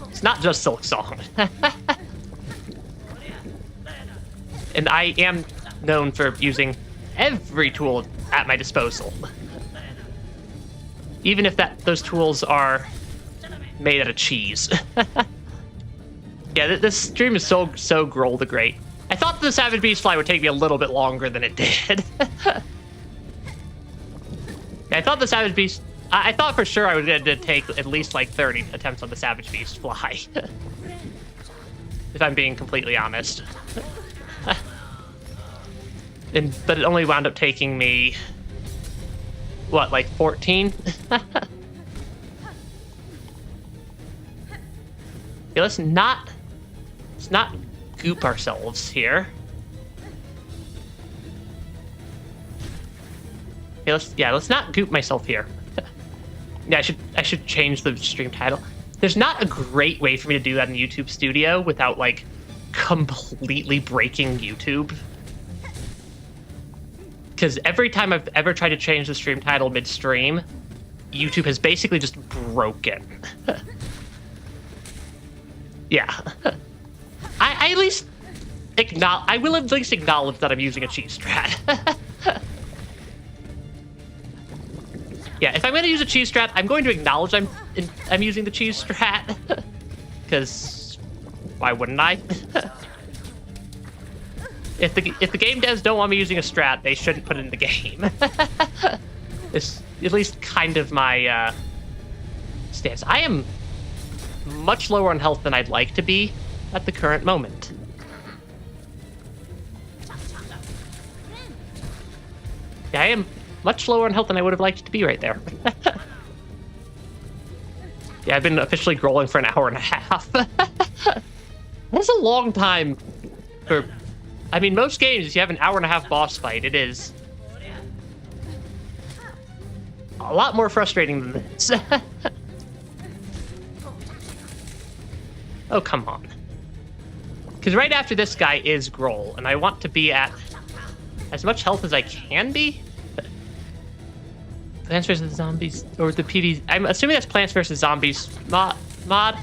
It's not just Silksong. And I am known for using every tool at my disposal. Even if those tools are made out of cheese. Yeah, this stream is so Groll the Great. I thought the Savage Beastfly would take me a little bit longer than it did. I thought the Savage Beast... I thought for sure I was going to take at least like 30 attempts on the Savage Beastfly. If I'm being completely honest. But it only wound up taking me... What, like 14? Yeah, let's not goop ourselves here. Okay, let's not goop myself here. Yeah, I should change the stream title. There's not a great way for me to do that in YouTube Studio without like completely breaking YouTube. Because every time I've ever tried to change the stream title mid-stream, YouTube has basically just broken. Yeah. I at least I will at least acknowledge that I'm using a cheese strat. Yeah, if I'm going to use a cheese strat, I'm going to acknowledge I'm using the cheese strat. Because why wouldn't I? If the game devs don't want me using a strat, they shouldn't put it in the game. It's at least kind of my stance. I am much lower on health than I'd like to be at the current moment. Yeah, I am much lower on health than I would have liked to be right there. Yeah, I've been officially growling for an hour and a half. That's a long time for... I mean, most games, if you have an hour and a half boss fight, it is a lot more frustrating than this. Oh, come on. Because right after this guy is Groll, and I want to be at as much health as I can be. Plants vs. Zombies, or the PvZ. I'm assuming that's Plants vs. Zombies mod.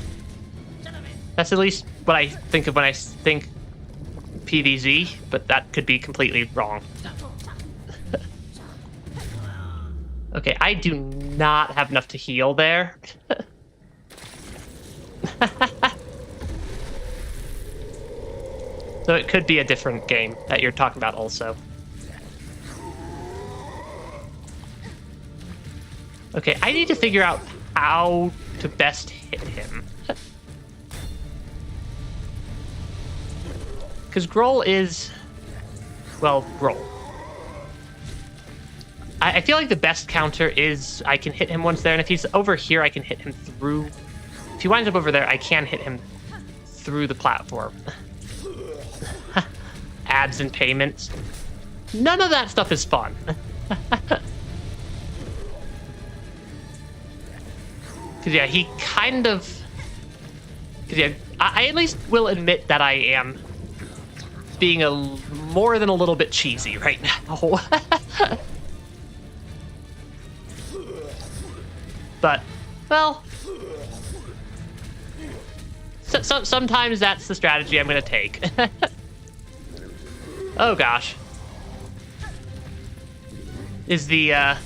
That's at least what I think of when I think PvZ, but that could be completely wrong. Okay, I do not have enough to heal there. So it could be a different game that you're talking about also. Okay, I need to figure out how to best hit him. Because Groll is... Well, Groll. I feel like the best counter is I can hit him once there, and if he's over here, I can hit him through... If he winds up over there, I can hit him through the platform. Ads and payments. None of that stuff is fun. Because, yeah, he kind of... Because, yeah, I at least will admit that I am being more than a little bit cheesy right now. But, well... sometimes that's the strategy I'm going to take. Oh, gosh. Is the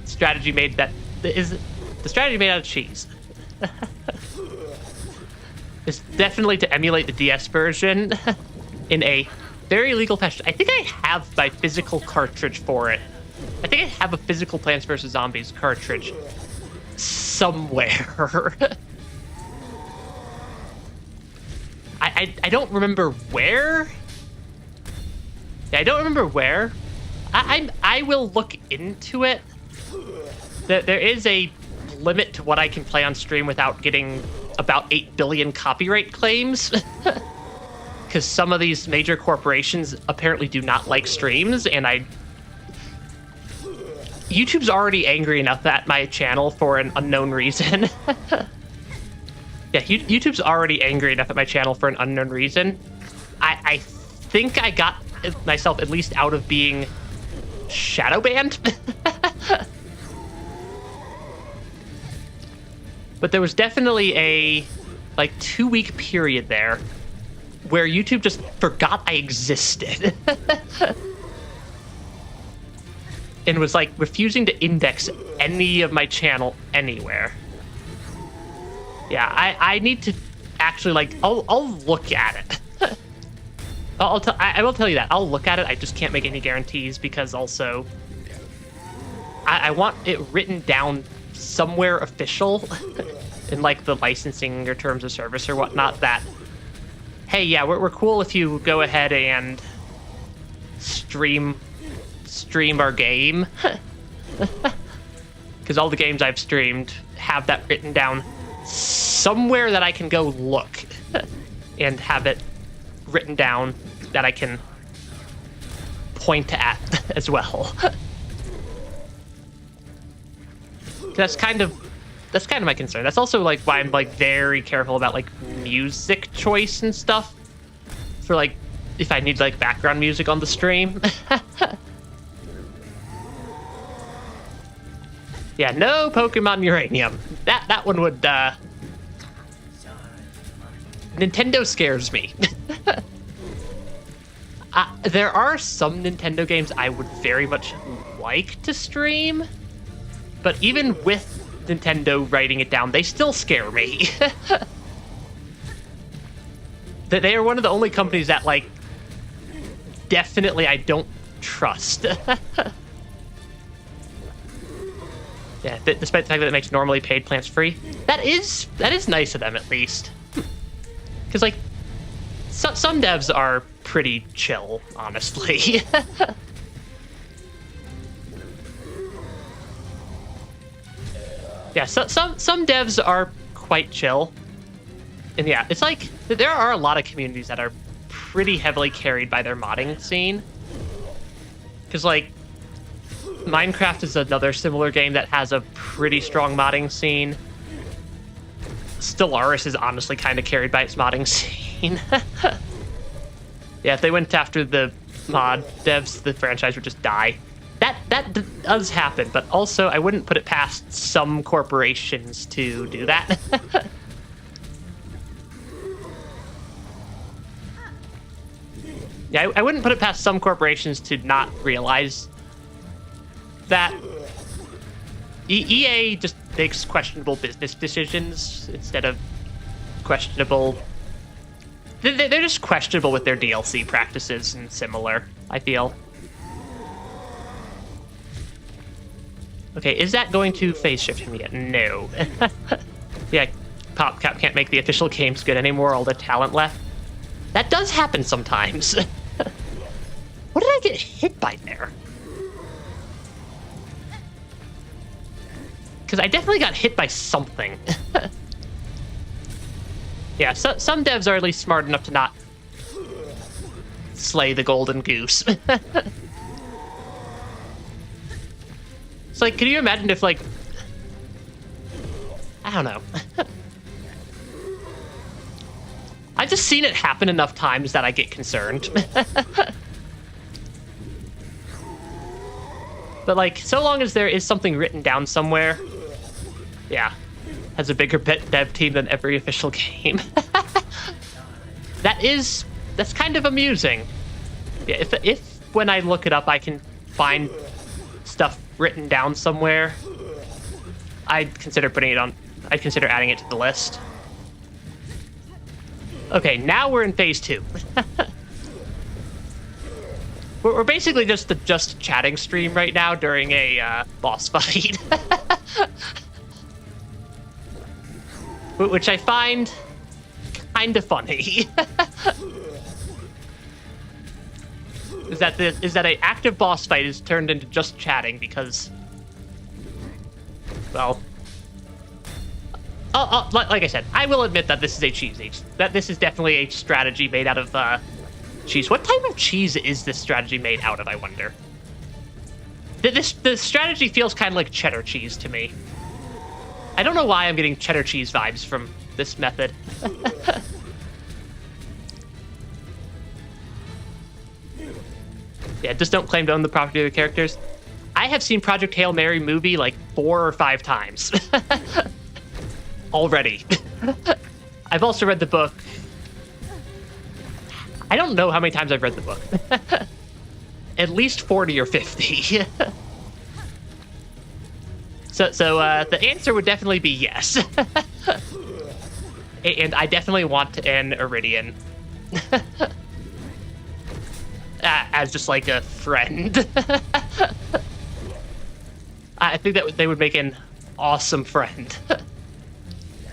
strategy made that... Is the strategy made out of cheese? It's definitely to emulate the DS version in a very legal fashion. I think I have my physical cartridge for it. I think I have a physical Plants vs. Zombies cartridge somewhere. I don't remember where, Yeah, I don't remember where. I will look into it. There is a limit to what I can play on stream without getting about 8 billion copyright claims. Because some of these major corporations apparently do not like streams, and YouTube's already angry enough at my channel for an unknown reason. Yeah, YouTube's already angry enough at my channel for an unknown reason. I think I got myself at least out of being shadow banned. But there was definitely a 2-week period there where YouTube just forgot I existed. And was refusing to index any of my channel anywhere. Yeah, I need to actually I'll look at it. I will tell you that I'll look at it. I just can't make any guarantees because also I want it written down somewhere official in the licensing or terms of service or whatnot that, hey, yeah, we're cool if you go ahead and stream our game. Because all the games I've streamed have that written down somewhere that I can go look and have it written down that I can point at as well. That's kind of my concern. That's also why I'm very careful about music choice and stuff for if I need background music on the stream. Yeah, no Pokemon Uranium. That one would Nintendo scares me. There are some Nintendo games I would very much like to stream, but even with Nintendo writing it down, they still scare me. That they are one of the only companies that definitely I don't trust. Yeah, despite the fact that it makes normally paid plans free, that is nice of them at least. Because some devs are pretty chill, honestly. Yeah, some devs are quite chill. And yeah, it's there are a lot of communities that are pretty heavily carried by their modding scene. Because Minecraft is another similar game that has a pretty strong modding scene. Stellaris is honestly kind of carried by its modding scene. Yeah, if they went after the mod devs, the franchise would just die. That does happen, but also I wouldn't put it past some corporations to do that. Yeah, I wouldn't put it past some corporations to not realize that EA just makes questionable business decisions instead of questionable. They're just questionable with their DLC practices and similar, I feel. Okay, is that going to phase shift him yet? No. Yeah, PopCap can't make the official games good anymore, all the talent left. That does happen sometimes. What did I get hit by there? Because I definitely got hit by something. Yeah, some devs are at least smart enough to not slay the golden goose. It's can you imagine if, I don't know. I've just seen it happen enough times that I get concerned. But, so long as there is something written down somewhere, yeah, has a bigger dev team than every official game. That's kind of amusing. Yeah, if when I look it up, I can find stuff written down somewhere, I'd consider adding it to the list. Okay, now we're in phase 2. We're basically just a chatting stream right now during a boss fight. Which I find kind of funny. is that an active boss fight is turned into just chatting because, well, like I said, I will admit that this is a cheese age. That this is definitely a strategy made out of cheese. What type of cheese is this strategy made out of, I wonder? The strategy feels kind of like cheddar cheese to me. I don't know why I'm getting cheddar cheese vibes from this method. Yeah, just don't claim to own the property of the characters. I have seen Project Hail Mary movie like 4 or 5 times. Already. I've also read the book. I don't know how many times I've read the book. At least 40 or 50. So the answer would definitely be yes. And I definitely want an Iridian. As just like a friend. I think that they would make an awesome friend.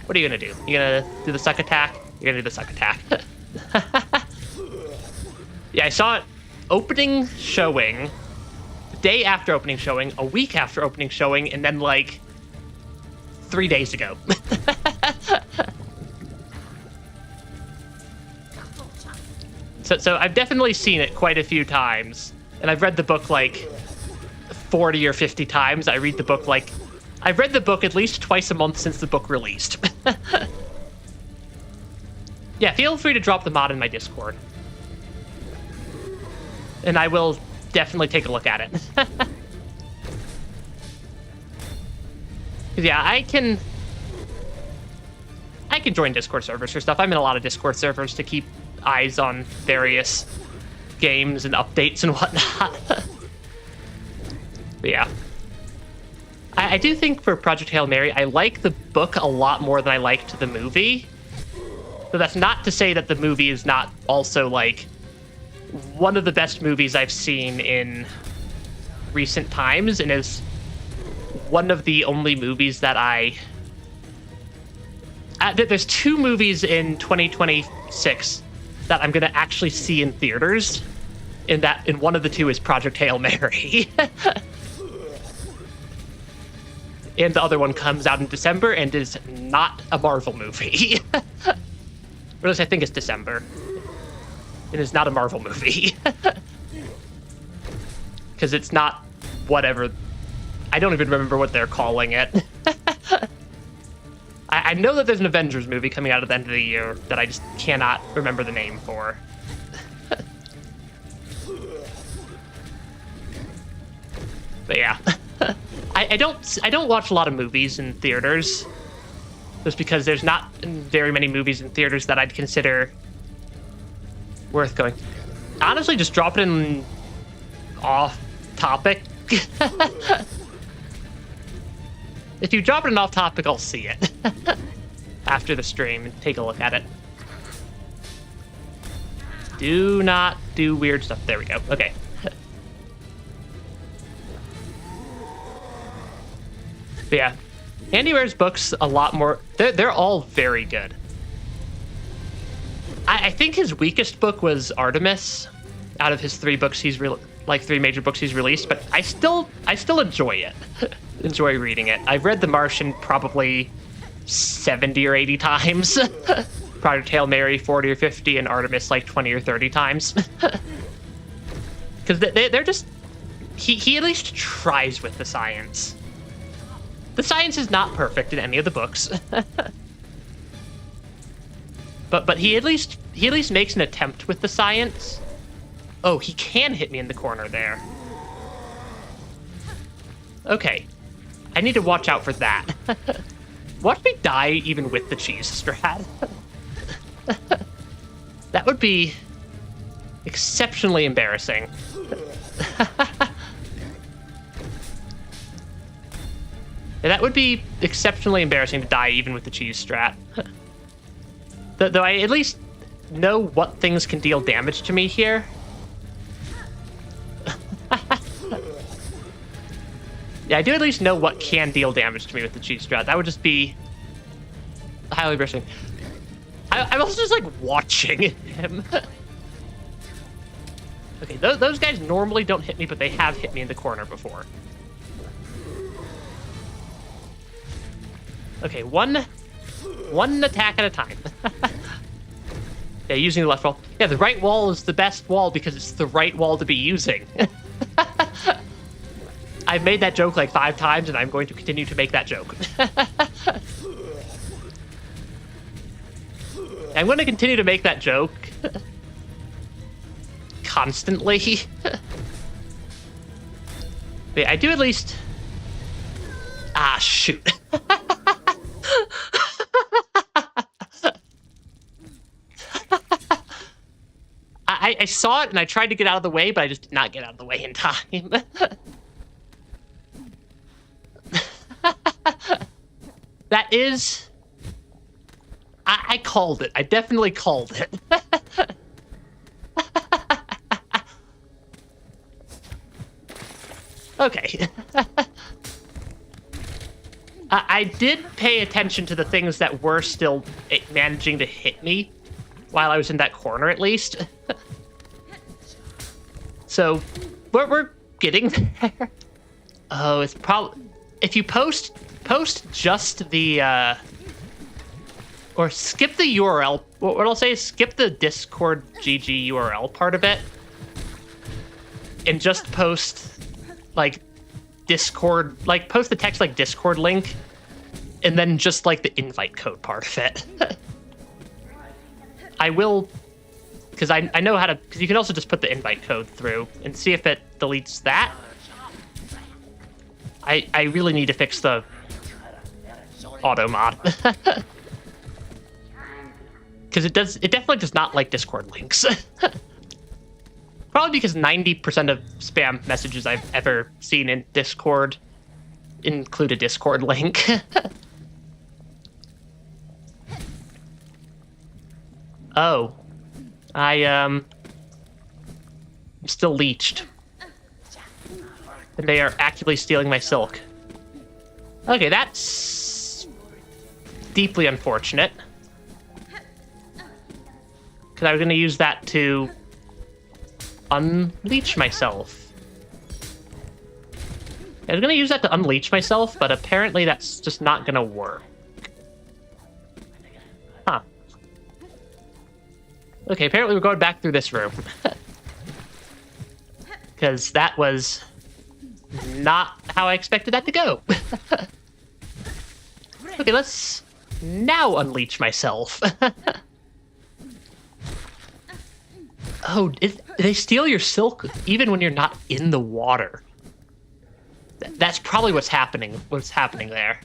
What are you gonna do? You gonna do the suck attack? You're gonna do the suck attack. Yeah, I saw it opening showing, the day after opening showing, a week after opening showing, and then like 3 days ago. So I've definitely seen it quite a few times, and I've read the book like 40 or 50 times. I've read the book at least twice a month since the book released. Yeah, feel free to drop the mod in my Discord. And I will definitely take a look at it. Yeah, I can join Discord servers for stuff. I'm in a lot of Discord servers to keep eyes on various games and updates and whatnot. But yeah. I do think for Project Hail Mary, I like the book a lot more than I liked the movie. But that's not to say that the movie is not also, like, one of the best movies I've seen in recent times, and is one of the only movies that there's 2 movies in 2026 that I'm gonna actually see in theaters, and one of the 2 is Project Hail Mary. And the other one comes out in December and is not a Marvel movie. Or at least I think it's December. It is not a Marvel movie. Because it's not whatever. I don't even remember what they're calling it. I know that there's an Avengers movie coming out at the end of the year that I just cannot remember the name for. But yeah. I don't watch a lot of movies in theaters, just because there's not very many movies in theaters that I'd consider worth going. Honestly, just drop it in off topic. If you drop it in off topic, I'll see it after the stream and take a look at it. Do not do weird stuff. There we go. Okay. But yeah, Andy Ware's books a lot more. They're all very good. I think his weakest book was Artemis, out of his 3 books 3 major books he's released. But I still enjoy it. Enjoy reading it. I've read The Martian probably 70 or 80 times. Project Hail Mary 40 or 50, and Artemis like 20 or 30 times. Because they're just he at least tries with the science. The science is not perfect in any of the books. but he at least makes an attempt with the science. Oh, he can hit me in the corner there. Okay. I need to watch out for that. Watch me die even with the cheese strat. That would be exceptionally embarrassing. That would be exceptionally embarrassing to die even with the cheese strat. Though I at least know what things can deal damage to me here. Yeah, I do at least know what can deal damage to me with the cheese strat. That would just be highly embarrassing. I'm also just like watching him. Okay, those guys normally don't hit me, but they have hit me in the corner before. Okay, one attack at a time. Yeah, using the left wall. Yeah, the right wall is the best wall because it's the right wall to be using. I've made that joke like 5 times, and I'm going to continue to make that joke. I'm going to continue to make that joke constantly. But I do at least... Ah, shoot. I saw it, and I tried to get out of the way, but I just did not get out of the way in time. That is... I called it. I definitely called it. Okay. I did pay attention to the things that were still managing to hit me while I was in that corner, at least. So, we're getting there. Oh, it's probably... If you post just the... Or skip the URL. What I'll say is skip the Discord GG URL part of it. And just post, like, Discord... Like, post the text, like, Discord link. And then just, like, the invite code part of it. I will... Because I know how to... Because you can also just put the invite code through and see if it deletes that. I really need to fix the auto mod. Because it definitely does not like Discord links. Probably because 90% of spam messages I've ever seen in Discord include a Discord link. Oh. I'm still leeched. And they are actively stealing my silk. Okay, that's deeply unfortunate. Because I was going to use that to unleash myself. I was going to use that to unleash myself, but apparently that's just not going to work. Huh. Okay, apparently we're going back through this room. Because that was not how I expected that to go. Okay, let's now unleash myself. Oh, they steal your silk even when you're not in the water. That's probably what's happening. What's happening there?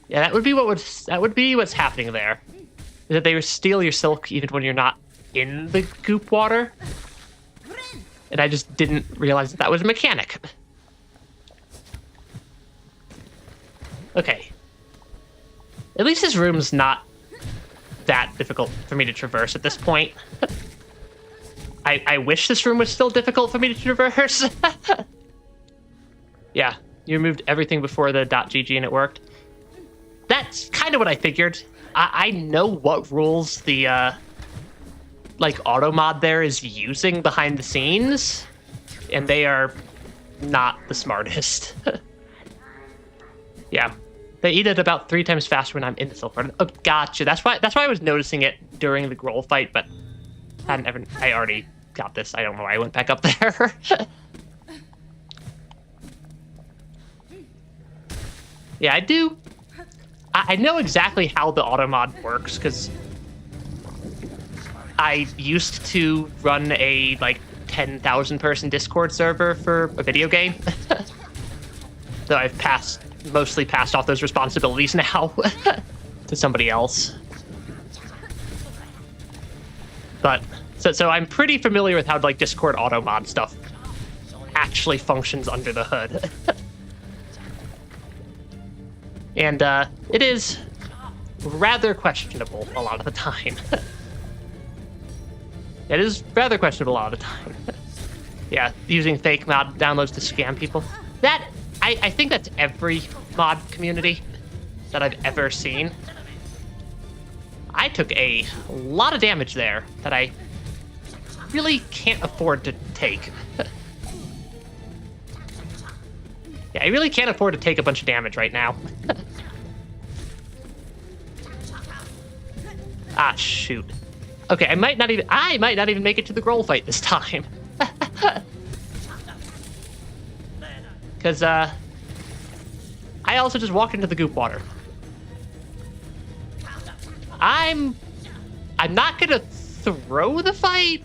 Yeah, that would be what's happening there. Is that they would steal your silk even when you're not in the goop water. And I just didn't realize that was a mechanic. Okay. At least this room's not that difficult for me to traverse at this point. I wish this room was still difficult for me to traverse. Yeah, you removed everything before the .gg and it worked. That's kind of what I figured. I know what rules the like auto mod there is using behind the scenes, and they are not the smartest. Yeah, they eat it about 3 times faster when I'm in the silver. Oh, gotcha. That's why I was noticing it during the Growl fight, but I already got this. I don't know why I went back up there. Yeah, I do. I know exactly how the auto mod works because I used to run a like 10,000 person Discord server for a video game. Though I've mostly passed off those responsibilities now to somebody else. But so I'm pretty familiar with how like Discord auto mod stuff actually functions under the hood. And it is rather questionable a lot of the time. It is rather questionable a lot of the time. Yeah, using fake mod downloads to scam people. That, I think that's every mod community that I've ever seen. I took a lot of damage there that I really can't afford to take. Yeah, I really can't afford to take a bunch of damage right now. Ah, shoot. Okay, I might not even make it to the Growl fight this time. Because, I also just walked into the goop water. I'm not gonna throw the fight,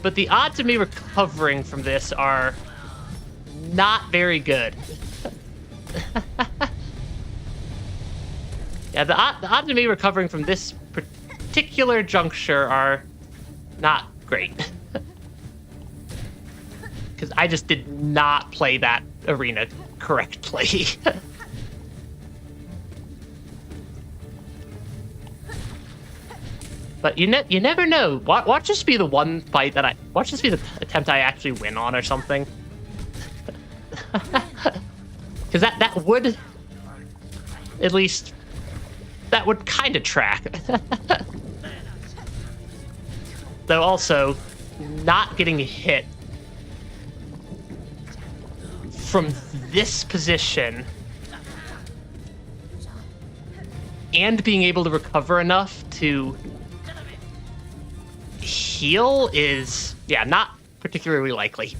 but the odds of me recovering from this are not very good. Yeah, the odds of me recovering from this particular juncture are not great. Because I just did not play that arena correctly. But you never know. Watch this be the one fight that watch this be the attempt I actually win on or something. Because that would, at least, that would kind of track. Though also, not getting hit from this position and being able to recover enough to heal is, yeah, not particularly likely.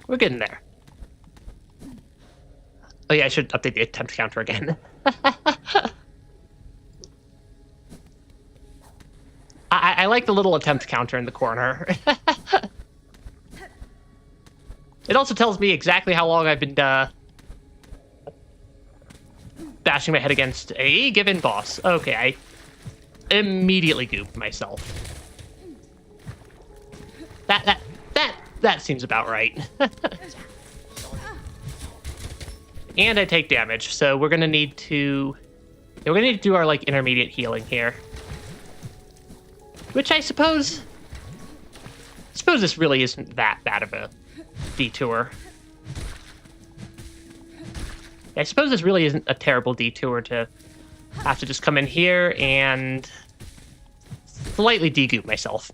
We're getting there. Oh yeah, I should update the attempt counter again. I like the little attempt counter in the corner. It also tells me exactly how long I've been bashing my head against a given boss. Okay, I immediately gooped myself. That seems about right. And I take damage, so we're gonna need to do our like intermediate healing here. Which I suppose this really isn't that bad of a detour. I suppose this really isn't a terrible detour to have to just come in here and slightly degoop myself.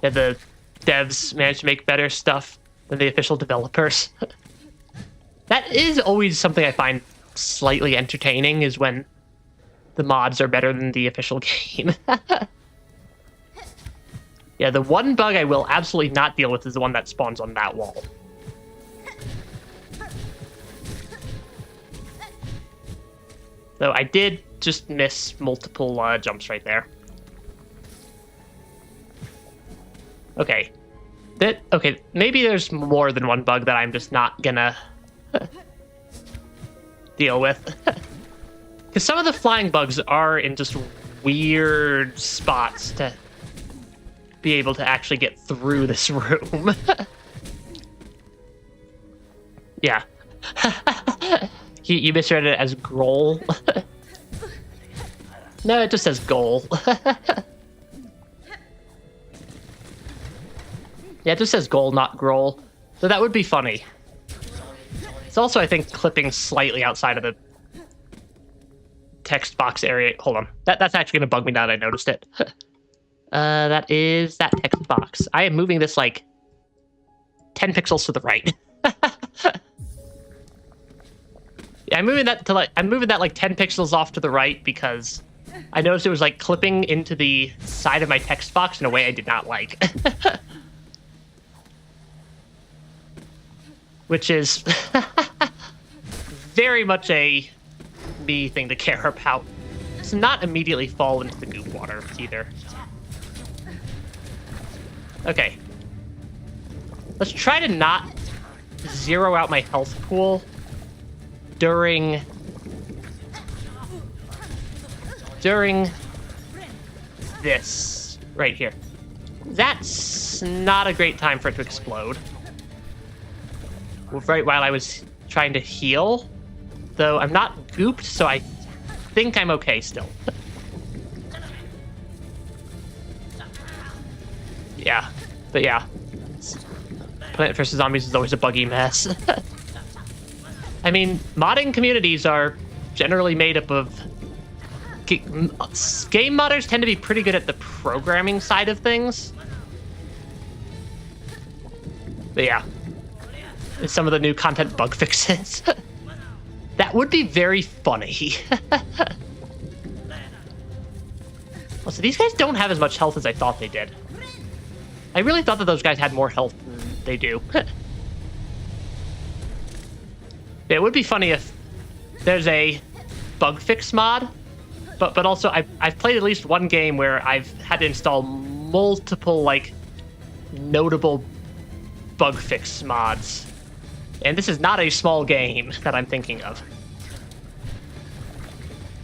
Yeah, the devs managed to make better stuff than the official developers. That is always something I find slightly entertaining, is when the mods are better than the official game. Yeah, the one bug I will absolutely not deal with is the one that spawns on that wall. So I did just miss multiple jumps right there. Okay. Okay, maybe there's more than one bug that I'm just not gonna deal with. Because some of the flying bugs are in just weird spots to be able to actually get through this room. Yeah. You misread it as Growl. No, it just says goal. Yeah, it just says goal, not Growl. So that would be funny. It's also, I think, clipping slightly outside of the text box area. Hold on. That's actually going to bug me now that I noticed it. That is that text box. I am moving this, like, 10 pixels to the right. Yeah, I'm moving that like 10 pixels off to the right because I noticed it was like clipping into the side of my text box in a way I did not like. Which is very much a me thing to care about. It's not immediately fall into the goop water either. Okay. Let's try to not zero out my health pool during this right here. That's not a great time for it to explode. Right while I was trying to heal, though I'm not gooped, so I think I'm okay still. Yeah, but yeah, Plant vs. Zombies is always a buggy mess. I mean, modding communities are generally made up of... Game modders tend to be pretty good at the programming side of things. But yeah. Some of the new content bug fixes. That would be very funny. Well, so these guys don't have as much health as I thought they did. I really thought that those guys had more health than they do. It would be funny if there's a bug fix mod, but also I've played at least one game where I've had to install multiple, like, notable bug fix mods. And this is not a small game that I'm thinking of.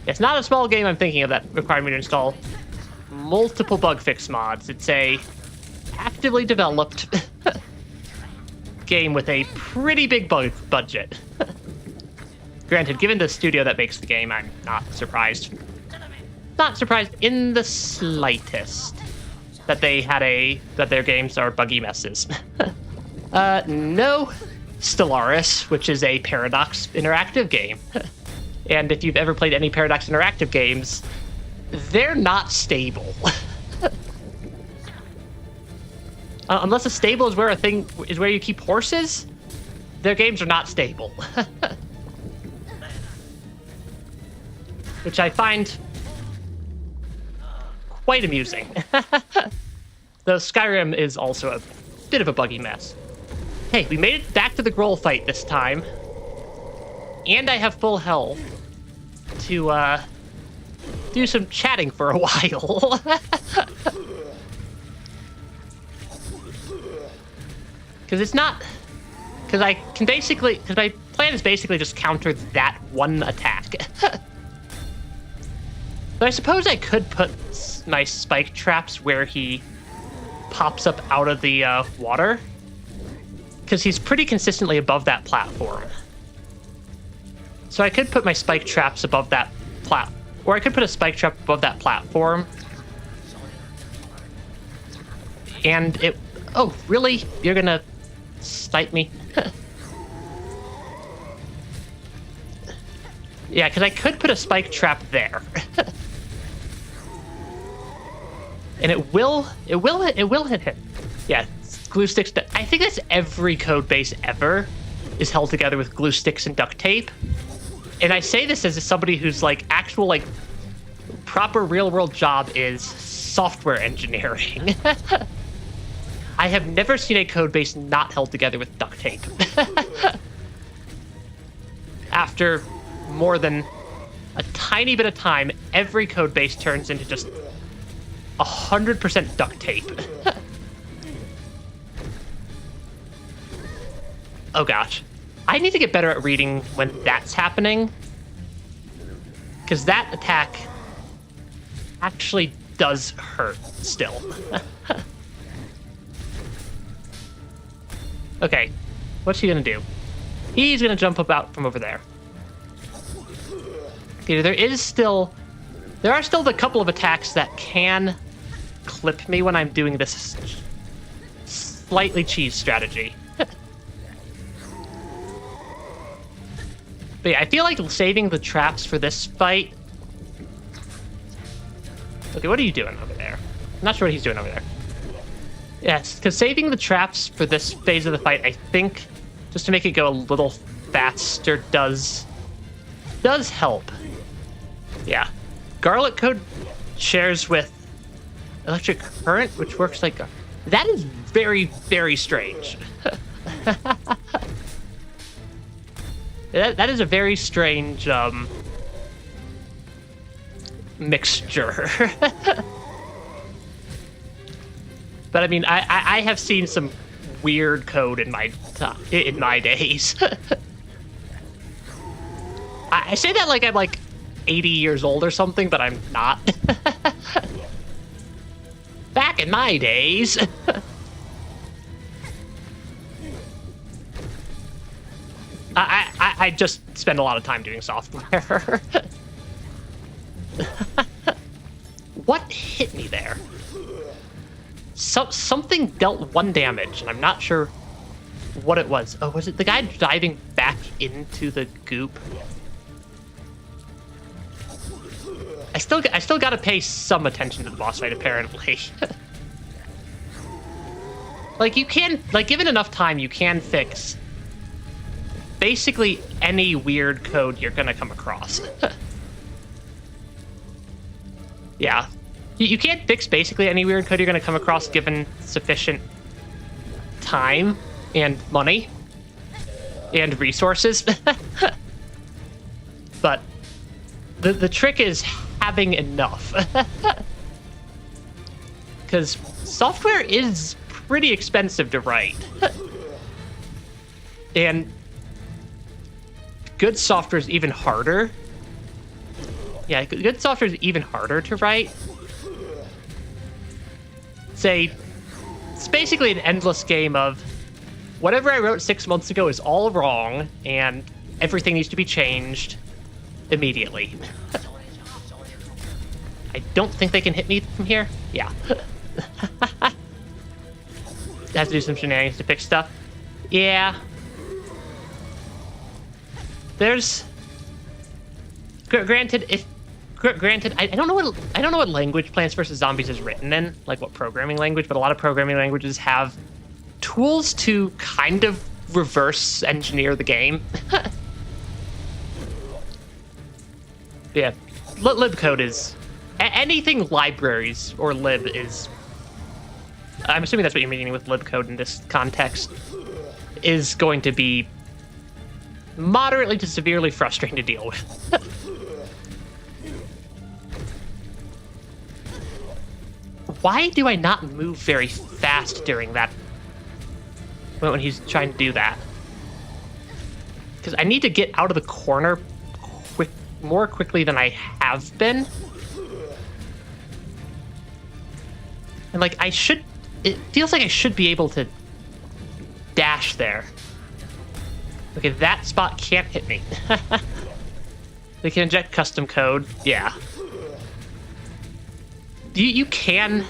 It's not a small game I'm thinking of that required me to install multiple bug fix mods. It's a actively developed game with a pretty big budget. Granted, given the studio that makes the game, I'm not surprised. Not surprised in the slightest that that their games are buggy messes. No Stellaris, which is a Paradox Interactive game. And if you've ever played any Paradox Interactive games, they're not stable. Unless a stable is where you keep horses, their games are not stable. Which I find quite amusing. Though Skyrim is also a bit of a buggy mess. Hey, we made it back to the Groll fight this time. And I have full health to do some chatting for a while. Because my plan is basically just counter that one attack. But I suppose I could put my spike traps where he pops up out of the water. Because he's pretty consistently above that platform. So I could put my spike traps above that or I could put a spike trap above that platform. And it... Oh, really? You're gonna snipe me? Yeah, because I could put a spike trap there. And it will hit him. Yeah, glue sticks. I think that's every code base ever is held together with glue sticks and duct tape. And I say this as somebody whose actual proper real world job is software engineering. I have never seen a code base not held together with duct tape. After more than a tiny bit of time, every code base turns into just 100% duct tape. Oh gosh. I need to get better at reading when that's happening. Because that attack actually does hurt still. Okay, what's he gonna do? He's gonna jump up out from over there. Okay, there are still the couple of attacks that can clip me when I'm doing this slightly cheese strategy. But yeah, I feel like saving the traps for this fight... Okay, what are you doing over there? I'm not sure what he's doing over there. Yes, because saving the traps for this phase of the fight, I think, just to make it go a little faster, does help. Yeah. Garlic Code shares with Electric Current, which works like... That is very, very strange. That is a very strange mixture. But I mean, I have seen some weird code in my days. I say that like I'm 80 years old or something, but I'm not. Back in my days. I just spend a lot of time doing software. What hit me there? Something dealt 1 damage, and I'm not sure what it was. Oh, was it the guy diving back into the goop? I still gotta pay some attention to the boss fight, apparently. Like, you can, like, given enough time, you can fix basically any weird code you're gonna come across. Yeah. You can't fix basically any weird code you're gonna come across given sufficient time and money and resources. But the trick is having enough. Because software is pretty expensive to write. And good software is even harder. Yeah, good software is even harder to write. It's basically an endless game of whatever I wrote 6 months ago is all wrong, and everything needs to be changed immediately. I don't think they can hit me from here. Yeah. Have to do some shenanigans to fix stuff. Yeah. There's... Granted, I don't know what language Plants vs. Zombies is written in, like what programming language, but a lot of programming languages have tools to kind of reverse engineer the game. Yeah, libcode is anything libraries or lib is. I'm assuming that's what you're meaning with libcode in this context. Is going to be moderately to severely frustrating to deal with. Why do I not move very fast during that? When he's trying to do that? Because I need to get out of the corner more quickly than I have been. And like it feels like I should be able to dash there. Okay, that spot can't hit me. They can inject custom code, yeah. You can,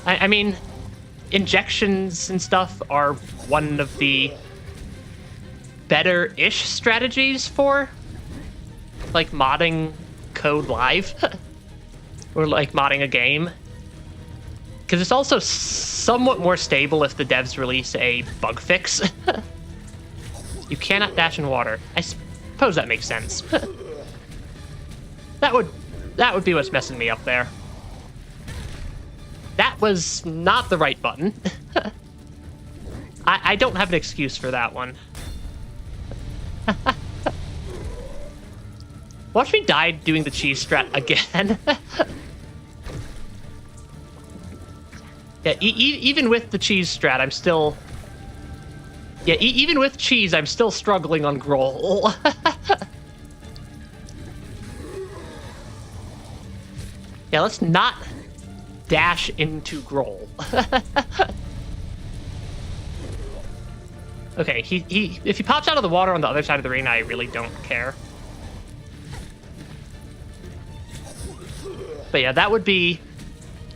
I mean, injections and stuff are one of the better-ish strategies for, like, modding code live, or, like, modding a game. Because it's also somewhat more stable if the devs release a bug fix. You cannot dash in water. I suppose that makes sense. That would be what's messing me up there. That was not the right button. I don't have an excuse for that one. Watch me die doing the cheese strat again. Yeah, even with the cheese strat, I'm still... Yeah, even with cheese, I'm still struggling on Groll. Yeah, let's not dash into Groll. Okay, if he pops out of the water on the other side of the arena, I really don't care. But yeah, that would be...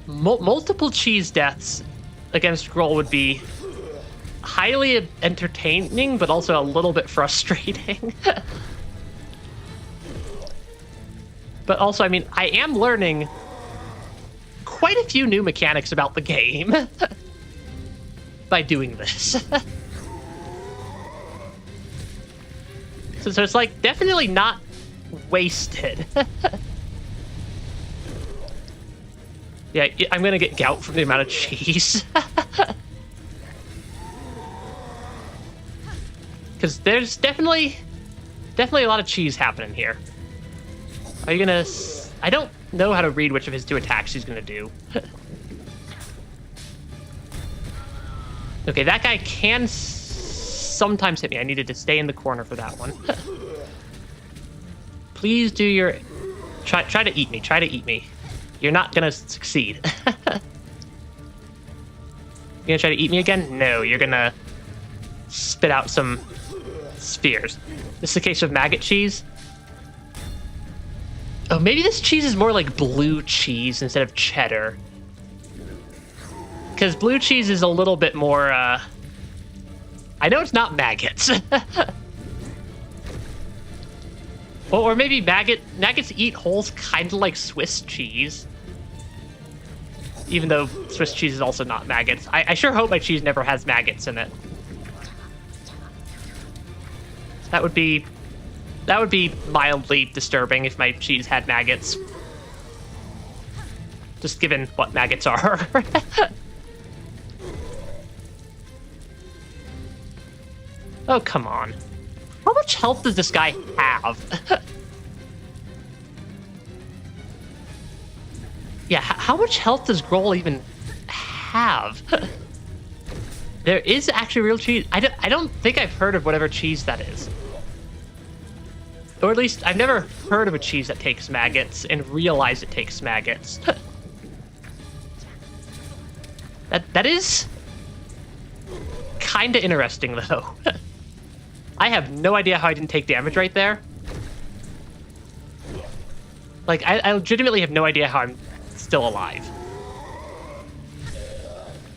multiple cheese deaths against Groll would be highly entertaining, but also a little bit frustrating. But also, I mean, I am learning quite a few new mechanics about the game by doing this. So it's like definitely not wasted. Yeah, I'm gonna get gout from the amount of cheese. Because there's definitely a lot of cheese happening here. Are you gonna... I don't know how to read which of his two attacks he's gonna do. Okay, that guy can sometimes hit me. I needed to stay in the corner for that one. Please do your... Try to eat me. Try to eat me. You're not gonna succeed. You gonna try to eat me again? No, you're gonna spit out some spheres. This is a case of maggot cheese. Oh, maybe this cheese is more like blue cheese instead of cheddar. Because blue cheese is a little bit more, I know it's not maggots. Or maybe maggots eat holes kind of like Swiss cheese. Even though Swiss cheese is also not maggots. I sure hope my cheese never has maggots in it. That would be mildly disturbing if my cheese had maggots. Just given what maggots are. Oh, come on. How much health does this guy have? Yeah, how much health does Grohl even have? There is actually real cheese. I don't think I've heard of whatever cheese that is. Or at least, I've never heard of a cheese that takes maggots and realize it takes maggots. That is kind of interesting, though. I have no idea how I didn't take damage right there. Like, I legitimately have no idea how I'm still alive.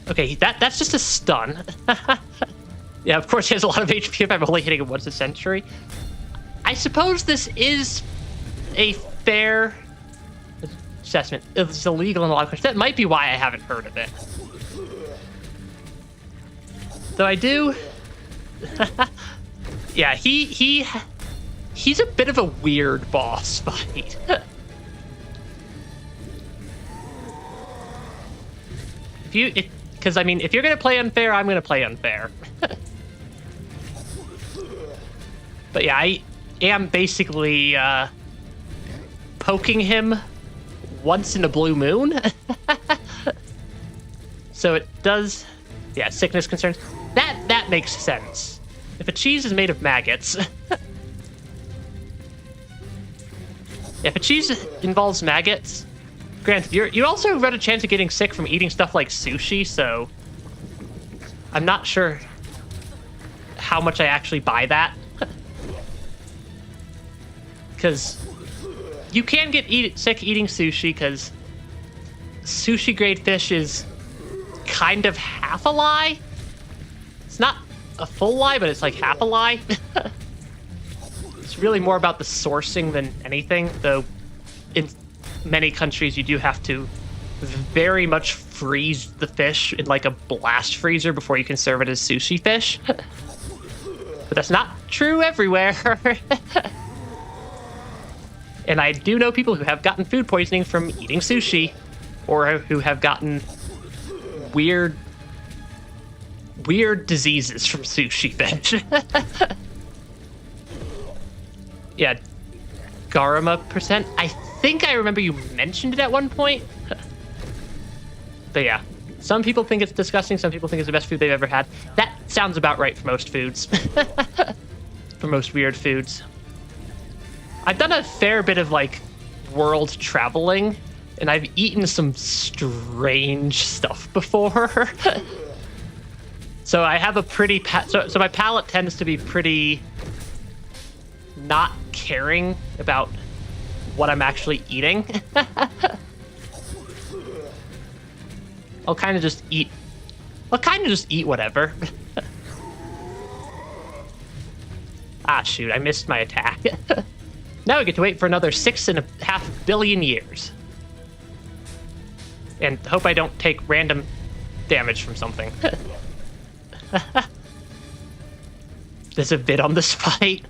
Okay, that's just a stun. Yeah, of course he has a lot of HP if I'm only hitting him once a century. I suppose this is a fair assessment. It's illegal in a lot of countries. That might be why I haven't heard of it. Though I do... Yeah, he's a bit of a weird boss fight. Because, I mean, if you're going to play unfair, I'm going to play unfair. But yeah, I am basically poking him once in a blue moon. So it does... Yeah, sickness concerns. That makes sense. If a cheese is made of maggots... If a cheese involves maggots... Granted, you also run a chance of getting sick from eating stuff like sushi, so... I'm not sure how much I actually buy that. Because you can get sick eating sushi, because sushi-grade fish is kind of half a lie. It's not a full lie, but it's like half a lie. It's really more about the sourcing than anything, though in many countries you do have to very much freeze the fish in like a blast freezer before you can serve it as sushi fish. But that's not true everywhere. And I do know people who have gotten food poisoning from eating sushi, or who have gotten weird diseases from sushi fish. Yeah, Garama percent. I think I remember you mentioned it at one point. But yeah, some people think it's disgusting. Some people think it's the best food they've ever had. That sounds about right for most foods. For most weird foods. I've done a fair bit of like world traveling, and I've eaten some strange stuff before. So I have a pretty so my palate tends to be pretty not caring about what I'm actually eating. I'll kind of just eat whatever. Ah, shoot, I missed my attack. Now we get to wait for another 6.5 billion years. And hope I don't take random damage from something. There's a bit on this fight.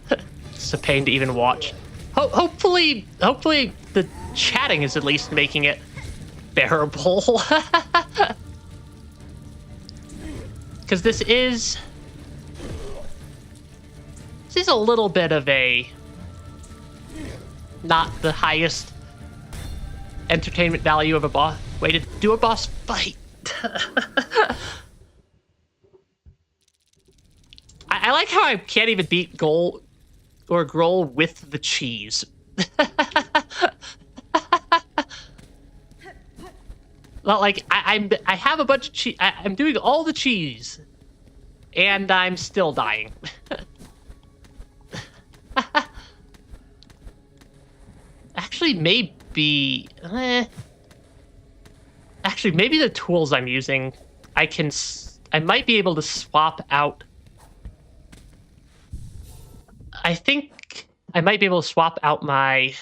It's a pain to even watch. Hopefully the chatting is at least making it bearable. Because this is a little bit of a not the highest entertainment value of a way to do a boss fight. I like how I can't even beat Grohl with the cheese. Not like I have a bunch of cheese. I'm doing all the cheese, and I'm still dying. Actually, maybe the tools I'm using, I might be able to swap out. I think I might be able to swap out my...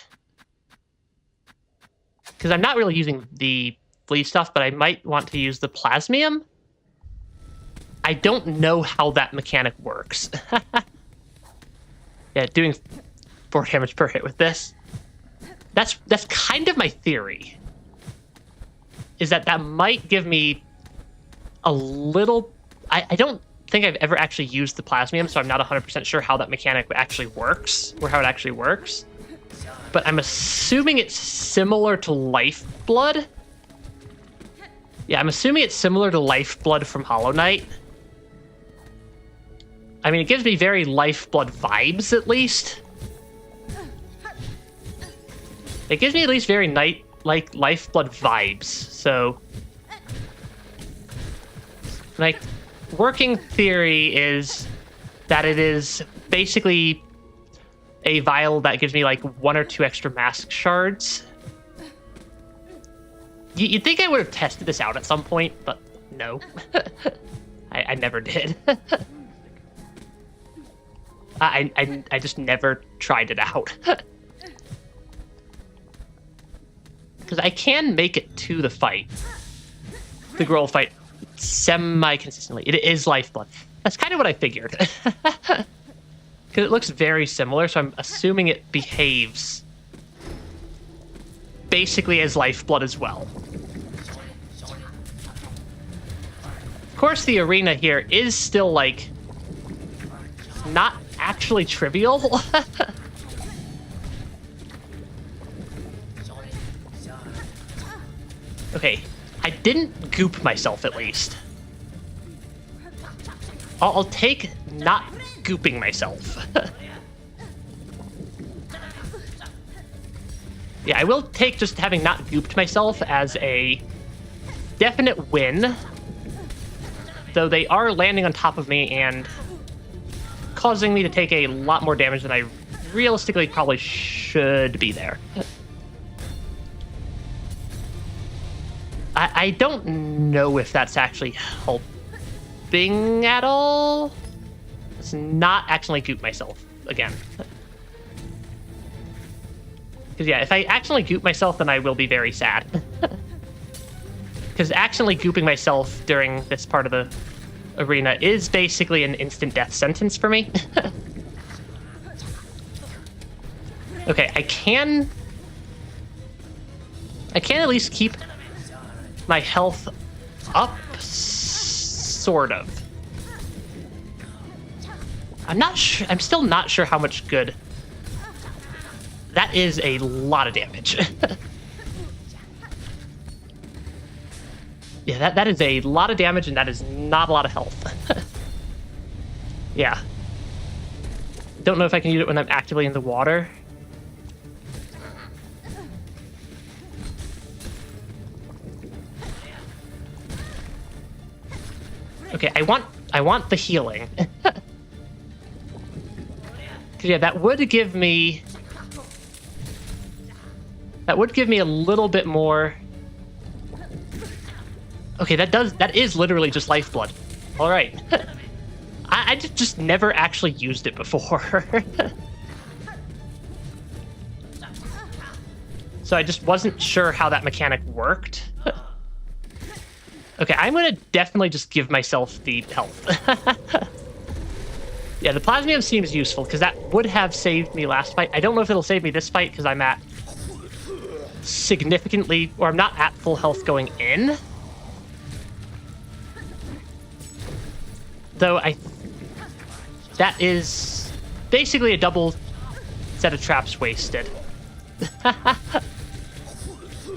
Because I'm not really using the flea stuff, but I might want to use the plasmium. I don't know how that mechanic works. Yeah, doing 4 damage per hit with this. That's kind of my theory. Is that might give me a little... I don't think I've ever actually used the plasmium, so I'm not 100% sure how that mechanic actually works, or how it actually works. But I'm assuming it's similar to Lifeblood. Yeah, I'm assuming it's similar to Lifeblood from Hollow Knight. I mean, it gives me very Lifeblood vibes, at least. It gives me at least very like Lifeblood vibes, so... My working theory is that it is basically a vial that gives me like 1 or 2 extra mask shards. You'd think I would have tested this out at some point, but no. I never did. I just never tried it out. Because I can make it to the fight. The Growl fight semi-consistently. It is Lifeblood. That's kind of what I figured. Because it looks very similar, so I'm assuming it behaves basically as Lifeblood as well. Of course, the arena here is still, like, not actually trivial. Okay, I didn't goop myself, at least. I'll take not gooping myself. Yeah, I will take just having not gooped myself as a definite win. Though they are landing on top of me and causing me to take a lot more damage than I realistically probably should be there. I don't know if that's actually helping at all. Let's not actually goop myself again. Because yeah, if I accidentally goop myself, then I will be very sad. Because accidentally gooping myself during this part of the arena is basically an instant death sentence for me. Okay, I can at least keep my health up, sort of. I'm still not sure how much good. That is a lot of damage. Yeah, that is a lot of damage, and that is not a lot of health. Yeah. Don't know if I can use it when I'm actively in the water. Okay, I want the healing. Cause yeah, that would give me a little bit more. Okay, that is literally just Lifeblood. All right. I just never actually used it before. So I just wasn't sure how that mechanic worked. Okay, I'm gonna definitely just give myself the health. Yeah, the plasmium seems useful because that would have saved me last fight. I don't know if it'll save me this fight because I'm at significantly, or I'm not at full health going in. Though that is basically a double set of traps wasted.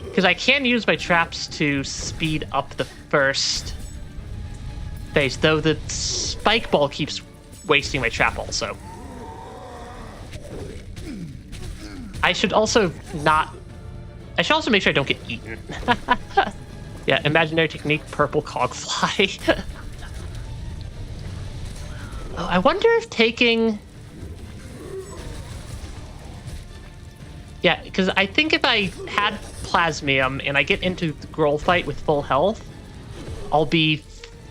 Because I can use my traps to speed up the first phase, though the spike ball keeps wasting my trap also. I should also make sure I don't get eaten. Yeah, imaginary technique, purple cogfly. Oh, I wonder if taking... Yeah, because I think if I had Plasmium and I get into the Growl fight with full health, I'll be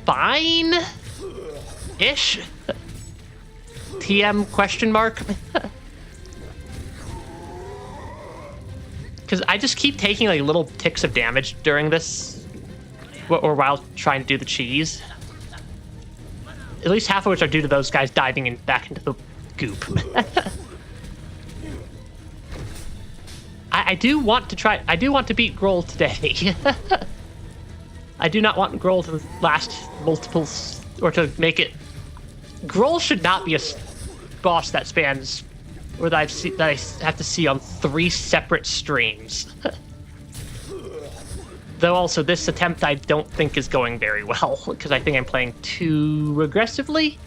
fine-ish? TM question mark? Because I just keep taking like little ticks of damage during this, or while trying to do the cheese. At least half of which are due to those guys diving back into the goop. I do want to try. I do want to beat Grohl today. I do not want Grohl to last multiples, or to make it. Grohl should not be a boss that spans, or that I have to see on 3 separate streams. Though also this attempt I don't think is going very well, because I think I'm playing too aggressively.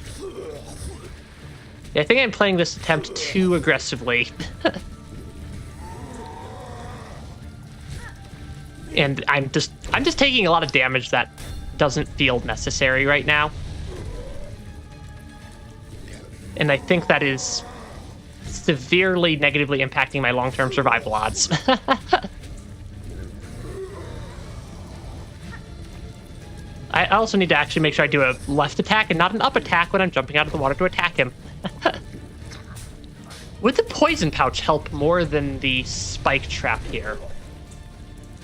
Yeah, I think I'm playing this attempt too aggressively. And I'm just taking a lot of damage that doesn't feel necessary right now. And I think that is severely negatively impacting my long-term survival odds. I also need to actually make sure I do a left attack and not an up attack when I'm jumping out of the water to attack him. Would the poison pouch help more than the spike trap here?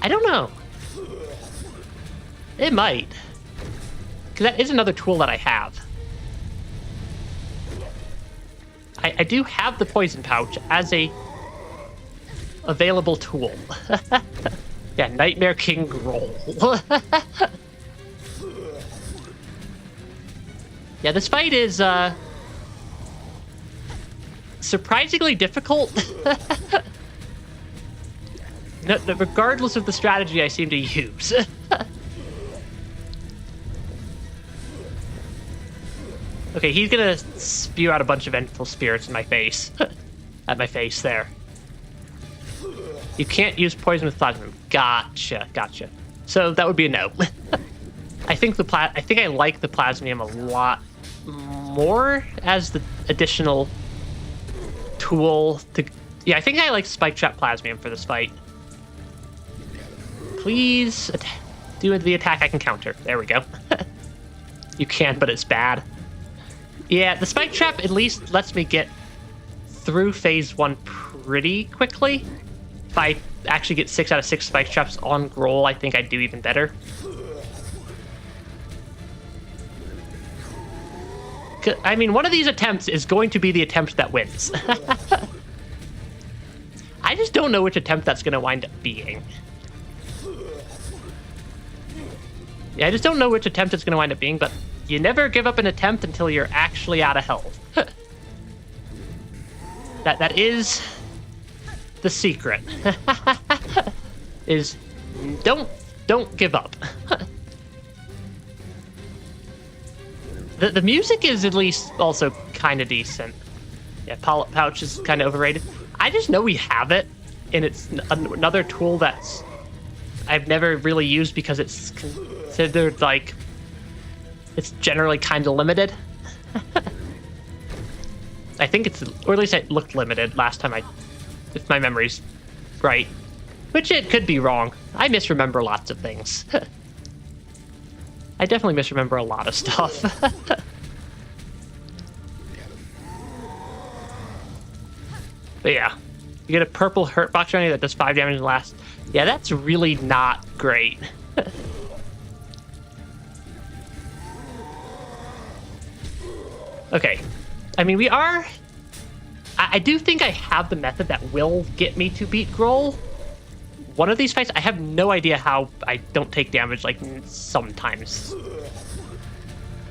I don't know. It might. Because that is another tool that I have. I do have the poison pouch as a available tool. Yeah, Nightmare King Grohl. Yeah, this fight is surprisingly difficult. No, regardless of the strategy I seem to use. Okay, he's gonna spew out a bunch of vengeful spirits in my face. At my face there. You can't use poison with plasmium. Gotcha. So that would be a no. I think I like the plasmium a lot more as the additional tool to. Yeah, I think I like spike trap plasmium for this fight. Please do the attack I can counter. There we go. You can, but it's bad. Yeah, the spike trap at least lets me get through phase 1 pretty quickly. If I actually get 6 out of 6 spike traps on Grohl, I think I'd do even better. I mean, one of these attempts is going to be the attempt that wins. I just don't know which attempt that's going to wind up being. Yeah, I just don't know which attempt it's going to wind up being, but you never give up an attempt until you're actually out of health. That is the secret. Is don't give up. The music is at least also kind of decent. Yeah, Polyp Pouch is kind of overrated. I just know we have it, and it's another tool that's I've never really used because it's considered like it's generally kind of limited. I think it's, or at least it looked limited last time if my memory's right, which it could be wrong. I misremember lots of things. I definitely misremember a lot of stuff. But yeah, you get a purple hurt box on you that does 5 damage and lasts. Yeah, that's really not great. Okay, I mean, we are... I do think I have the method that will get me to beat Grohl. One of these fights, I have no idea how I don't take damage, like, sometimes.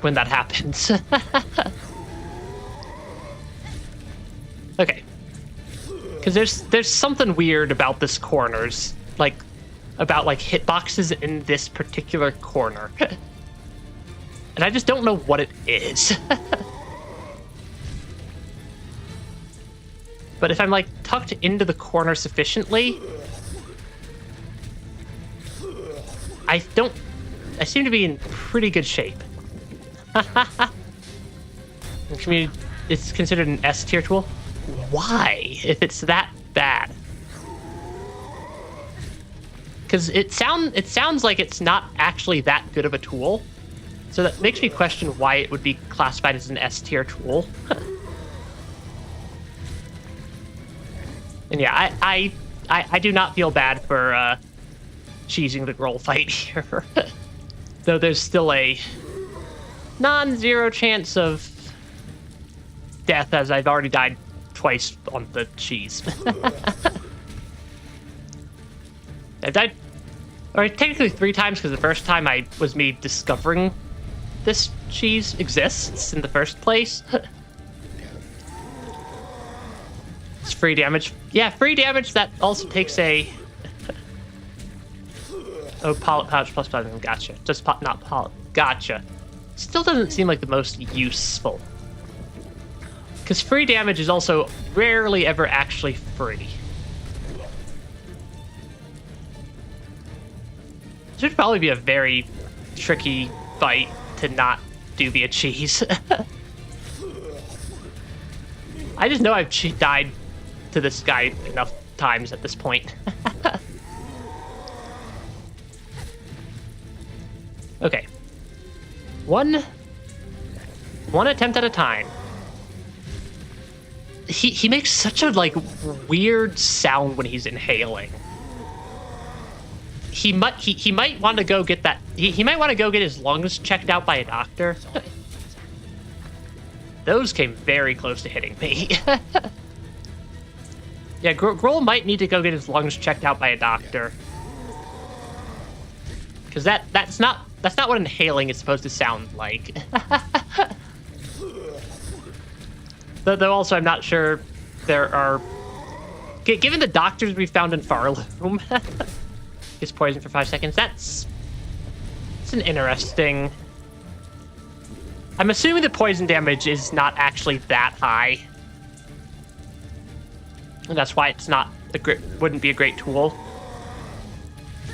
When that happens. Okay. Because there's something weird about this corners. Like, about, like, hitboxes in this particular corner. And I just don't know what it is. But if I'm, like, tucked into the corner sufficiently, I seem to be in pretty good shape. It's considered an S tier tool. Why, if it's that bad? Because it sounds like it's not actually that good of a tool. So that makes me question why it would be classified as an S tier tool. And yeah, I do not feel bad for cheesing the Groll fight here. Though there's still a non-zero chance of death, as I've already died twice on the cheese. I've died, or technically 3 times, because the first time was me discovering this cheese exists in the first place. It's free damage. Yeah, free damage that also takes a... Oh, pouch plus platinum. Gotcha. Just not poly. Gotcha. Still doesn't seem like the most useful. Because free damage is also rarely ever actually free. This would probably be a very tricky fight to not do via cheese. I just know I've died to this guy enough times at this point. Okay. One attempt at a time. He makes such a weird sound when he's inhaling. He might want to go get that. He might want to go get his lungs checked out by a doctor. Those came very close to hitting me. Yeah, Groll might need to go get his lungs checked out by a doctor. Because that's not what inhaling is supposed to sound like. Though also I'm not sure there are... Given the doctors we found in Farloom, is poisoned for 5 seconds, it's an interesting... I'm assuming the poison damage is not actually that high. And that's why it's not wouldn't be a great tool.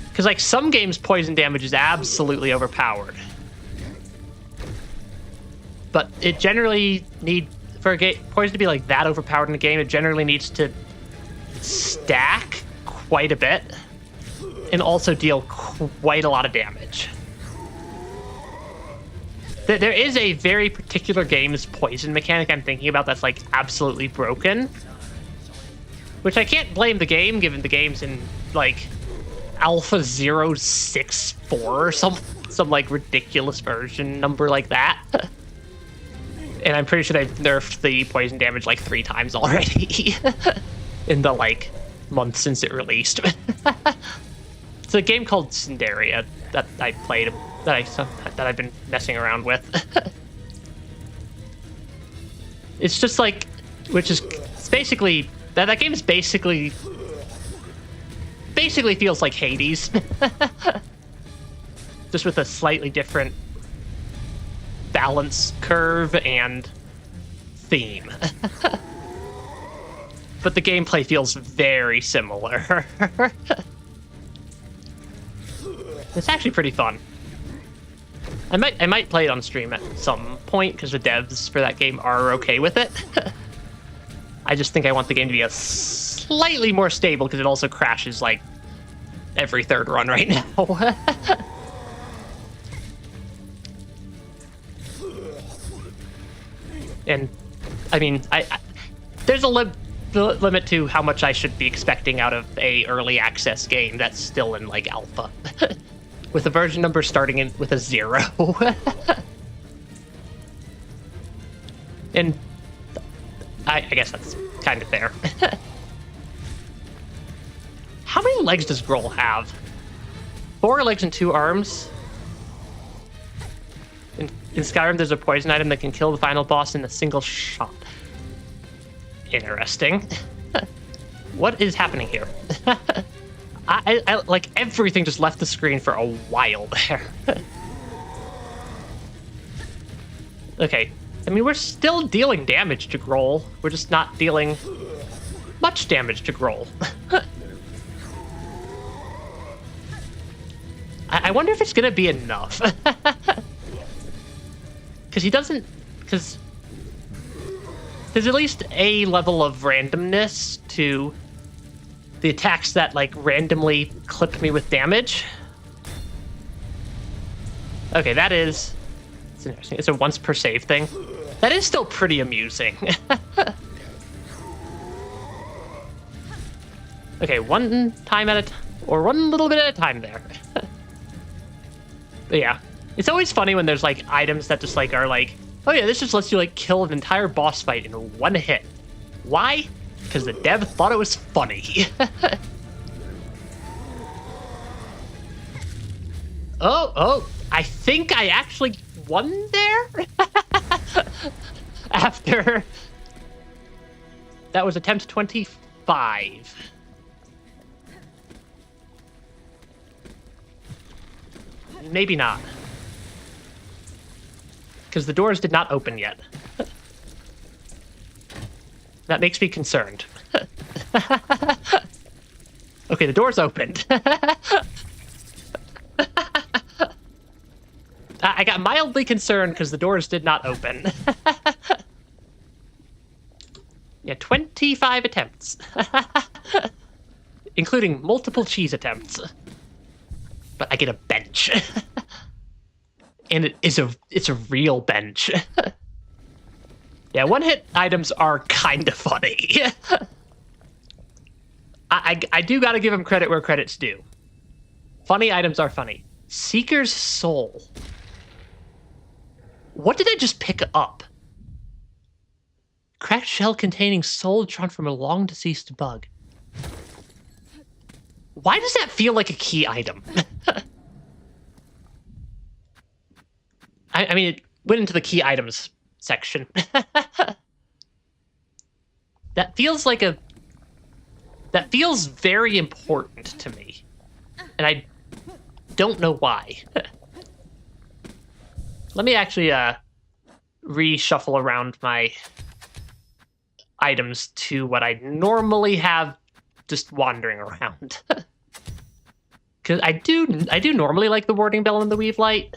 Because some games, poison damage is absolutely overpowered. But it generally for a poison to be that overpowered in a game, it generally needs to stack quite a bit and also deal quite a lot of damage. There is a very particular game's poison mechanic I'm thinking about that's absolutely broken. Which I can't blame the game, given the game's in Alpha 064 or some ridiculous version number like that. And I'm pretty sure they've nerfed the poison damage 3 times already in the month since it released. It's a game called Cinderia that I played, that I've been messing around with. It's just it's basically that game is basically feels like Hades. Just with a slightly different balance curve and theme. But the gameplay feels very similar. It's actually pretty fun. I might play it on stream at some point because the devs for that game are okay with it. I just think I want the game to be a slightly more stable because it also crashes every 3rd run right now. And I mean, there's a limit to how much I should be expecting out of a early access game that's still in alpha, with a version number starting with a 0. And I guess that's kind of fair. How many legs does Groll have? 4 legs and 2 arms. In Skyrim, there's a poison item that can kill the final boss in a single shot. Interesting. What is happening here? I everything just left the screen for a while there. Okay. I mean, we're still dealing damage to Groll. We're just not dealing much damage to Groll. I wonder if it's gonna be enough. Because there's at least a level of randomness to the attacks that randomly clip me with damage. Okay, it's interesting. It's a once per save thing. That is still pretty amusing. Okay, one time at a time, or one little bit at a time there. But yeah, it's always funny when there's like items that just like are like, oh yeah, this just lets you like kill an entire boss fight in one hit. Why? Because the dev thought it was funny. Oh, I think I actually won there? After... That was attempt 25. Maybe not. Because the doors did not open yet. That makes me concerned. Okay, the door's opened. I got mildly concerned because the doors did not open. Yeah, 25 attempts. Including multiple cheese attempts. But I get a bench. And it's a real bench. Yeah, one-hit items are kind of funny. I do gotta give them credit where credit's due. Funny items are funny. Seeker's Soul. What did I just pick up? Cracked shell containing soul drawn from a long-deceased bug. Why does that feel like a key item? I mean, it went into the key items section. That feels like a... That feels very important to me. And I don't know why. Let me actually reshuffle around my items to what I normally have just wandering around. Because I do normally like the warding bell and the weave light.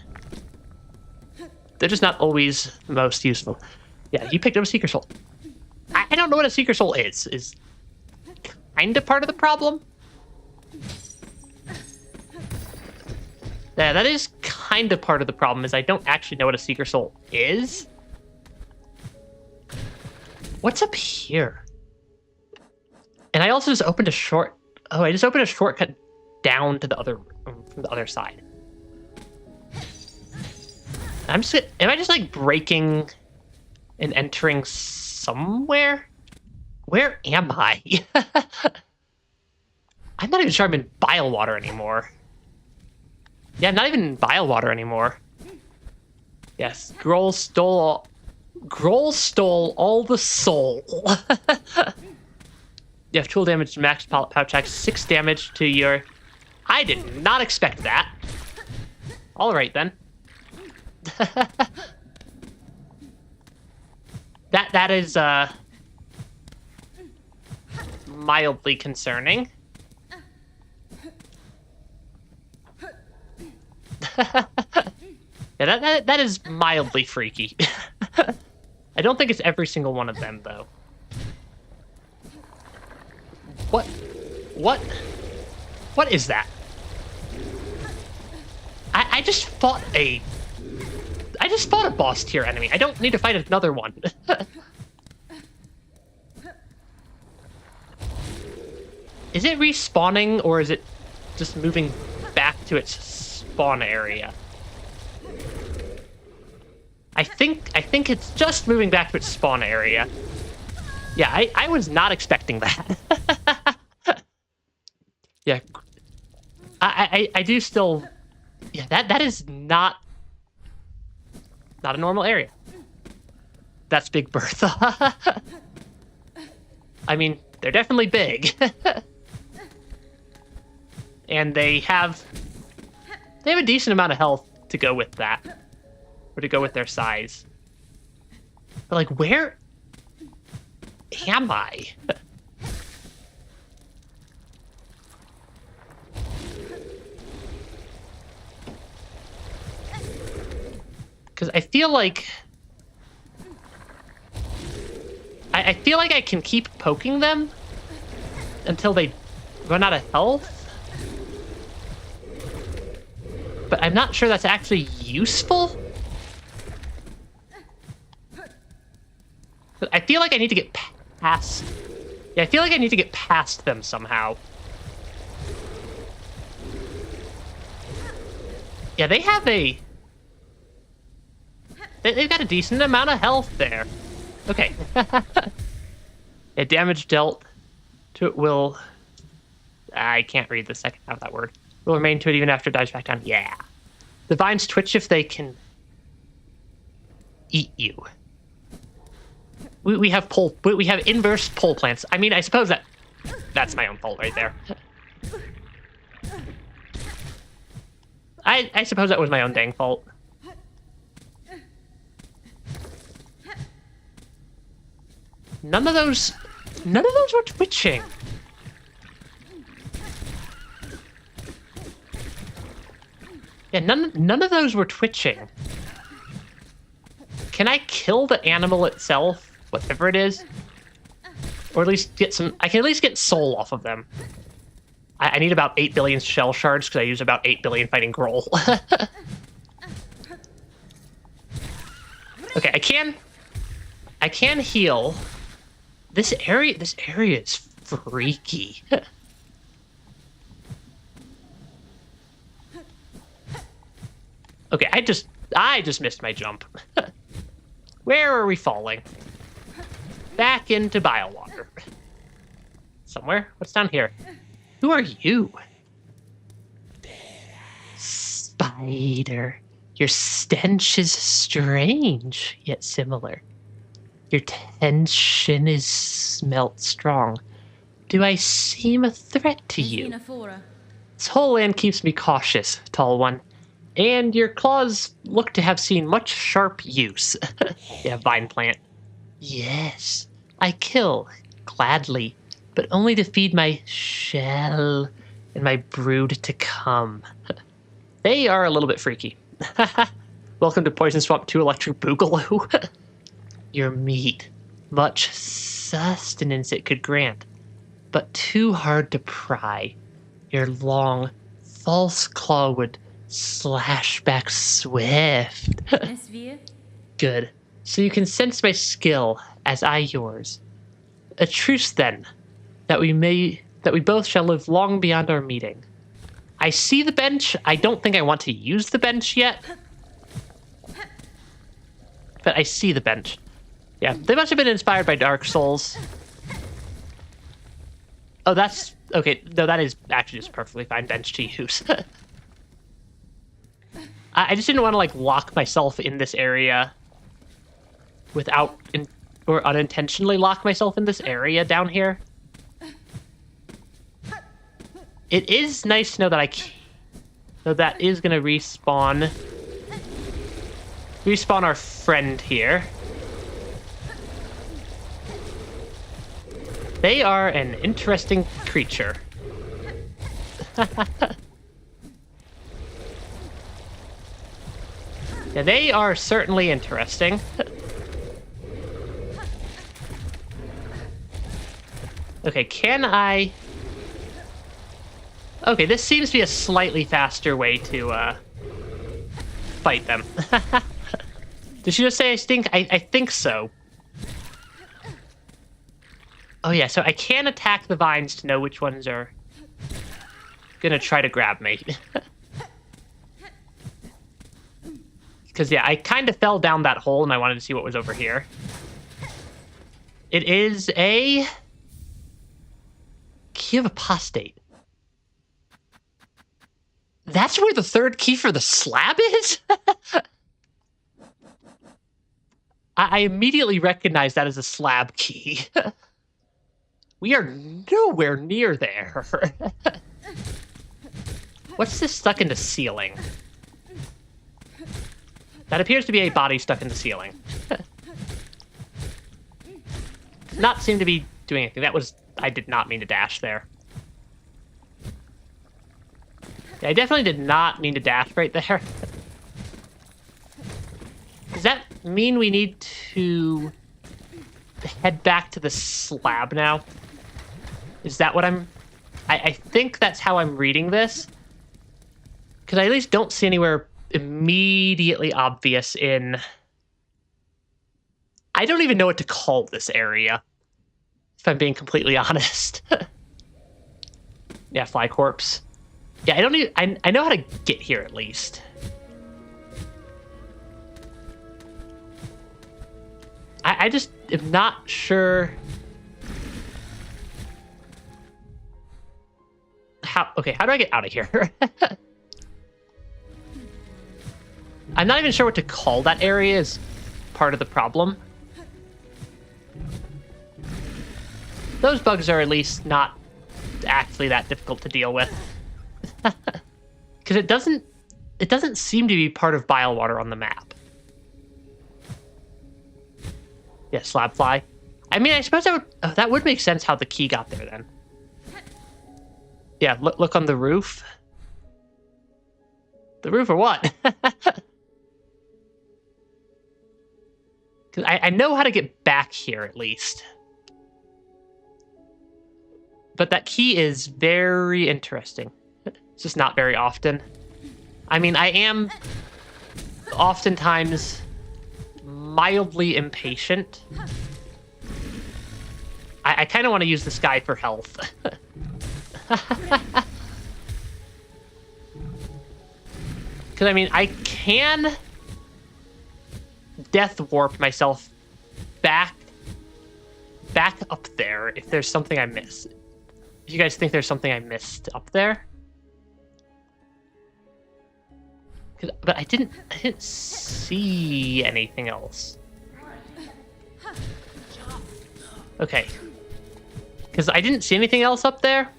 They're just not always the most useful. Yeah, you picked up a Seeker Soul. I don't know what a Seeker Soul is kind of part of the problem. Yeah, that is kind of part of the problem, is I don't actually know what a Seeker Soul is. What's up here? And I also just opened a short... Oh, I just opened a shortcut down to the other... from the other side. I'm just... Am I just, like, breaking and entering somewhere? Where am I? I'm not even sure I'm in Bile Water anymore. Yeah, I'm not even in Bile Water anymore. Yes, Grohl stole all the soul. You have tool damage to max pouch attack, 6 damage to your... I did not expect that. All right, then. That is, mildly concerning. Yeah, that is mildly freaky. I don't think it's every single one of them, though. What is that? I just fought a boss tier enemy. I don't need to fight another one. Is it respawning, or is it just moving back to its spawn area? I think it's just moving back to its spawn area. Yeah, I was not expecting that. Yeah. I do still... Yeah, that is not a normal area. That's Big Bertha. I mean, they're definitely big. And they have a decent amount of health to go with that. Or to go with their size. But, like, where am I? Because I feel like... I feel like I can keep poking them until they run out of health. But I'm not sure that's actually useful. I feel like I need to get past... Yeah, I feel like I need to get past them somehow. Yeah, they have a... They've got a decent amount of health there. Okay. Yeah, damage dealt to it will... I can't read the second half of that word. Will remain to it even after it dies back down. Yeah. The vines twitch if they can eat you. We have inverse pole plants. I mean, I suppose that's my own fault right there. I suppose that was my own dang fault. None of those were twitching. Yeah, none of those were twitching. Can I kill the animal itself, whatever it is? Or at least get some... I can at least get soul off of them. I need about 8 billion shell shards because I use about 8 billion fighting Groll. Okay, I can heal. This area is freaky. Okay, I just missed my jump. Where are we falling? Back into Biowater. Somewhere? What's down here? Who are you? Spider. Your stench is strange, yet similar. Your tension is smelt strong. Do I seem a threat to you? This whole land keeps me cautious, tall one. And your claws look to have seen much sharp use. Yeah, vine plant. Yes, I kill, gladly, but only to feed my shell and my brood to come. They are a little bit freaky. Welcome to Poison Swamp 2 Electric Boogaloo. Your meat, much sustenance it could grant, but too hard to pry. Your long, false claw would slash back swift. Good. So you can sense my skill as I yours. A truce then, that we both shall live long beyond our meeting. I see the bench. I don't think I want to use the bench yet. But I see the bench. Yeah, they must have been inspired by Dark Souls. Oh, that's... Okay, no, that is actually just a perfectly fine bench to use. I just didn't want to, like, lock myself in this area without... or unintentionally lock myself in this area down here. It is nice to know that so that is going to respawn our friend here. They are an interesting creature. Yeah, they are certainly interesting. Okay, can I... Okay, this seems to be a slightly faster way to fight them. Did she just say I stink? I think so. Oh yeah, so I can attack the vines to know which ones are gonna try to grab me. Because yeah, I kind of fell down that hole and I wanted to see what was over here. It is a... Key of Apostate. That's where the third key for the slab is? I immediately recognize that as a slab key. We are nowhere near there. What's this stuck in the ceiling? That appears to be a body stuck in the ceiling. Does not seem to be doing anything. That was... I did not mean to dash there. Yeah, I definitely did not mean to dash right there. Does that mean we need to head back to the slab now? Is that what I think that's how I'm reading this. Because I at least don't see anywhere immediately obvious in... I don't even know what to call this area, if I'm being completely honest. Yeah, fly corpse. Yeah, I know how to get here at least. I just am not sure how do I get out of here? I'm not even sure what to call that area is part of the problem. Those bugs are at least not actually that difficult to deal with. Because it doesn't seem to be part of bile water on the map. Yeah, slab fly. I mean, I suppose that would make sense how the key got there then. Yeah, look on the roof. The roof or what? Because I know how to get back here at least. But that key is very interesting. It's just not very often. I mean, I am oftentimes mildly impatient. I kind of want to use this guy for health. Because, I mean, I can death warp myself back up there if there's something I missed. If you guys think there's something I missed up there. But I didn't see anything else. Okay. Because I didn't see anything else up there.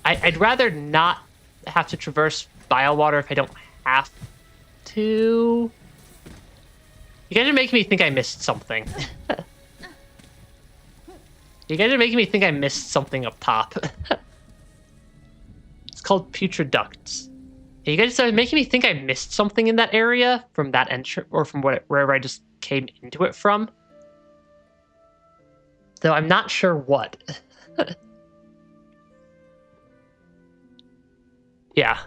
I'd rather not have to traverse bile water if I don't have to. You guys are making me think I missed something. You guys are making me think I missed something up top. It's called putrid ducts. You guys are making me think I missed something in that area from that entrance, or from wherever I just came into it from. Though I'm not sure what. Yeah.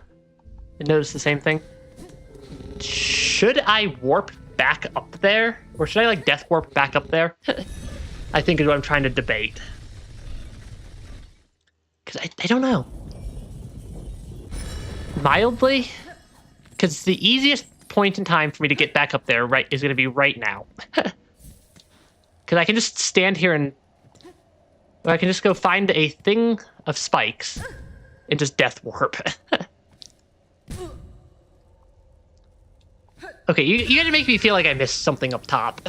I noticed the same thing. Should I warp back up there? Or should I, like, death warp back up there? I think is what I'm trying to debate. Because I don't know. Mildly? Because the easiest point in time for me to get back up there is going to be right now. Because I can just stand here and... Or I can just go find a thing of spikes and just death warp. Okay, you gotta make me feel like I missed something up top.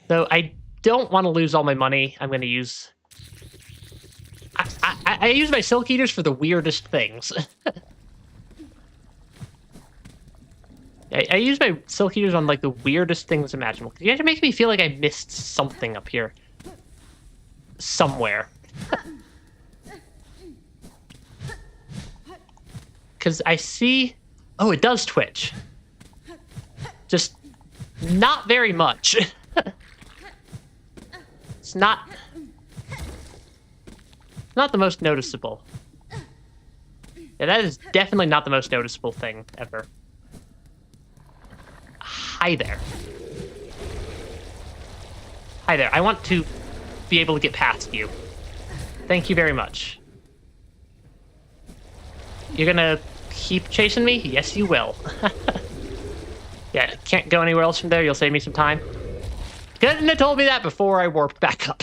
So I don't want to lose all my money. I'm going to use... I use my silk eaters for the weirdest things. I use my silk eaters on, like, the weirdest things imaginable. You guys are making me feel like I missed something up here. Somewhere. Because I see... Oh, it does twitch. Just not very much. It's not the most noticeable. Yeah, that is definitely not the most noticeable thing ever. Hi there. Hi there. I want to be able to get past you. Thank you very much. You're gonna keep chasing me? Yes, you will. Yeah, can't go anywhere else from there. You'll save me some time. Couldn't have told me that before I warped back up.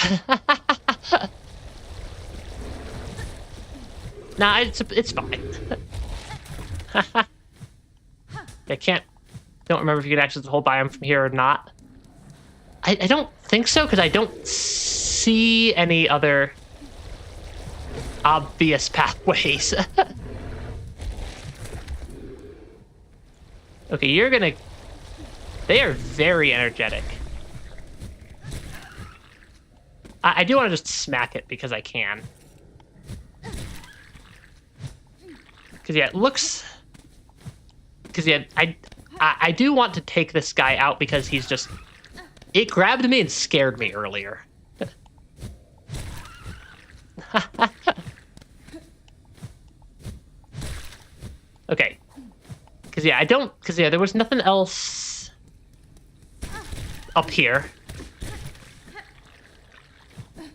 Nah, it's fine. I don't remember if you could access the whole biome from here or not. I don't think so, because I don't see any other obvious pathways. Okay, you're gonna... They are very energetic. I do want to just smack it because I can. Because, yeah, it looks... Because, yeah, I do want to take this guy out because he's just... It grabbed me and scared me earlier. Okay. Because, yeah, there was nothing else up here.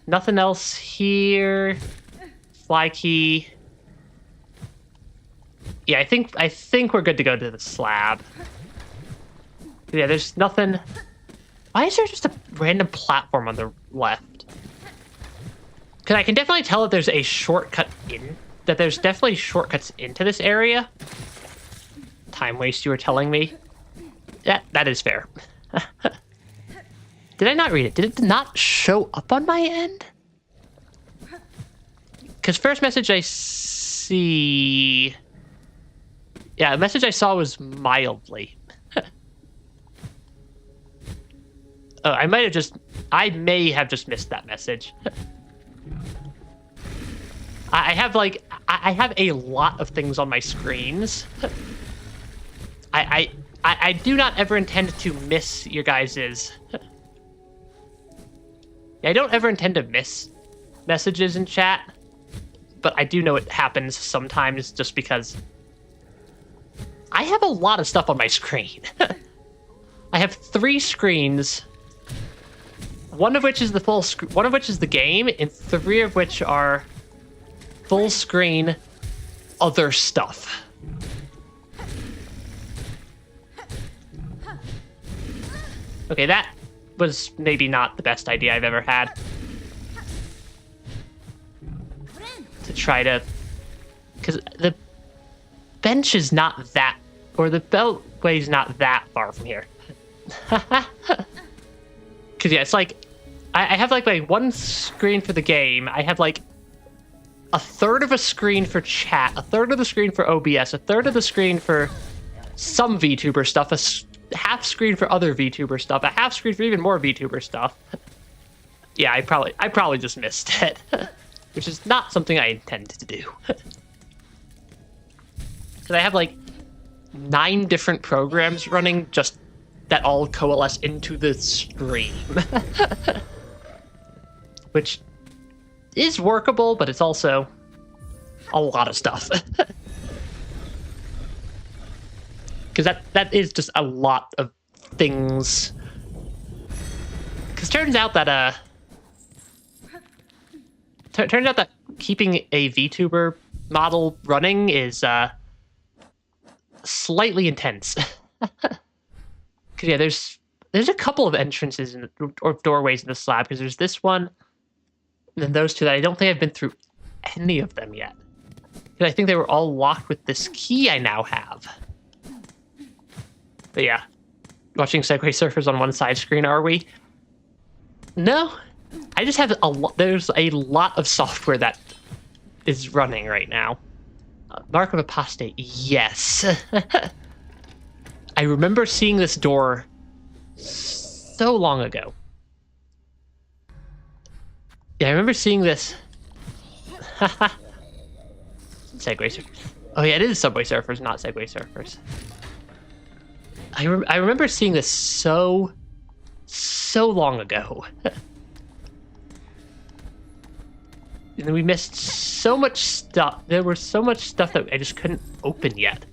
Nothing else here. Fly key. Yeah, I think we're good to go to the slab. Yeah, there's nothing. Why is there just a random platform on the left? Because I can definitely tell that there's a shortcut in. That there's definitely shortcuts into this area. Time waste, you were telling me. Yeah, that is fair. Did I not read it? Did it not show up on my end? Because first message I see... Yeah, the message I saw was mildly. Oh, I may have just missed that message. I have a lot of things on my screens. I do not ever intend to miss your guys's. I don't ever intend to miss messages in chat, but I do know it happens sometimes just because I have a lot of stuff on my screen. I have 3 screens, one of which is the full screen, one of which is the game, and 3 of which are full screen other stuff. Okay, that was maybe not the best idea I've ever had. To try to... Because the bench is not that... Or the beltway's not that far from here. Because, yeah, it's like... I have, like, my one screen for the game. I have, like, a third of a screen for chat, a third of the screen for OBS, a third of the screen for some VTuber stuff, a half screen for other VTuber stuff, a half screen for even more VTuber stuff. Yeah, I probably just missed it, which is not something I intended to do. Because I have like 9 different programs running just that all coalesce into the stream, which is workable, but it's also a lot of stuff. Because that is just a lot of things. Because turns out that keeping a VTuber model running is slightly intense. Because yeah, there's a couple of entrances or doorways in the slab. Because there's this one, and then those 2 that I don't think I've been through any of them yet. Because I think they were all locked with this key I now have. But yeah, watching Segway Surfers on one side screen, are we? No, I just have a lot. There's a lot of software that is running right now. Mark of Apostate, yes. I remember seeing this door so long ago. Yeah, I remember seeing this. Segway Surfers. Oh yeah, it is Subway Surfers, not Segway Surfers. I remember seeing this so long ago. And then we missed so much stuff. There was so much stuff that I just couldn't open yet.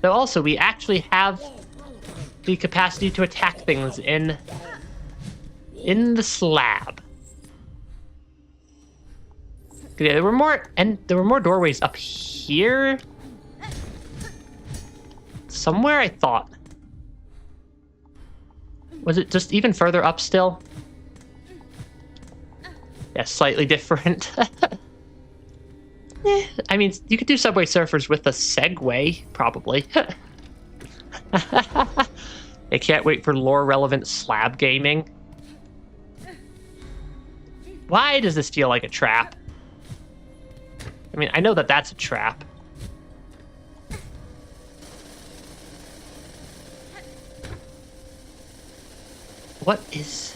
Though also, we actually have the capacity to attack things in the slab. Yeah, there were more doorways up here. Somewhere, I thought. Was it just even further up still? Yeah, slightly different. I mean, you could do Subway Surfers with a Segway, probably. I can't wait for lore-relevant slab gaming. Why does this feel like a trap? I mean, I know that that's a trap. What is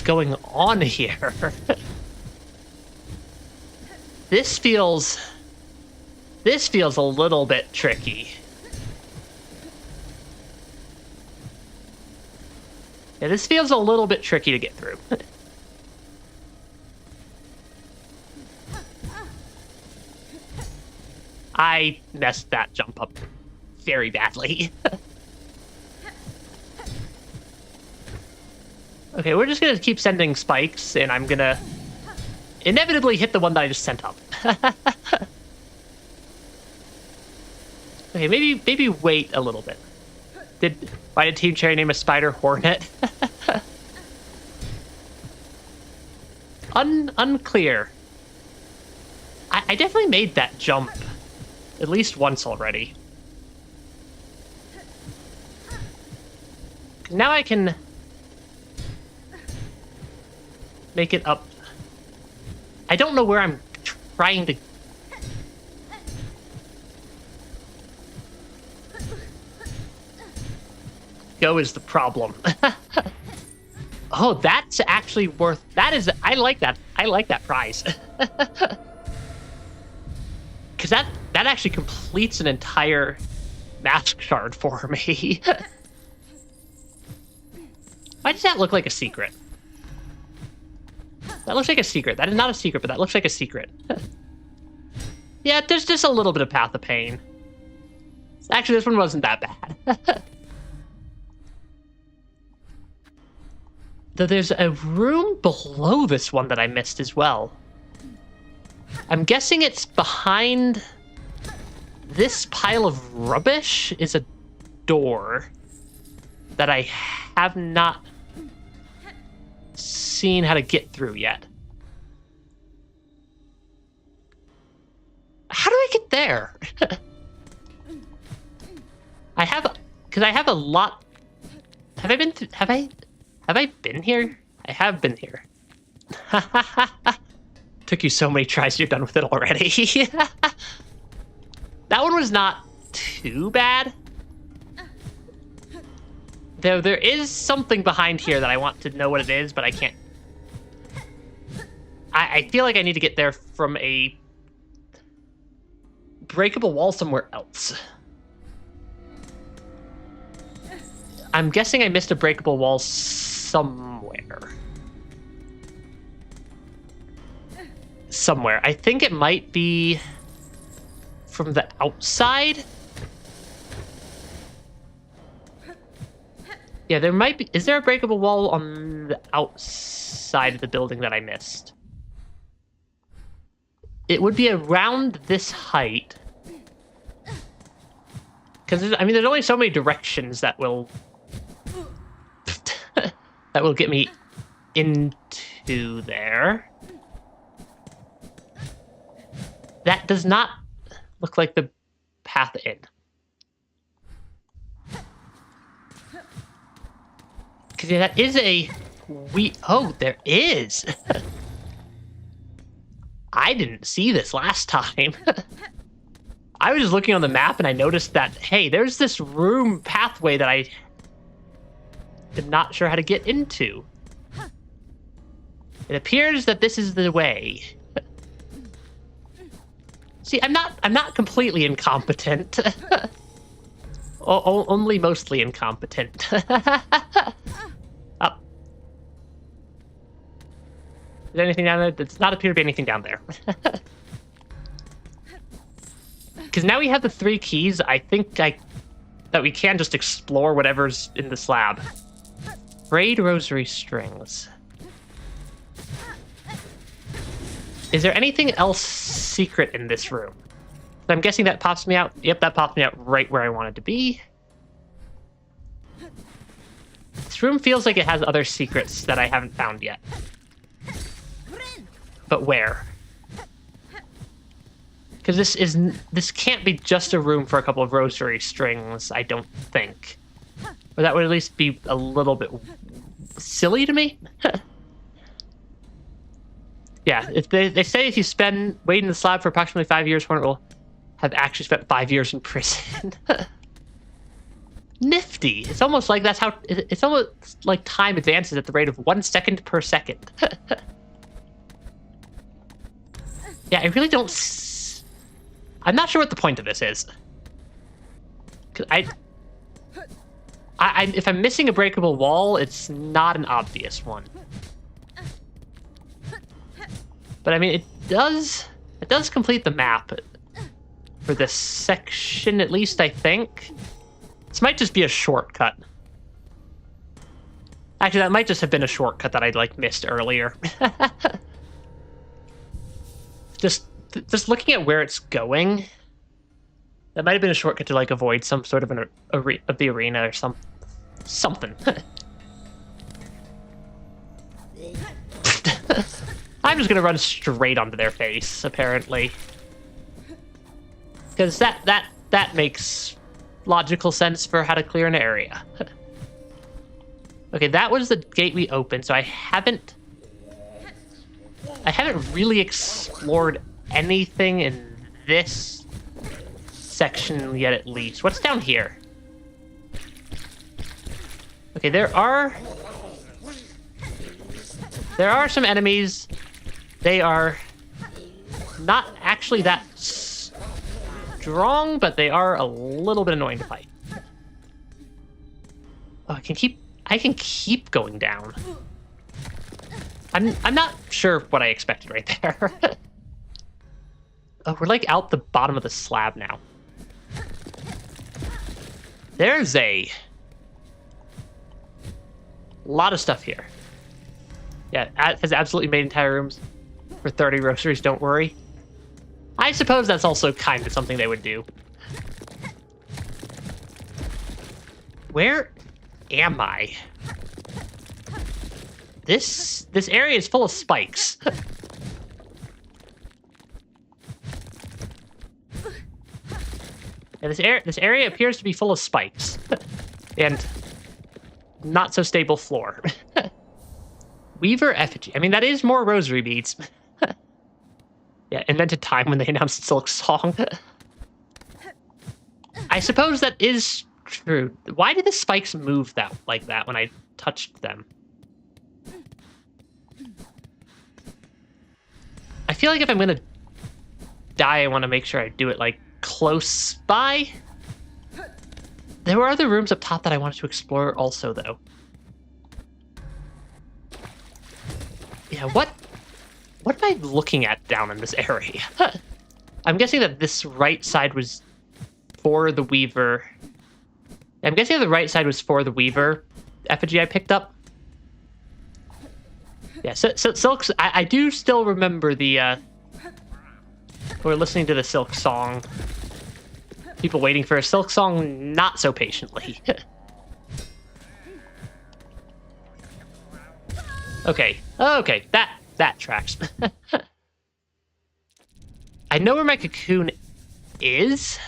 going on here? This feels a little bit tricky. Yeah, this feels a little bit tricky to get through. I messed that jump up very badly. Okay, we're just gonna keep sending spikes, and I'm gonna inevitably hit the one that I just sent up. Okay, maybe wait a little bit. Why did Team Cherry name a spider Hornet? Unclear. I definitely made that jump at least once already. Now I can make it up. I don't know where I'm trying to... go is the problem. Oh, that's actually worth... That is... I like that. I like that prize. Because that actually completes an entire mask shard for me. Why does that look like a secret? That looks like a secret. That is not a secret, but that looks like a secret. Yeah, there's just a little bit of Path of Pain. Actually, this one wasn't that bad. Though there's a room below this one that I missed as well. I'm guessing it's behind this pile of rubbish is a door that I have not seen how to get through yet. How do I get there? Because I have a lot. Have I been here? I have been here. Took you so many tries, you're done with it already. That one was not too bad. Though there is something behind here that I want to know what it is, but I can't. I feel like I need to get there from a breakable wall somewhere else. I'm guessing I missed a breakable wall somewhere. Somewhere. I think it might be from the outside. Yeah, there might be. Is there a breakable wall on the outside of the building that I missed? It would be around this height. Because, I mean, there's only so many directions that will... that will get me into there. That does not look like the path in. Because yeah, that is a... Oh, there is! I didn't see this last time. I was just looking on the map and I noticed that, hey, there's this room pathway that I am not sure how to get into. It appears that this is the way. See, I'm not completely incompetent. Only mostly incompetent. Up. Is there anything down there? Does not appear to be anything down there. Because now we have the 3 keys, I think that we can just explore whatever's in the slab. Braid rosary strings. Is there anything else secret in this room? I'm guessing that pops me out. Yep, that pops me out right where I wanted to be. This room feels like it has other secrets that I haven't found yet. But where? Because this can't be just a room for a couple of rosary strings, I don't think. Or that would at least be a little bit silly to me. Yeah, if they say if you wait in the slab for approximately 5 years, Hornet will have actually spent 5 years in prison. Nifty. It's almost like that's how it's almost like time advances at the rate of 1 second per second. Yeah, I really don't. I'm not sure what the point of this is. Cause if I'm missing a breakable wall, it's not an obvious one. But I mean, it does complete the map for this section, at least I think. This might just be a shortcut. Actually, that might just have been a shortcut that I'd, like, missed earlier. Just looking at where it's going, that might have been a shortcut to, like, avoid some sort of of the arena or something. I'm just gonna run straight onto their face, apparently. Because that makes logical sense for how to clear an area. Okay, that was the gate we opened, so I haven't really explored anything in this section yet, at least. What's down here? Okay, there are some enemies. They are not actually that strong, but they are a little bit annoying to fight. Oh, I can keep going down. I'm not sure what I expected right there. Oh, we're like out the bottom of the slab now. There's a lot of stuff here. Yeah, it has absolutely made entire rooms for 30 rosaries, don't worry. I suppose that's also kind of something they would do. Where am I? This area is full of spikes. And this area appears to be full of spikes. And not so stable floor. Weaver effigy. I mean, that is more rosary beads. Yeah, invented time when they announced Silksong. I suppose that is true. Why did the spikes move like that when I touched them? I feel like if I'm gonna die, I want to make sure I do it, like, close by. There were other rooms up top that I wanted to explore also, though. Yeah, what am I looking at down in this area? I'm guessing that this right side was for the Weaver. I'm guessing the right side was for the Weaver effigy I picked up. Yeah, so Silks, I do still remember the, we're listening to the Silksong. People waiting for a Silksong not so patiently. Okay, that tracks. I know where my cocoon is.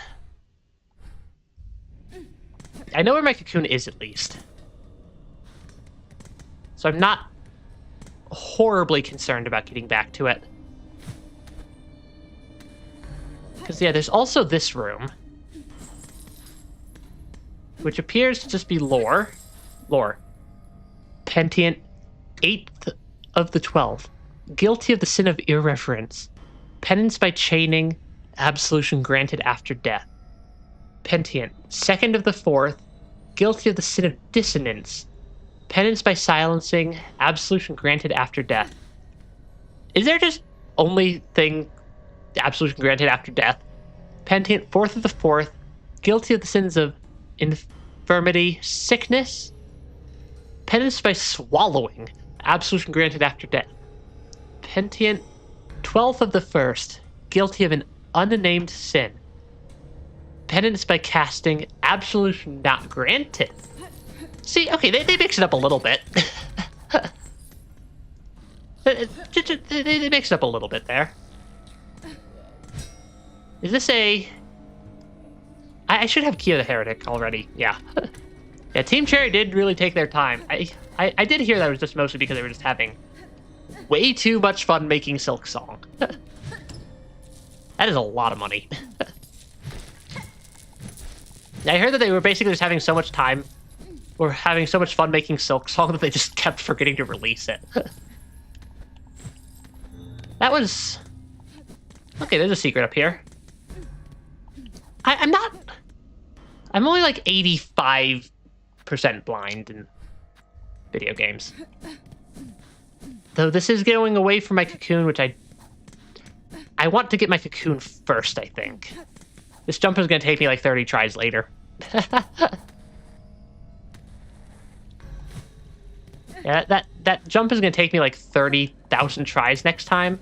I know where my cocoon is, at least. So I'm not horribly concerned about getting back to it. Because, yeah, there's also this room, which appears to just be lore. Pentient, 8th of the 12. Guilty of the sin of irreverence. Penance by chaining. Absolution granted after death. Pentient, 2nd of the 4th. Guilty of the sin of dissonance. Penance by silencing. Absolution granted after death. Is there just only thing absolution granted after death? Pentient, 4th of the 4th. Guilty of the sins of infirmity, sickness. Penance by swallowing. Absolution granted after death. Pentient, 12th of the 1st. Guilty of an unnamed sin. Penance by casting. Absolution not granted. See, okay, they mix it up a little bit. They mix it up a little bit there. Is this a... I should have Kyo the Heretic already, yeah. Yeah, Team Cherry did really take their time. I did hear that it was just mostly because they were just having way too much fun making Silksong. That is a lot of money. I heard that they were basically just having so much time, or having so much fun making Silksong that they just kept forgetting to release it. That was... Okay, there's a secret up here. I'm not... I'm only like 85% blind in video games. Though this is going away from my cocoon, which I want to get my cocoon first, I think. This jump is going to take me like 30 tries later. Yeah, that jump is going to take me like 30,000 tries next time.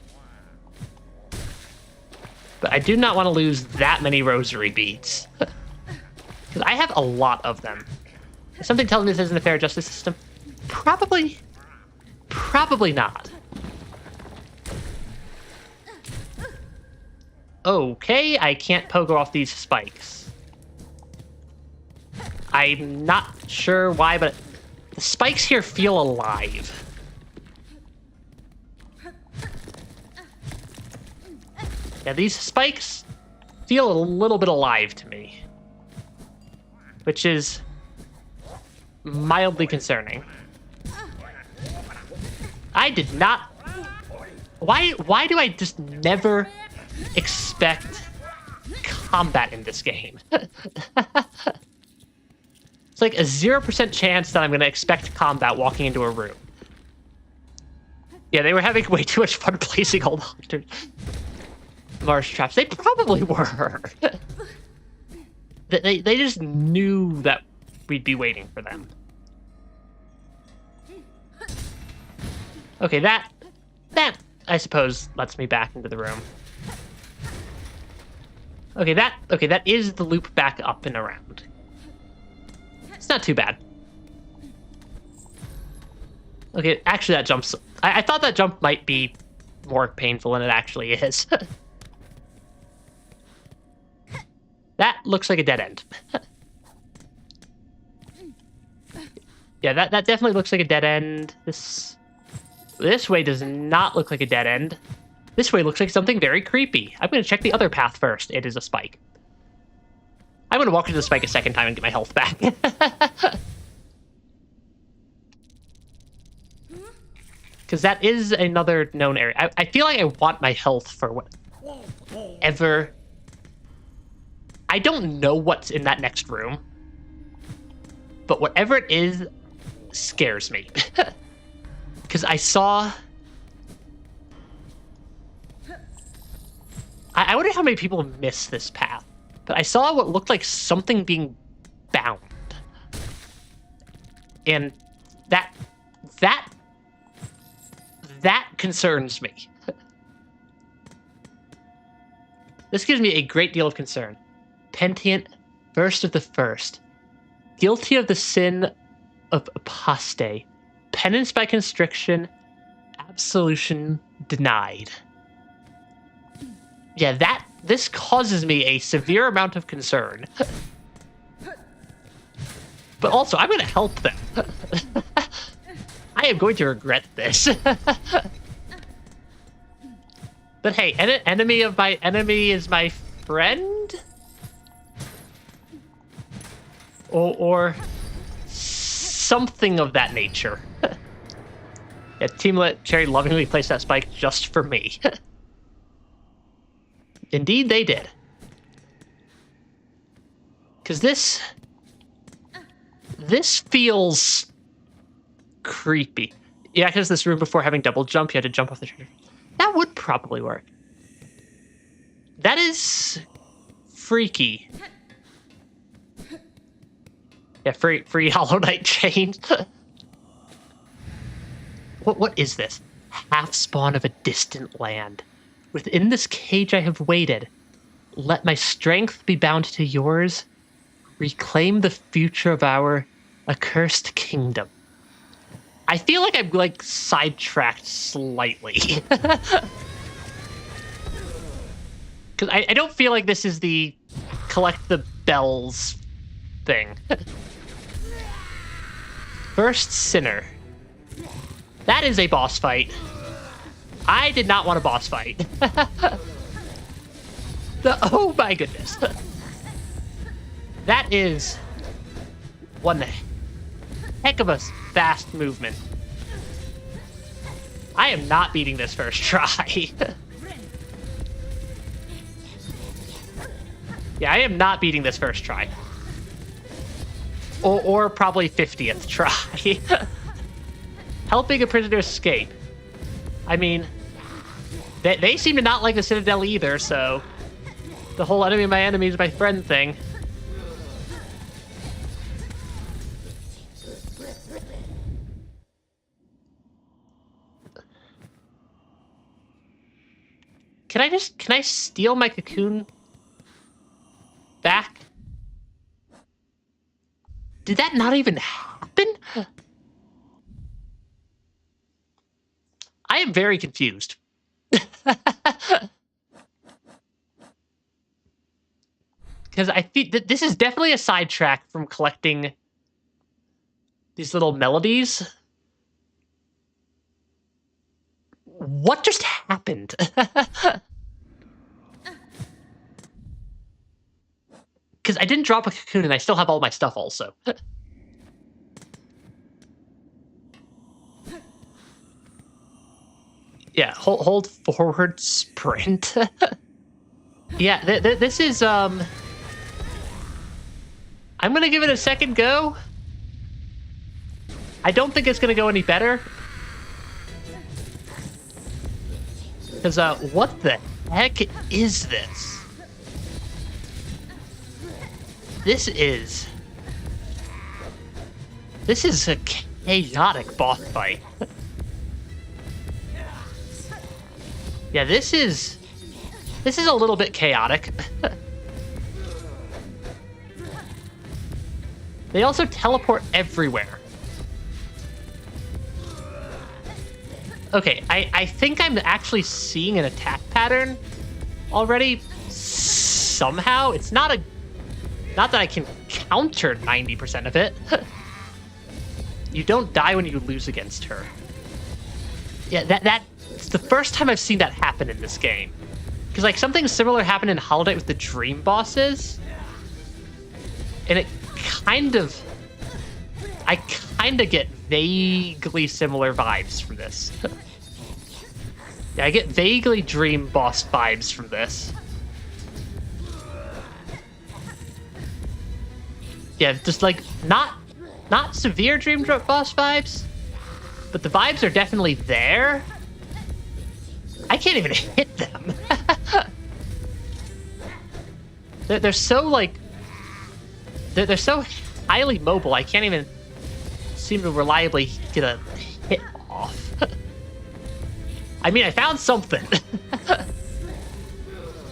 But I do not want to lose that many rosary beads. Because I have a lot of them. Is something telling me this isn't a fair justice system? Probably not. Okay, I can't pogo off these spikes. I'm not sure why, but the spikes here feel alive. Yeah, these spikes feel a little bit alive to me, which is mildly concerning. I did not... Why do I just never expect combat in this game? It's like a 0% chance that I'm going to expect combat walking into a room. Yeah, they were having way too much fun placing all the hunters. Marsh traps. They probably were. They just knew that we'd be waiting for them. Okay, that I suppose lets me back into the room. Okay, that is the loop back up and around. It's not too bad. Okay, actually that jumps... I thought that jump might be more painful than it actually is. That looks like a dead end. Yeah, that definitely looks like a dead end. This way does not look like a dead end. This way looks like something very creepy. I'm going to check the other path first. It is a spike. I'm going to walk into the spike a second time and get my health back. Because that is another known area. I feel like I want my health for whatever... I don't know what's in that next room. But whatever it is scares me. Because I saw... I wonder how many people miss this path. But I saw what looked like something being bound. And that concerns me. This gives me a great deal of concern. Pentient, first of the first. Guilty of the sin of apostate. Penance by constriction. Absolution denied. Yeah, this causes me a severe amount of concern. But also, I'm going to help them. I am going to regret this. But hey, enemy of my enemy is my friend? Or something of that nature. Yeah, Team Cherry lovingly placed that spike just for me. Indeed, they did. Because this feels creepy. Yeah, because this room before having double jump, you had to jump off the trigger. That would probably work. That is freaky. Yeah, free Hollow Knight chain. What is this? Half spawn of a distant land. Within this cage I have waited. Let my strength be bound to yours. Reclaim the future of our accursed kingdom. I feel like I'm like sidetracked slightly. Because I don't feel like this is the collect the bells thing. First Sinner. That is a boss fight. I did not want a boss fight. Oh my goodness. That is one heck of a fast movement. I am not beating this first try. Yeah, I am not beating this first try. Or probably 50th try. Helping a prisoner escape. I mean, they seem to not like the Citadel either, so the whole enemy of my enemy is my friend thing. can I steal my cocoon back? Did that not even happen? I am very confused. Because I think that this is definitely a sidetrack from collecting these little melodies. What just happened? Because I didn't drop a cocoon and I still have all my stuff also. Yeah, hold forward sprint. Yeah, this is, I'm gonna give it a second go. I don't think it's gonna go any better. Because, what the heck is this? This is a chaotic boss fight. Yeah, this is a little bit chaotic. They also teleport everywhere. Okay, I think I'm actually seeing an attack pattern already somehow. It's not that I can counter 90% of it. You don't die when you lose against her. Yeah, that's the first time I've seen that happen in this game. Because, like, something similar happened in Hollow Knight with the Dream bosses. And it I kind of get vaguely similar vibes from this. Yeah, I get vaguely Dream boss vibes from this. Yeah, just, like, not severe Dream boss vibes, but the vibes are definitely there. I can't even hit them. They're so, like... They're so highly mobile, I can't even seem to reliably get a hit off. I mean, I found something.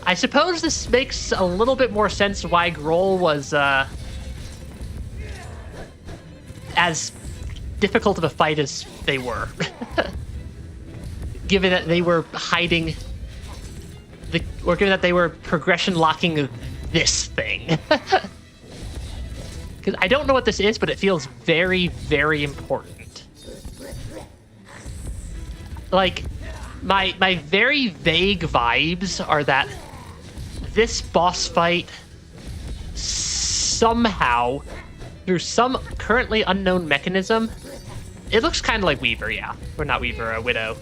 I suppose this makes a little bit more sense why Grohl was, as difficult of a fight as they were. Given that they were hiding or given that they were progression locking this thing. Because I don't know what this is, but it feels very, very important. Like, my very vague vibes are that this boss fight somehow, through some currently unknown mechanism, it looks kind of like Weaver, yeah. Or not Weaver, Widow.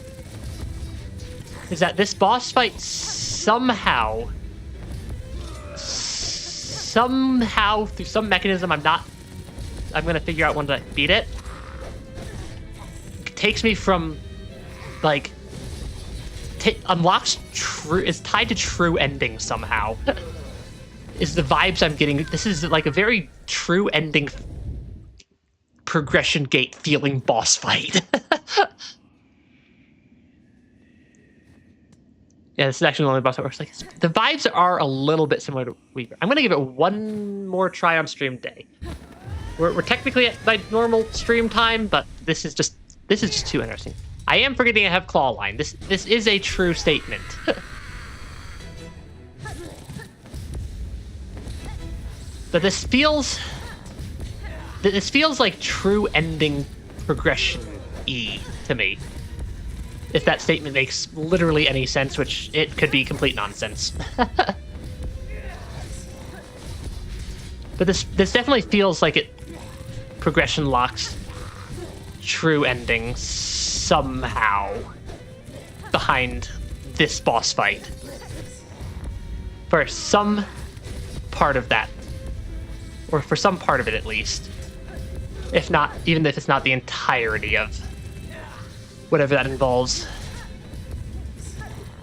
Is that this boss fight somehow, through some mechanism I'm gonna figure out when to beat it, takes me from, like, unlocks is tied to true ending somehow. Is the vibes I'm getting. This is like a very true ending progression gate feeling boss fight. Yeah, this is actually the only boss that works. Like, the vibes are a little bit similar to Weaver. I'm gonna give it one more try on stream day. We're technically at my normal stream time, but this is just too interesting. I am forgetting I have claw line. This is a true statement. But this feels like true ending progression-y to me. If that statement makes literally any sense, which it could be complete nonsense. But this definitely feels like it progression locks true ending somehow behind this boss fight. For some part of that. Or for some part of it at least. Even if it's not the entirety of whatever that involves.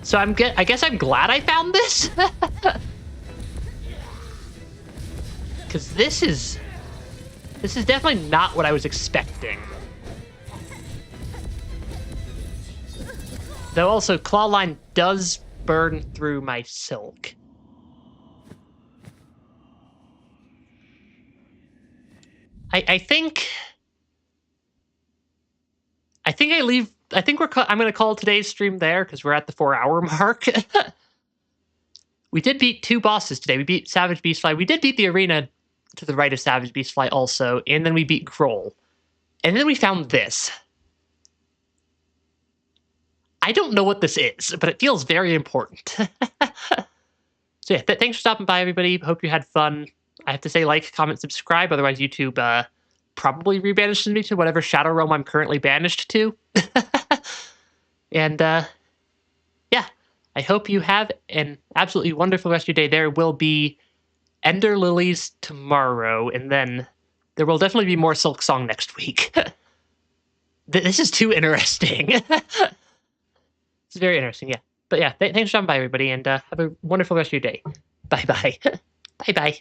So I guess I'm glad I found this. Because this is definitely not what I was expecting. Though also, claw line does burn through my silk. I think I leave. I think I'm going to call today's stream there because we're at the 4-hour mark. We did beat 2 bosses today. We beat Savage Beastfly. We did beat the arena to the right of Savage Beastfly also, and then we beat Groll. And then we found this. I don't know what this is, but it feels very important. So yeah, thanks for stopping by, everybody. Hope you had fun. I have to say, like, comment, subscribe. Otherwise, YouTube probably rebanishes me to whatever Shadow Realm I'm currently banished to. And yeah, I hope you have an absolutely wonderful rest of your day. There will be Ender Lilies tomorrow, and then there will definitely be more Silksong next week. This is too interesting. It's very interesting, yeah. But yeah, thanks for stopping by, everybody, and have a wonderful rest of your day. Bye-bye. Bye-bye.